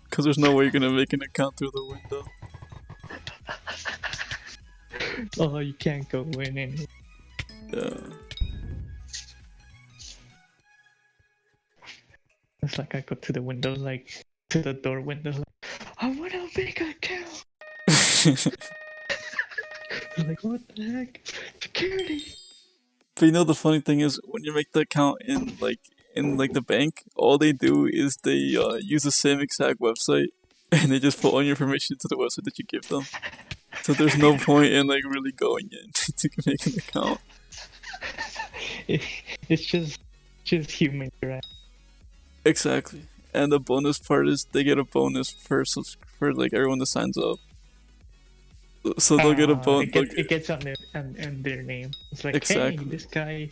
because there's no way you're gonna make an account through the window. Oh, you can't go in and Yeah. it's like I go to the window, like to the door window, like I wanna make an account. I'm like, what the heck? Security. But you know the funny thing is when you make the account in the bank, all they do is they use the same exact website and they just put all your information to the website that you give them. So there's no point in like really going in to make an account. It's just human, right? Exactly. And the bonus part is they get a bonus for like everyone that signs up. So they'll get a bonus. It gets on their name. It's like, Exactly. hey, this guy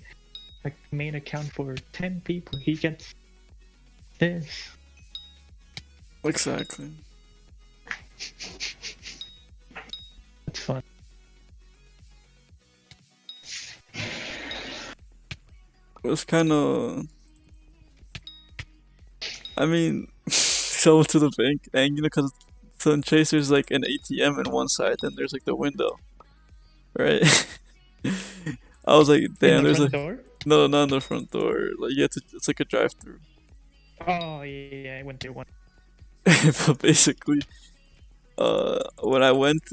like made account for 10 people. He gets this. Exactly. It's fun. It's kind of. I mean, sell it to the bank, and you know, because so in Chase there's like an ATM on one side, then there's like the window, right? I was like, damn, In the there's front a door? no, not in the front door. Like you have to, it's like a drive-through. Oh yeah, I went there one. But basically, when I went,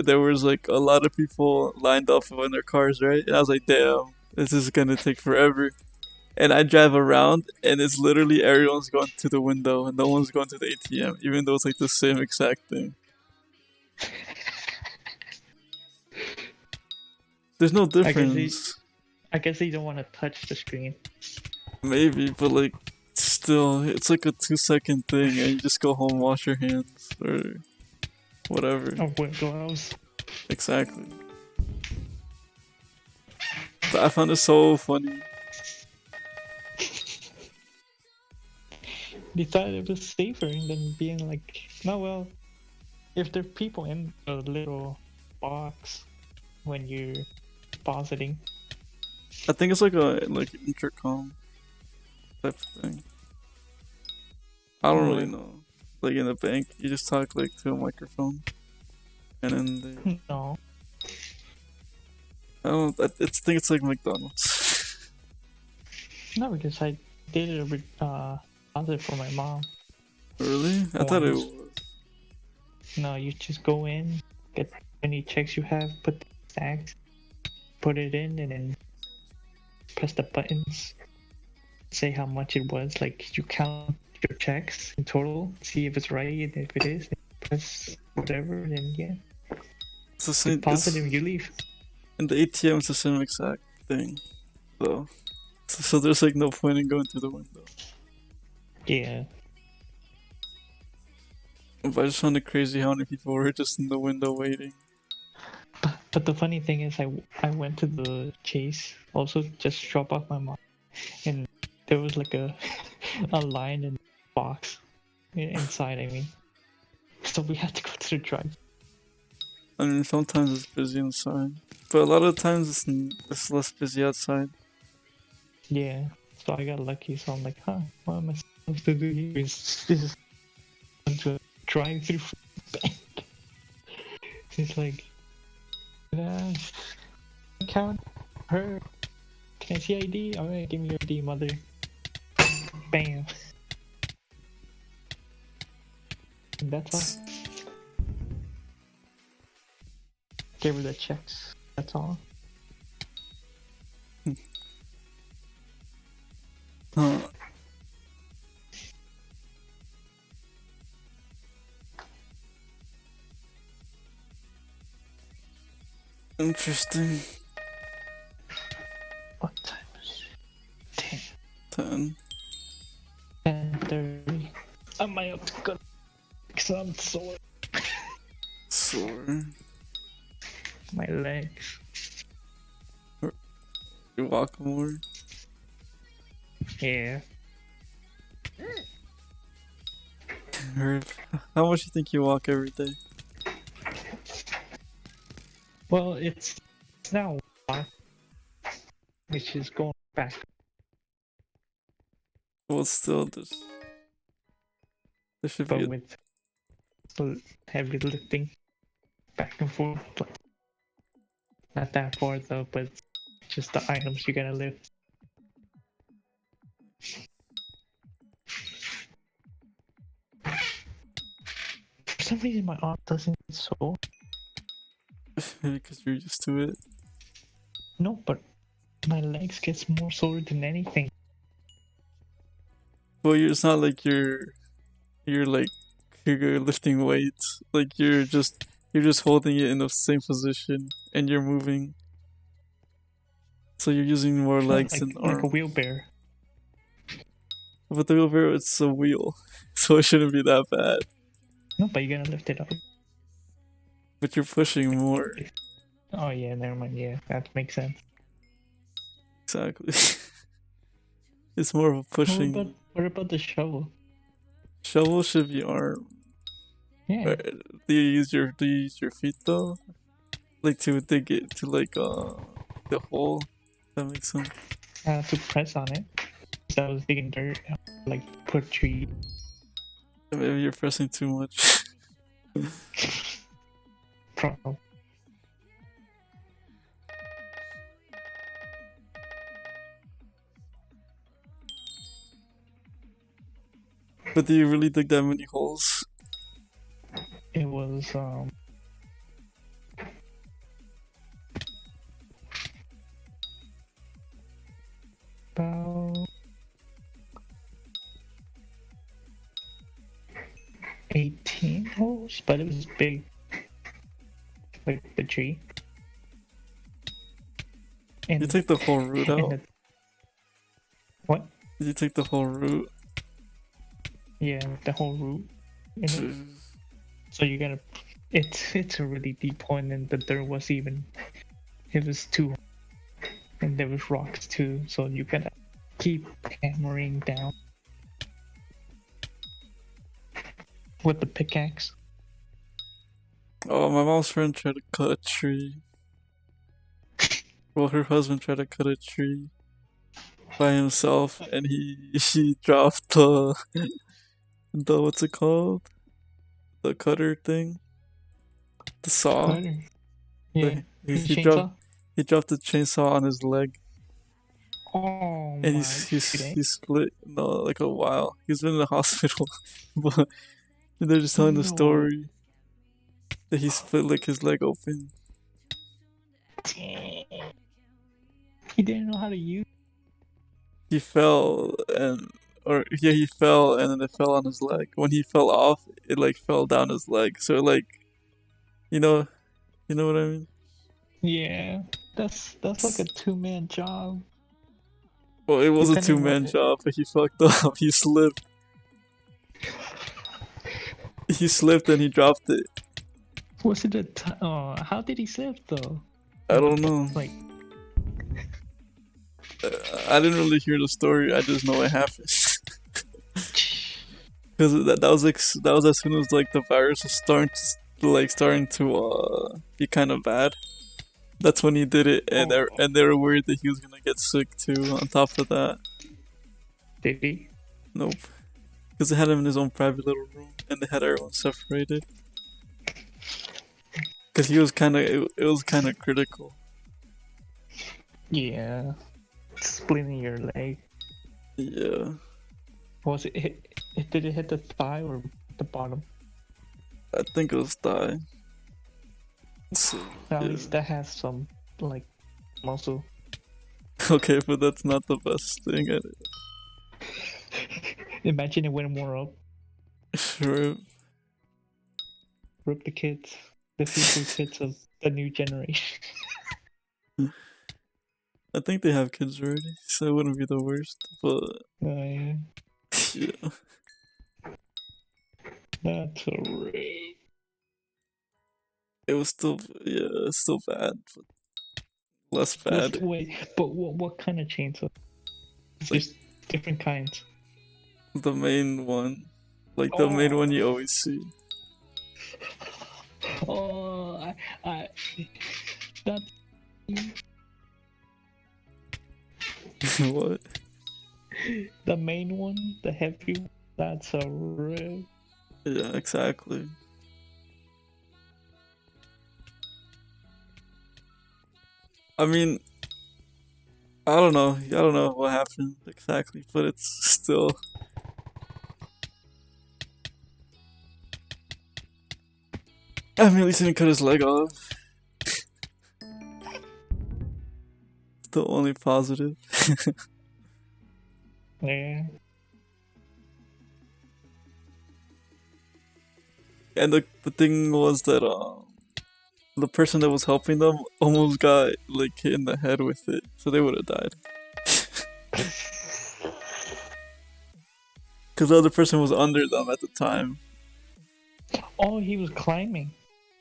there was like a lot of people lined up in their cars, right? And I was like, damn, this is gonna take forever. And I drive around, and it's literally everyone's going to the window, and no one's going to the ATM, even though it's like the same exact thing. There's no difference. I guess they don't want to touch the screen. Maybe, but like, still, it's like a 2 second thing, and you just go home, wash your hands, or whatever. Or wear gloves. Exactly. But I found it so funny. They thought it was safer than being like, no, well, if there are people in a little box when you're depositing. I think it's like a intercom type of thing. I don't really know. Like in a bank, you just talk like to a microphone, and then they. No. I don't. I think it's like McDonald's. No, because I did a deposit for my mom. Really? I thought it Once. was. No, you just go in, get any checks you have, put the stacks, put it in, and then press the buttons. Say how much it was. Like you count your checks in total, see if it's right, and if it is, then press whatever, and then yeah, It's the same. deposit and you leave. And the ATM is the same exact thing, though. So there's like no point in going through the window. Yeah. But I just found it crazy how many people were just in the window waiting. But the funny thing is, I went to the Chase also just drop off my mom, and there was like a line in the box inside. I mean, so we had to go to the drive. I mean, sometimes it's busy inside, but a lot of times it's less busy outside. Yeah, so I got lucky. So I'm like, huh, what am I supposed to do here? This is to drive through bank. It's like, count her. Can I see ID? Alright, give me your ID, mother. Bam. And that's all. Give her the checks. That's all. Interesting. What time is it? 10. 10:30. I might have to go because I'm sore. Sore. My legs. You walk more. Yeah. Herb, how much do you think you walk every day? Well, it's now which is going back. Well, still, there should be But with heavy lifting back and forth. But not that far though, but just the items you gotta lift. For some reason my arm doesn't get sore. maybe because you're used to it. No, but my legs gets more sore than anything. Well, it's not like you're like you're lifting weights. Like you're just holding it in the same position and you're moving. So you're using more legs than arms. Like a wheelbarrow. But the wheelbarrow, it's a wheel, so it shouldn't be that bad. No, but you're gonna lift it up. But you're pushing more. Oh yeah, never mind. Yeah, that makes sense. Exactly. It's more of a pushing. What about the shovel? Shovel should be arm. Yeah. Do you use your feet though? Like to dig it to like the hole? That makes sense. To press on it. So I was digging dirt, like put tree. Maybe you're pressing too much. Problem. But do you really dig that many holes? It was about 18 holes, but it was big, like the tree. And You take the whole root and out? the, what? Did you take the whole root? Yeah, the whole root. In it. So you gotta. It's a really deep hole, and the dirt was even. It was too. And there was rocks too, so you gotta keep hammering down with the pickaxe. Oh, my mom's friend tried to cut a tree. Well, her husband tried to cut a tree by himself, and he dropped the what's it called? The cutter thing, the saw. Cutter. Yeah. He, The he chainsaw? dropped he dropped the chainsaw on his leg, Oh and my he split. No, like a while. He's been in the hospital, but they're just telling the No. story that he split like his leg open. He didn't know how to use. He fell he fell and then it fell on his leg. When he fell off, it like fell down his leg. So like, you know what I mean? Yeah, that's like a 2-man job. Well, it was a Depending two-man what- job, but he fucked up. He slipped. He slipped and he dropped it. Was it how did he slip though? I don't know. Like, I didn't really hear the story. I just know it happened. Because that was as soon as like the virus was starting to be kind of bad. That's when he did it, and they were worried that he was gonna get sick too. On top of that, did he? nope, because they had him in his own private little room, and they had everyone separated. Because he was it was kind of critical. Yeah, splitting your leg. Yeah, Was it hit? Did it hit the thigh or the bottom? I think it was thigh. So, At yeah. least that has some like muscle. Okay, but that's not the best thing. Imagine it went more up. Sure. Rip the kids, the future kids of the new generation. I think they have kids already, so it wouldn't be the worst. But Yeah, yeah, that's a rip. it was still it's still bad, but less bad. Wait, but what kind of chainsaw? There's different kinds. The main one, like the main one you always see. Oh, I that What? the main one, the heavy one, that's a rip. Yeah, exactly. I mean, I don't know what happened exactly, but it's still. I mean, at least he didn't cut his leg off. The only positive. Yeah. And the thing was that the person that was helping them almost got like hit in the head with it, so they would have died. Because the other person was under them at the time. Oh, he was climbing.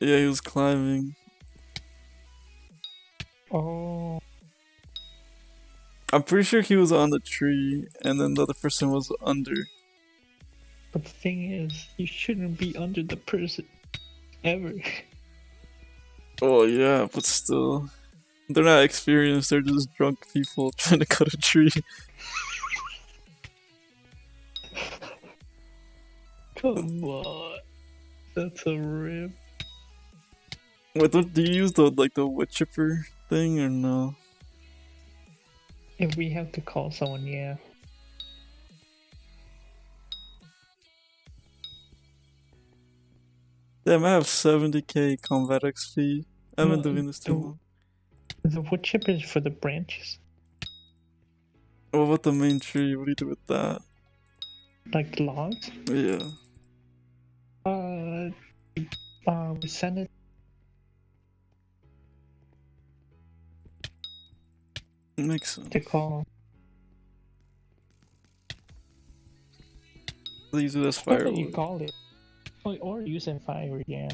Yeah, he was climbing. Oh. I'm pretty sure he was on the tree, and then the other person was under. But the thing is, you shouldn't be under the person ever. Oh yeah, but still, they're not experienced. They're just drunk people trying to cut a tree. Come on, that's a rip. Wait, do you use the wood chipper thing or no? If we have to call someone, yeah. Damn, I have 70k combat XP. I've been No, doing this too the- long. The wood chip is for the branches, What about the main tree? What do you do with that? like the logs. Yeah. We send it. Makes sense. to call. They use it as Not that you firewood. call it. Or use it fire, yeah.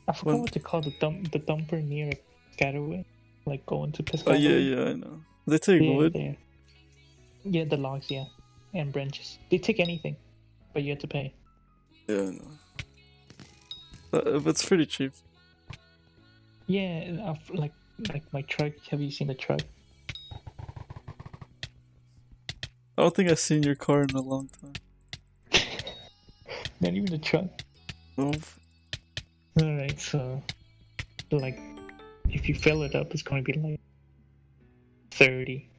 I forgot When- what to call the dumper near Piscataway. Like going to Oh Piscataway. yeah, I know. They take Yeah, wood. there. Yeah, the logs, yeah. And branches. They take anything, but you have to pay. Yeah, I know. But it's pretty cheap. Yeah, and like my truck. Have you seen the truck? I don't think I've seen your car in a long time. Not even the truck. Nope. Alright, so like if you fill it up, it's going to be like 30.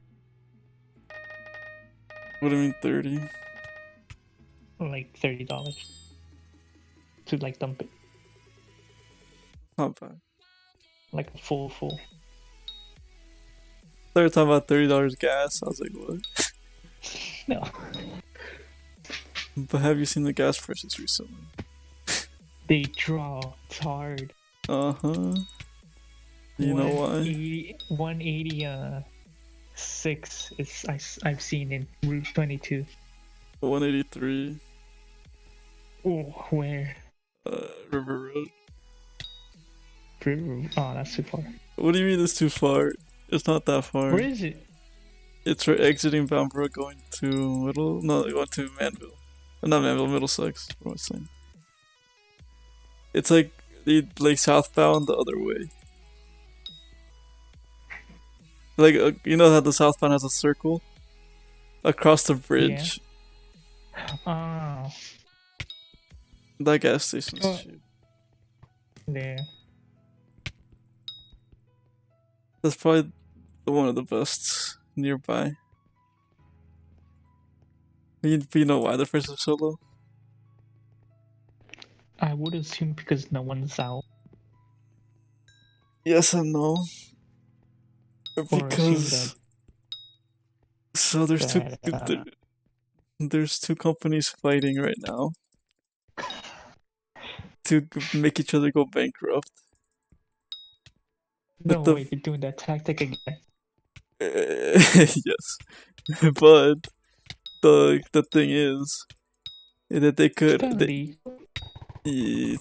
What do you mean 30? Like $30 to like dump it, Not bad. like a full. They were talking about $30 gas. I was like, what? No, But have you seen the gas prices recently? they draw. It's hard. Uh-huh. You know why? 186 is I've seen in Route 22. 183. Oh, where? River Road. Oh, that's too far. What do you mean it's too far? It's not that far. Where is it? It's for exiting Bamborough going to Middle. No, going to Manville. Not Manville, Middlesex. What was I saying? It's like southbound the other way. Like you know how the southbound has a circle across the bridge. Oh, That gas station's Oh. cheap. there. That's probably one of the best nearby. You know why the prices are so low? I would assume because no one's out. Yes and no. Or assume Because so there's that, there's two companies fighting right now to make each other go bankrupt. No, the- wait, you're doing that tactic again. Yes, but the thing is that they could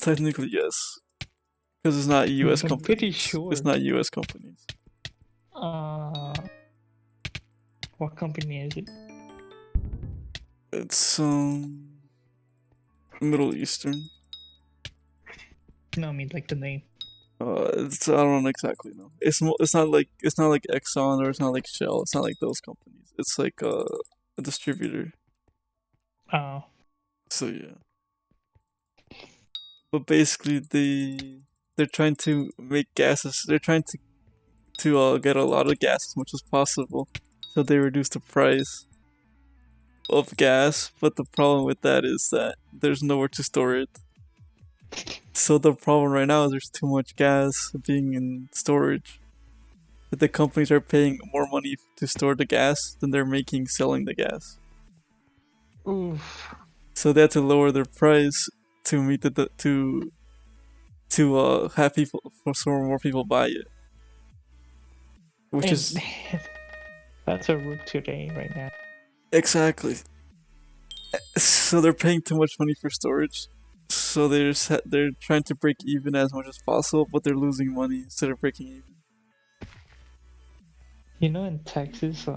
technically yes, because it's not U.S. I'm companies. pretty sure. It's not U.S. companies. What company is it? It's Middle Eastern. No, I mean like the name. I don't exactly know. It's not like Exxon or it's not like Shell. It's not like those companies. It's like a distributor. Oh, So yeah. But basically, they're trying to make gases. They're trying to get a lot of gas as much as possible, so they reduce the price of gas. But the problem with that is that there's nowhere to store it. So the problem right now is there's too much gas being in storage. That the companies are paying more money to store the gas than they're making selling the gas. oof. So they had to lower their price to meet have people so more people buy it. Which And is that's a route today right now. exactly. So they're paying too much money for storage. So they're trying to break even as much as possible, but they're losing money instead of breaking even. You know, in Texas,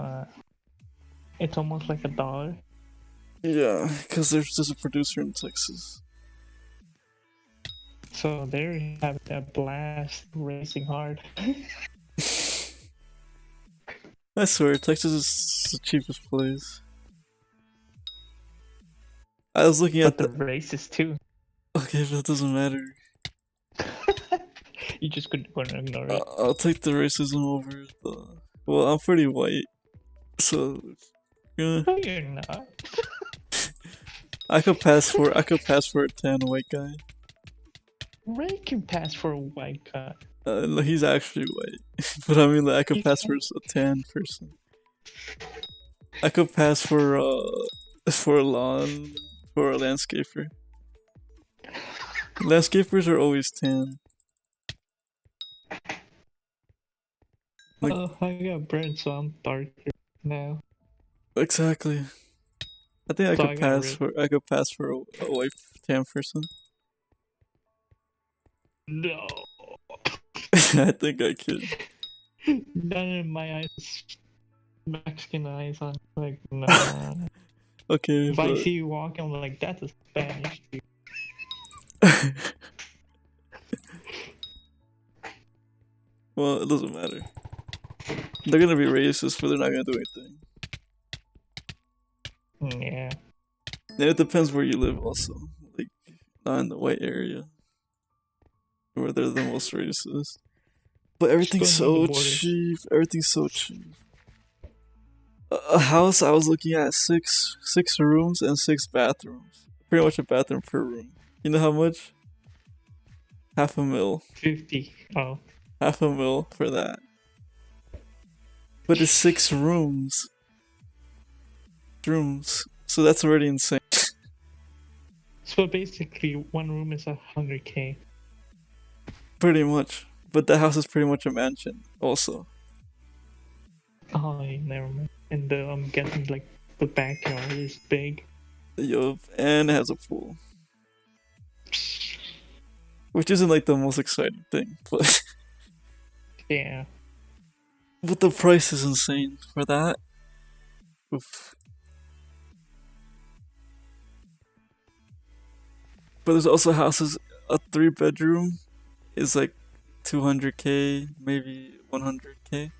it's almost like $1. Yeah, because there's just a producer in Texas. So they're having a blast racing hard. I swear, Texas is the cheapest place. I was looking But at the races too. Okay, but that doesn't matter. You just couldn't ignore it. I'll take the racism over the. Well, I'm pretty white, so. Yeah. No, you're not. I could pass for a tan white guy. Ray can pass for a white guy. No, he's actually white, but I mean, like, I could He's pass for a tan person. I could pass for a landscaper. Landscapers are always tan. Like, Oh, I got burnt, so I'm darker now. exactly. I think I So could I got pass rid. for a white tan person. No. I think I could. None of my eyes, Mexican eyes. I'm like, nah. Okay, If I but see you walking, I'm like, that's a Spanish dude. well, it doesn't matter. They're gonna be racist, but they're not gonna do anything. Yeah. And it depends where you live, also. Like, not in the white area, where they're the most racist. But everything's going on the so border. cheap. Everything's so cheap. A house I was looking at six rooms and 6 bathrooms. Pretty much a bathroom per room. You know how much? $500,000. 50. Oh. $500,000 for that. But it's 6 rooms. So that's already insane. So basically, one room is 100K. Pretty much. But the house is pretty much a mansion, also. Oh, never mind. And I'm guessing like the backyard is big. Yup, and it has a pool. Which isn't like the most exciting thing, but Yeah. but the price is insane for that. Oof. But there's also houses, a 3-bedroom is like 200K, maybe 100K,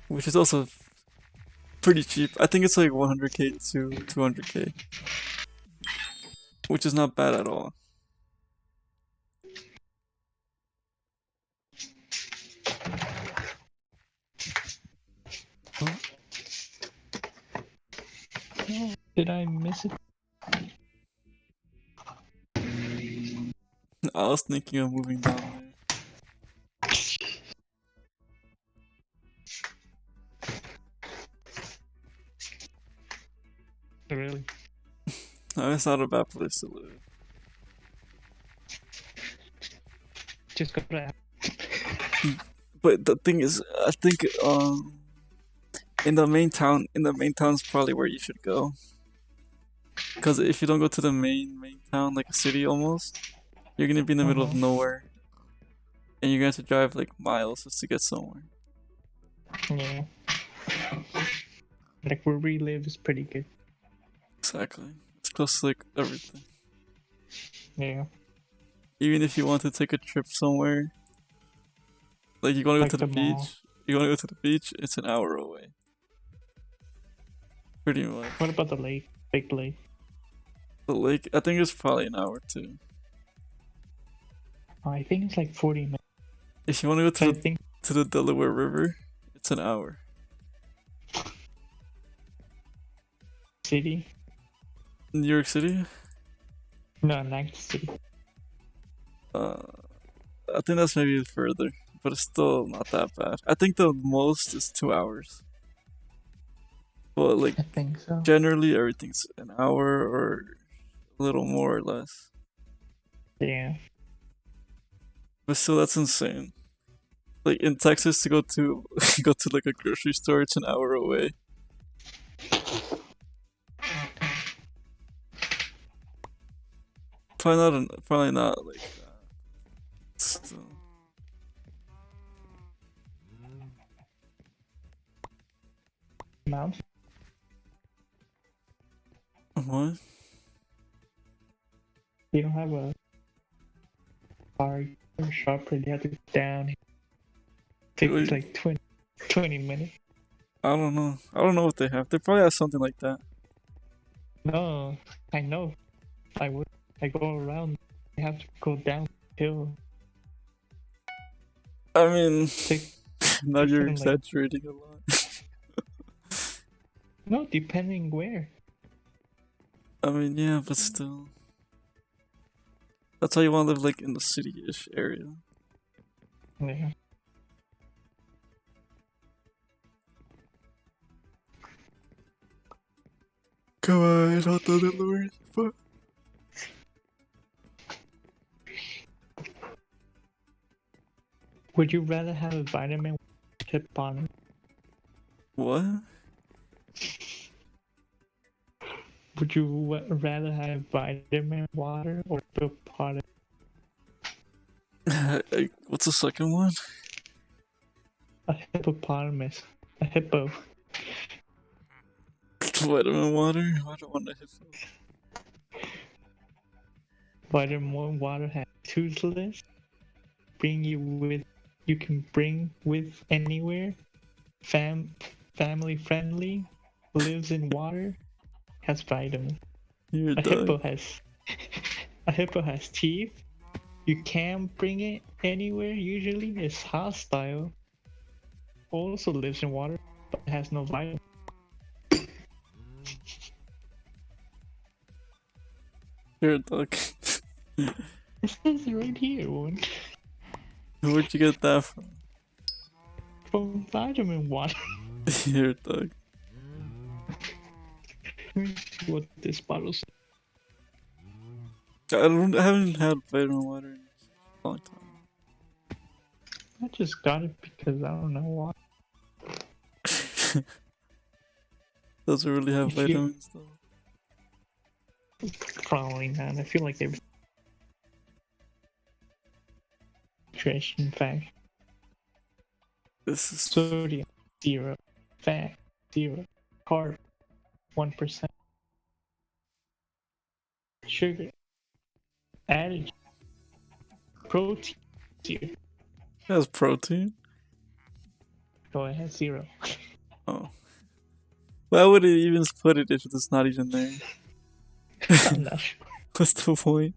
which is also pretty cheap. I think it's like 100K to 200K, which is not bad at all. Did I miss it? I was thinking of moving down there. Really? It's not a bad place to live. Just go to. But the thing is, I think in the main town is probably where you should go. Because if you don't go to the main town, like a city almost, you're gonna be in the middle of nowhere, and you're gonna have to drive like miles just to get somewhere. Yeah. Like where we live is pretty good. Exactly. It's close to like everything. Yeah. Even if you want to take a trip somewhere, like you wanna go Like to the the mall. beach, it's an hour away. Pretty much. What about the lake? Big lake. The lake, I think it's probably an hour too. I think it's like 40 minutes. If you want to go I to think the Delaware River, it's an hour. city. New York City? No, next city. I think that's maybe further, but it's still not that bad. I think the most is 2 hours. But like I think so. generally everything's an hour or a little more or less. Yeah. But still, that's insane. Like in Texas, to go to go to like a grocery store, it's an hour away. Probably not like that. Still. Mouse. What? You don't have a bar or shop where you have to go down. Takes Wait. like 20 minutes. I don't know. I don't know what they have. They probably have something like that. No, I know. I would. I go around. I have to go downhill. I mean, Take, now you're something like- exaggerating a lot. no, depending where. I mean, yeah, but still. That's how you want to live, like, in the city-ish area. Yeah. Come on, not the Lord. Fuck. Would you rather have a vitamin tip on? What? Would you rather have vitamin water or hippopotamus? What's the second one? A hippopotamus. A hippo. Vitamin water? I don't want to hit Vitamin water has toothless. You can bring with anywhere. Family friendly. Lives in water. Has vitamins. You're A done. hippo has teeth. You can bring it anywhere usually. It's hostile. Also lives in water, but has no vitamins. You're a duck. It says it right here, one. Where'd you get that from? From vitamin water. You're a duck. Let me see what this bottle says. I haven't had vitamin water in a long time. I just got it because I don't know why. Does it really have If you- vitamins though? Probably not. I feel like they're nutrition fact. This is Sodium 0, fat 0, carb 1%, sugar added, protein 0. it has protein. Oh, it has 0. Oh. Why would it even put it if it's not even there? I'm not sure. What's the point?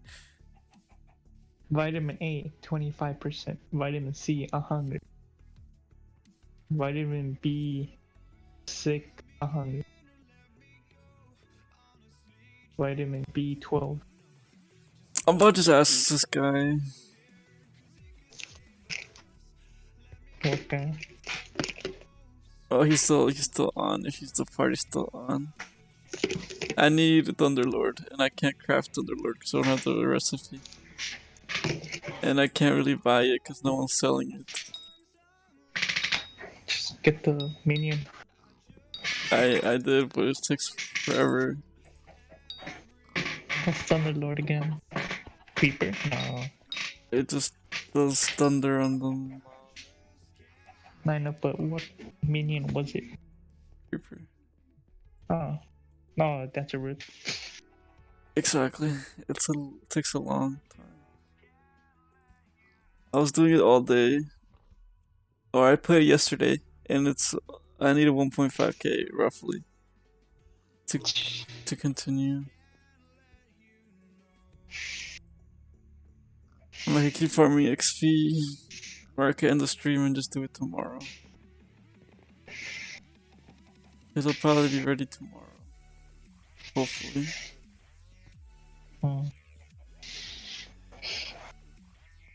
Vitamin A 25%, vitamin C 100, vitamin B6 100, vitamin B12. I'm about to just ask this guy. Okay. Oh, he's still on. If the party's still on. I need Thunderlord, and I can't craft Thunderlord because I don't have the recipe. And I can't really buy it because no one's selling it. Just get the minion. I did, but it takes forever. That's Thunderlord again. Creeper? No. It just does thunder on them. I know, but what minion was it? Creeper. Oh. No, that's a root. Exactly. It takes a long time. I was doing it all day. Or I played yesterday, and I need a 1.5k roughly to continue. I'm like, I keep farming XP, or I can end the stream and just do it tomorrow. It'll probably be ready tomorrow. Hopefully. Oh.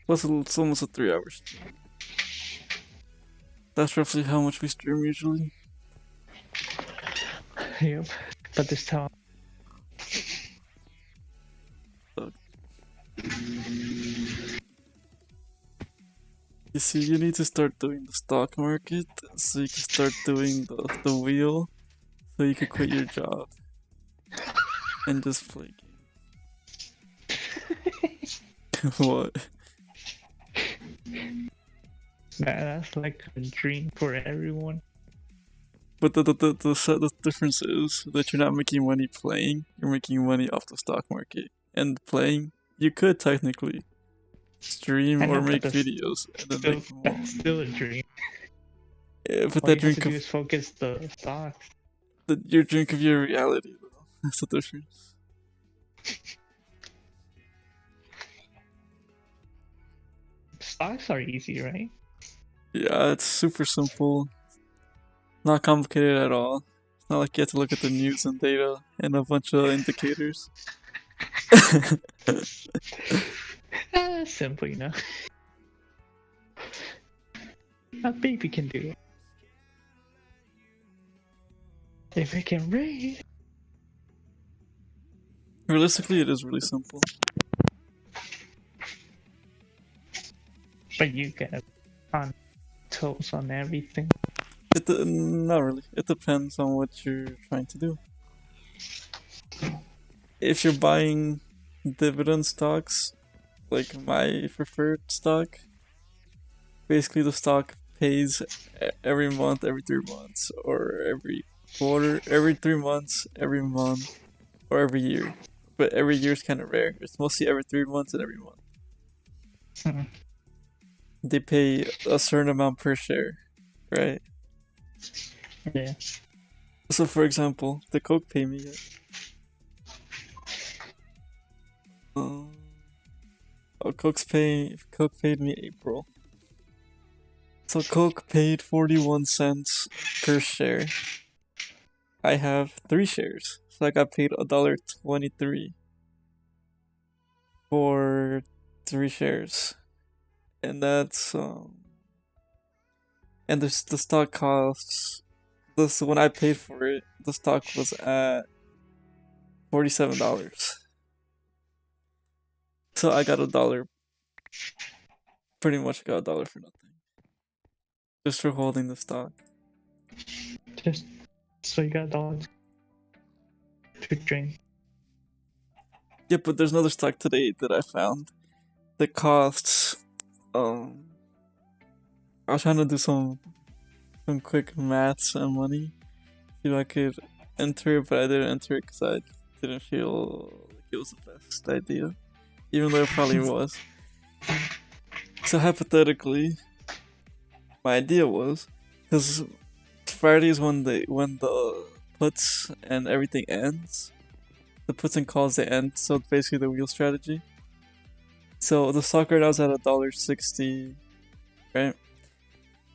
Plus, it's almost a 3 hour stream. That's roughly how much we stream usually. Yep. But this time. You see, you need to start doing the stock market so you can start doing the wheel so you can quit your job and just play games. What? That's like a dream for everyone. But the difference is that you're not making money playing, you're making money off the stock market. And playing, you could technically stream I know, or but make that's videos and then make more. That's still a dream. Yeah, but All that you have drink to do of is focus the stocks. your drink of your reality though. That's the difference. Stocks are easy, right? Yeah, it's super simple. Not complicated at all. It's not like you have to look at the news and data and a bunch of indicators. Simple, you know. A baby can do it. If it can raid. Realistically, it is really simple. But you get on toes on everything. Not really. It depends on what you're trying to do. If you're buying dividend stocks, like my preferred stock, basically the stock pays every month, every 3 months, or every quarter, every 3 months, every month, or every year. But every year is kind of rare. It's mostly every 3 months and every month. They pay a certain amount per share, right? Yeah. So, for example, the Coke pay me. Coke paid me April. So Coke paid 41 cents per share. I have 3 shares, so I got paid $1.23 for 3 shares, and that's and the stock costs. This when I paid for it, the stock was at $47. So I got $1. Pretty much got $1 for nothing, just for holding the stock. Just so you got dollars to drink. Yeah, but there's another stock today that I found that costs. I was trying to do some quick maths on money, see if I could enter it, but I didn't enter it because I didn't feel like it was the best idea, even though it probably was. So hypothetically, my idea was, because Friday is when the puts and everything ends. The puts and calls they end, so basically the wheel strategy. So the stock right now is at $1.60, right?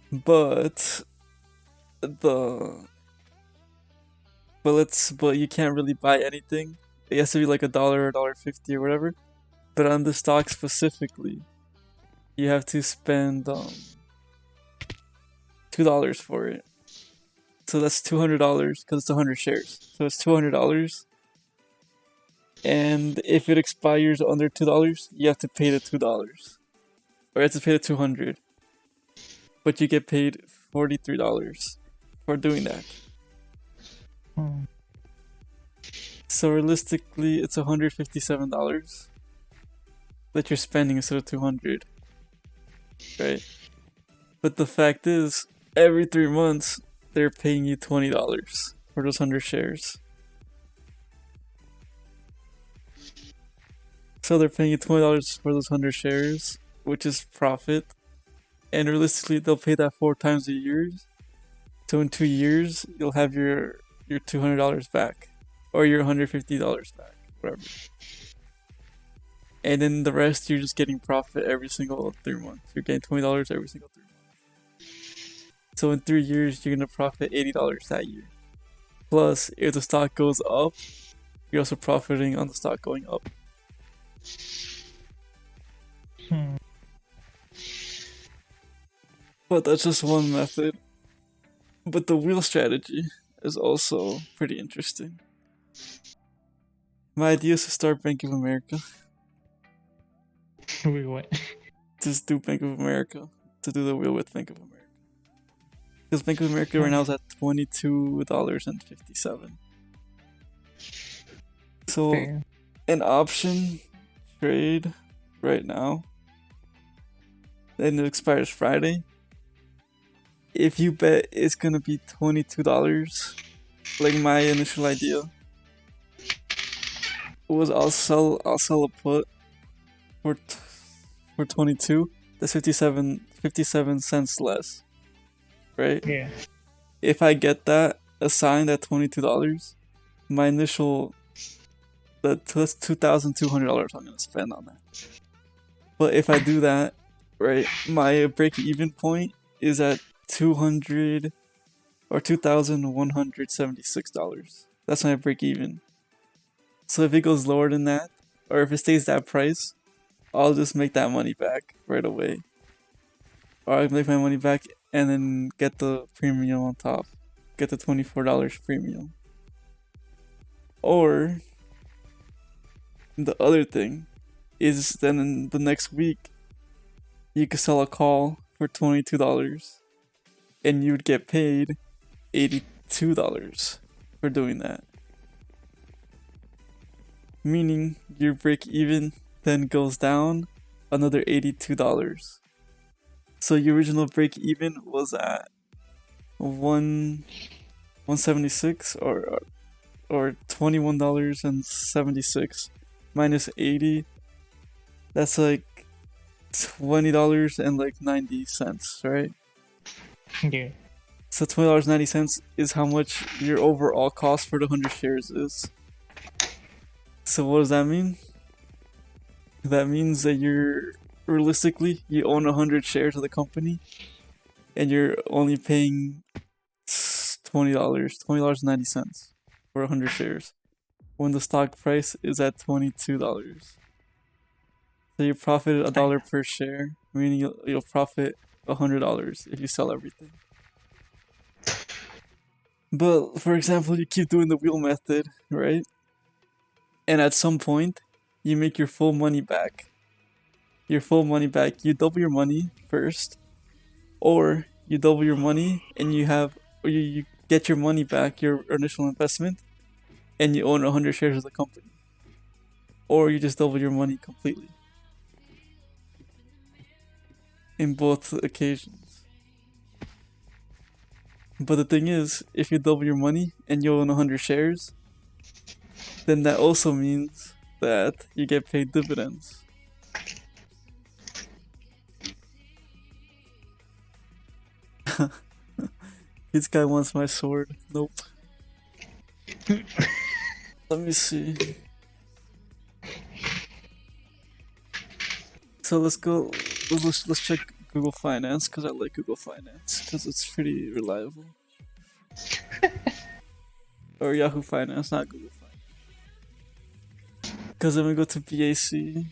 But you can't really buy anything. It has to be like $1 or $1.50 or whatever. But on the stock specifically, you have to spend $2 for it. So that's $200 because it's 100 shares. So it's $200. And if it expires under $2, you have to pay the $2, or you have to pay the $200. But you get paid $43 for doing that. So realistically, it's $157 that you're spending instead of $200, right? But the fact is, every 3 months they're paying you $20 for those 100 shares. So they're paying you $20 for those 100 shares, which is profit. And realistically, they'll pay that 4 times a year. So in 2 years, you'll have your $200 back, or your $150 back, whatever. And then the rest, you're just getting profit every single 3 months. You're getting $20 every single 3 months. So in 3 years, you're gonna profit $80 that year. Plus, if the stock goes up, you're also profiting on the stock going up. But that's just one method. But the wheel strategy is also pretty interesting. My idea is to start Bank of America. Wait, what? Just do Bank of America. To do the wheel with Bank of America. Because Bank of America right now is at $22.57. So, Fair. an option trade right now, and it expires Friday. If you bet it's gonna be $22, like my initial idea was, I'll sell a put for 22. That's 57 cents less, right? Yeah. If I get that assigned at $22, my initial that's $2,200 I'm gonna spend on that. But if I do that, right, my break-even point is at 200. or $2,176. That's my break even. So if it goes lower than that, or if it stays that price, I'll just make that money back right away. Or I make my money back and then get the premium on top. Get the $24 premium. Or the other thing is then in the next week you could sell a call for $22 and you'd get paid $82 for doing that. Meaning your break even then goes down another $82. So your original break even was at 176 or $21.76 minus 80. That's like $20.90, right? Yeah. So $20.90 is how much your overall cost for the 100 shares is. So what does that mean? That means that you own 100 shares of the company and you're only paying $20.90 for 100 shares when the stock price is at $22. So you profit $1 per share, meaning you'll profit $100 if you sell everything. But for example, you keep doing the wheel method, right? And at some point, you make your full money back. You double your money first, or you double your money and you get your money back, your initial investment, and you own 100 shares of the company. Or you just double your money completely. In both occasions. But the thing is, if you double your money and you own 100 shares, then that also means that you get paid dividends. This guy wants my sword. Nope. Let me see. So let's go. Let's check Google Finance because I like Google Finance because it's pretty reliable. Or Yahoo Finance, not Google Finance. Because then we go to BAC.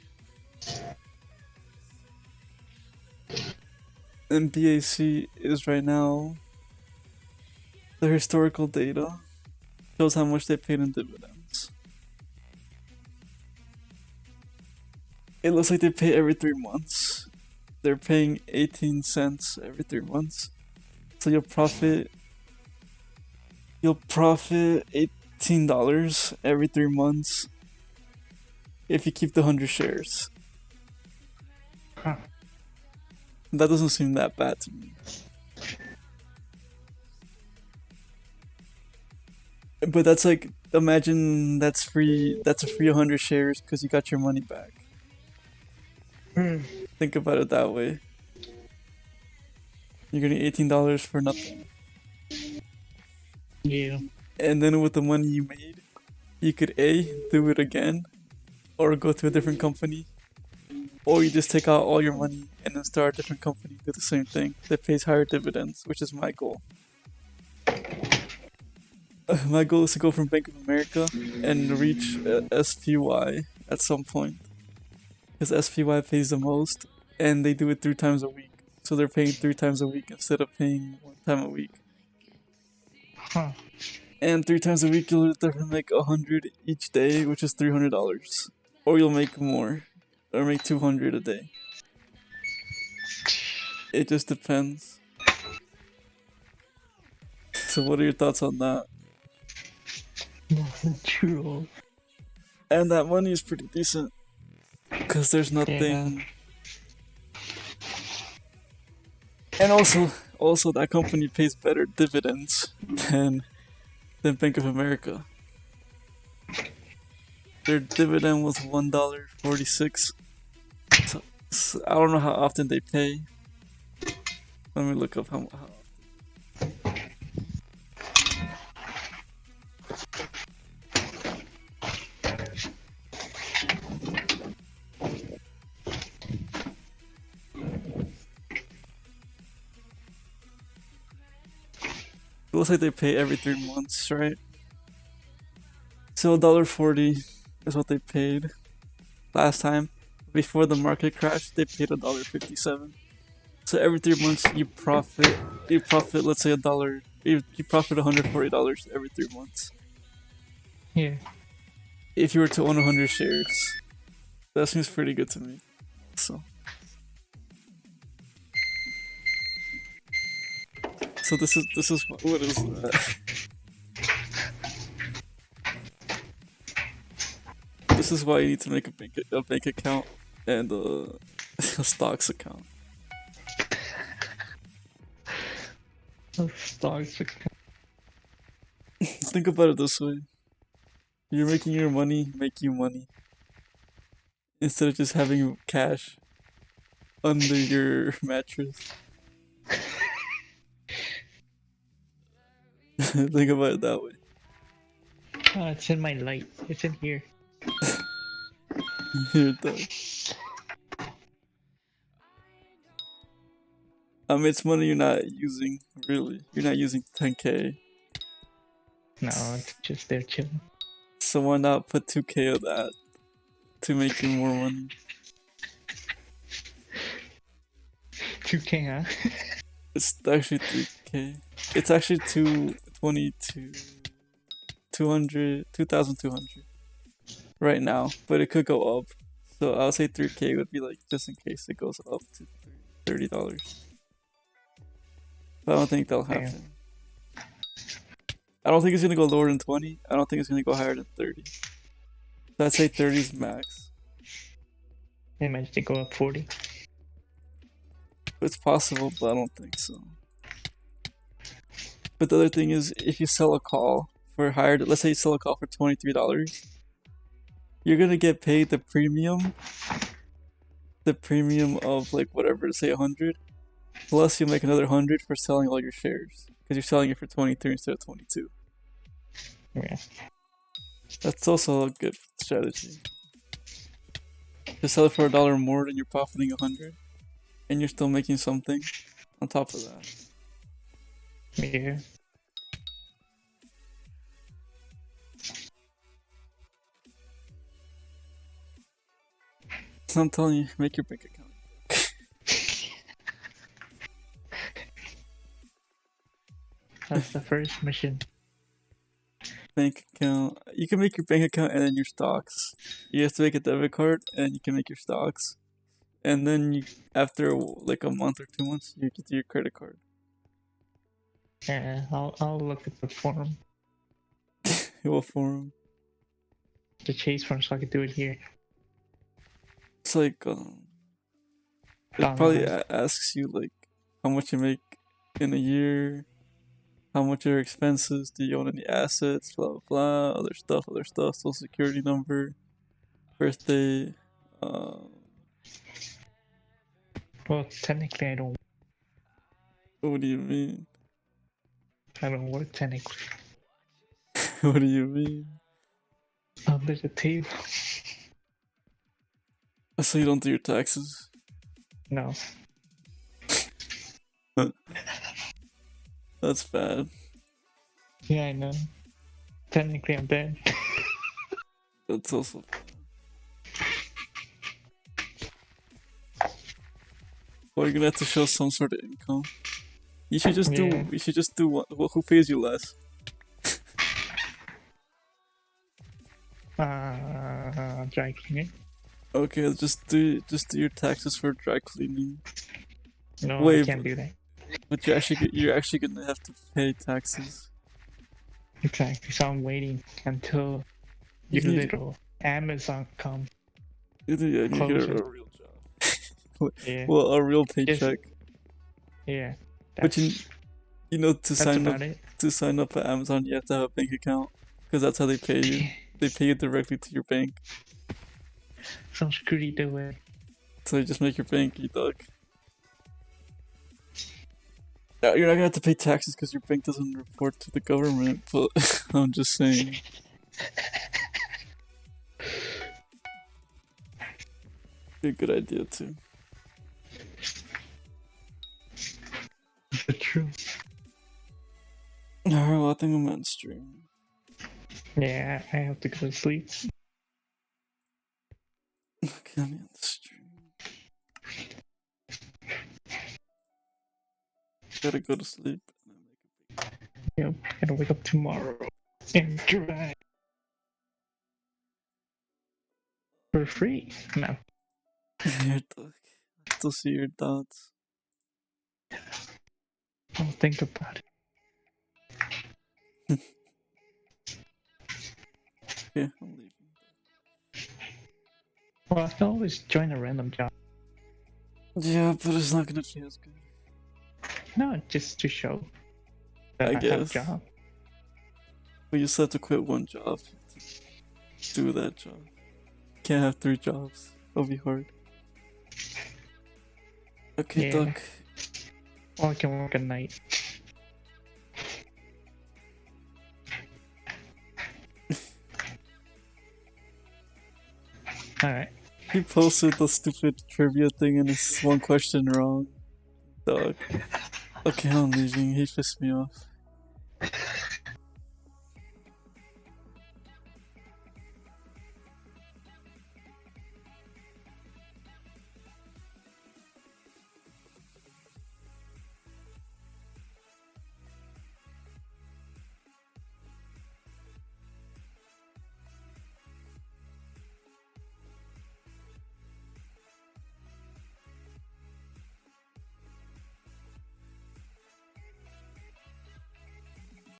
And BAC is right now the historical data shows how much they paid in dividends. It looks like they pay every 3 months. They're paying 18 cents every 3 months. So you'll profit $18 every 3 months if you keep the 100 shares. Huh. That doesn't seem that bad to me. But that's like, imagine that's free. That's a free 100 shares because you got your money back. Think about it that way. You're getting $18 for nothing. Yeah. And then with the money you made, you could A, do it again, or go to a different company, or you just take out all your money and then start a different company, do the same thing that pays higher dividends, which is my goal. My goal is to go from Bank of America and reach SPY at some point. Because SPY pays the most, and they do it 3 times a week. So they're paying 3 times a week instead of paying 1 time a week. Huh. And 3 times a week, you'll definitely make $100 each day, which is $300. Or you'll make more, or make $200 a day. It just depends. So what are your thoughts on that? True. And that money is pretty decent. Because there's nothing... And also that company pays better dividends than Bank of America. Their dividend was $1.46. So I don't know how often they pay. Let me look up how often. looks like they pay every 3 months, right? So $1.40 is what they paid last time. Before the market crash, they paid $1.57. So every 3 months you profit. Let's say $1. You profit $140 every 3 months. Yeah. If you were to own 100 shares, that seems pretty good to me. So this is what is that? This is why you need to make a bank account and a stocks account. Stocks account. Think about it this way: you're making your money make you money, instead of just having cash under your mattress. Think about it that way. It's in my light. It's in here. You're done. It's money you're not using, really. You're not using 10K. No, it's just there chilling. So why not put 2K of that to make you more money? 2K, huh? It's actually 3K. It's actually 2,200 right now, but it could go up. So I'll say 3K would be like just in case it goes up to $30. But I don't think that'll happen. I don't think it's gonna go lower than 20. I don't think it's gonna go higher than 30. So I'd say 30 is max. They managed to go up 40. It's possible, but I don't think so. But the other thing is, if you sell a call for higher, let's say you sell a call for $23, you're gonna get paid the premium of like whatever, say 100, plus you make another 100 for selling all your shares, because you're selling it for 23 instead of 22. Yeah. That's also a good strategy. Just sell it for $1 more than you're profiting 100, and you're still making something on top of that. Yeah. I'm telling you, make your bank account. That's the first mission. Bank account. You can make your bank account and then your stocks. You have to make a debit card and you can make your stocks. And then you, after like a month or 2 months, you get your credit card. Yeah, I'll look at the form, What form? the chase form, so I can do it here. It's like it Online. probably asks you like how much you make in a year, how much are your expenses, do you own any assets, blah blah blah, other stuff, social security number, birthday. Well, technically, I don't What do you mean? work technically. What do you mean? There's a table. So you don't do your taxes? No. That's bad. Yeah, I know. Technically, I'm dead. That's also. Well, you're gonna have to show some sort of income. You should just do. Yeah. You should just do what? Who pays you less? Dry cleaning. Okay, just do your taxes for dry cleaning. No, Wait, I can't do that. But you're actually gonna have to pay taxes. Exactly. So I'm waiting until your You need- little Amazon comes. You get Close a it. real job. Yeah. Well, a real paycheck. Yeah. But to that's sign up about it. to sign up at Amazon, you have to have a bank account because that's how they pay you. They pay you directly to your bank. Some screwy the way. So you just make your bank, you dog. Now, you're not gonna have to pay taxes because your bank doesn't report to the government, but I'm just saying. Be a good idea too. The truth. I think I'm on stream. Yeah, I have to go to sleep. Okay, I'm on stream. Gotta go to sleep. Yep, gotta wake up tomorrow and drive for free. No, Your dog. I still see your dots. I'll think about it. Yeah, I'm leaving. Well, I can always join a random job. Yeah, but it's not gonna feel as good. No, just to show that I I have a guess. job. But you still have to quit one job to do that job. Can't have 3 jobs. That'll be hard. Okay, Yeah. Duck. Or I can work at night. Alright. He posted the stupid trivia thing and it's one question wrong. Dog. Okay, I'm leaving. He pissed me off.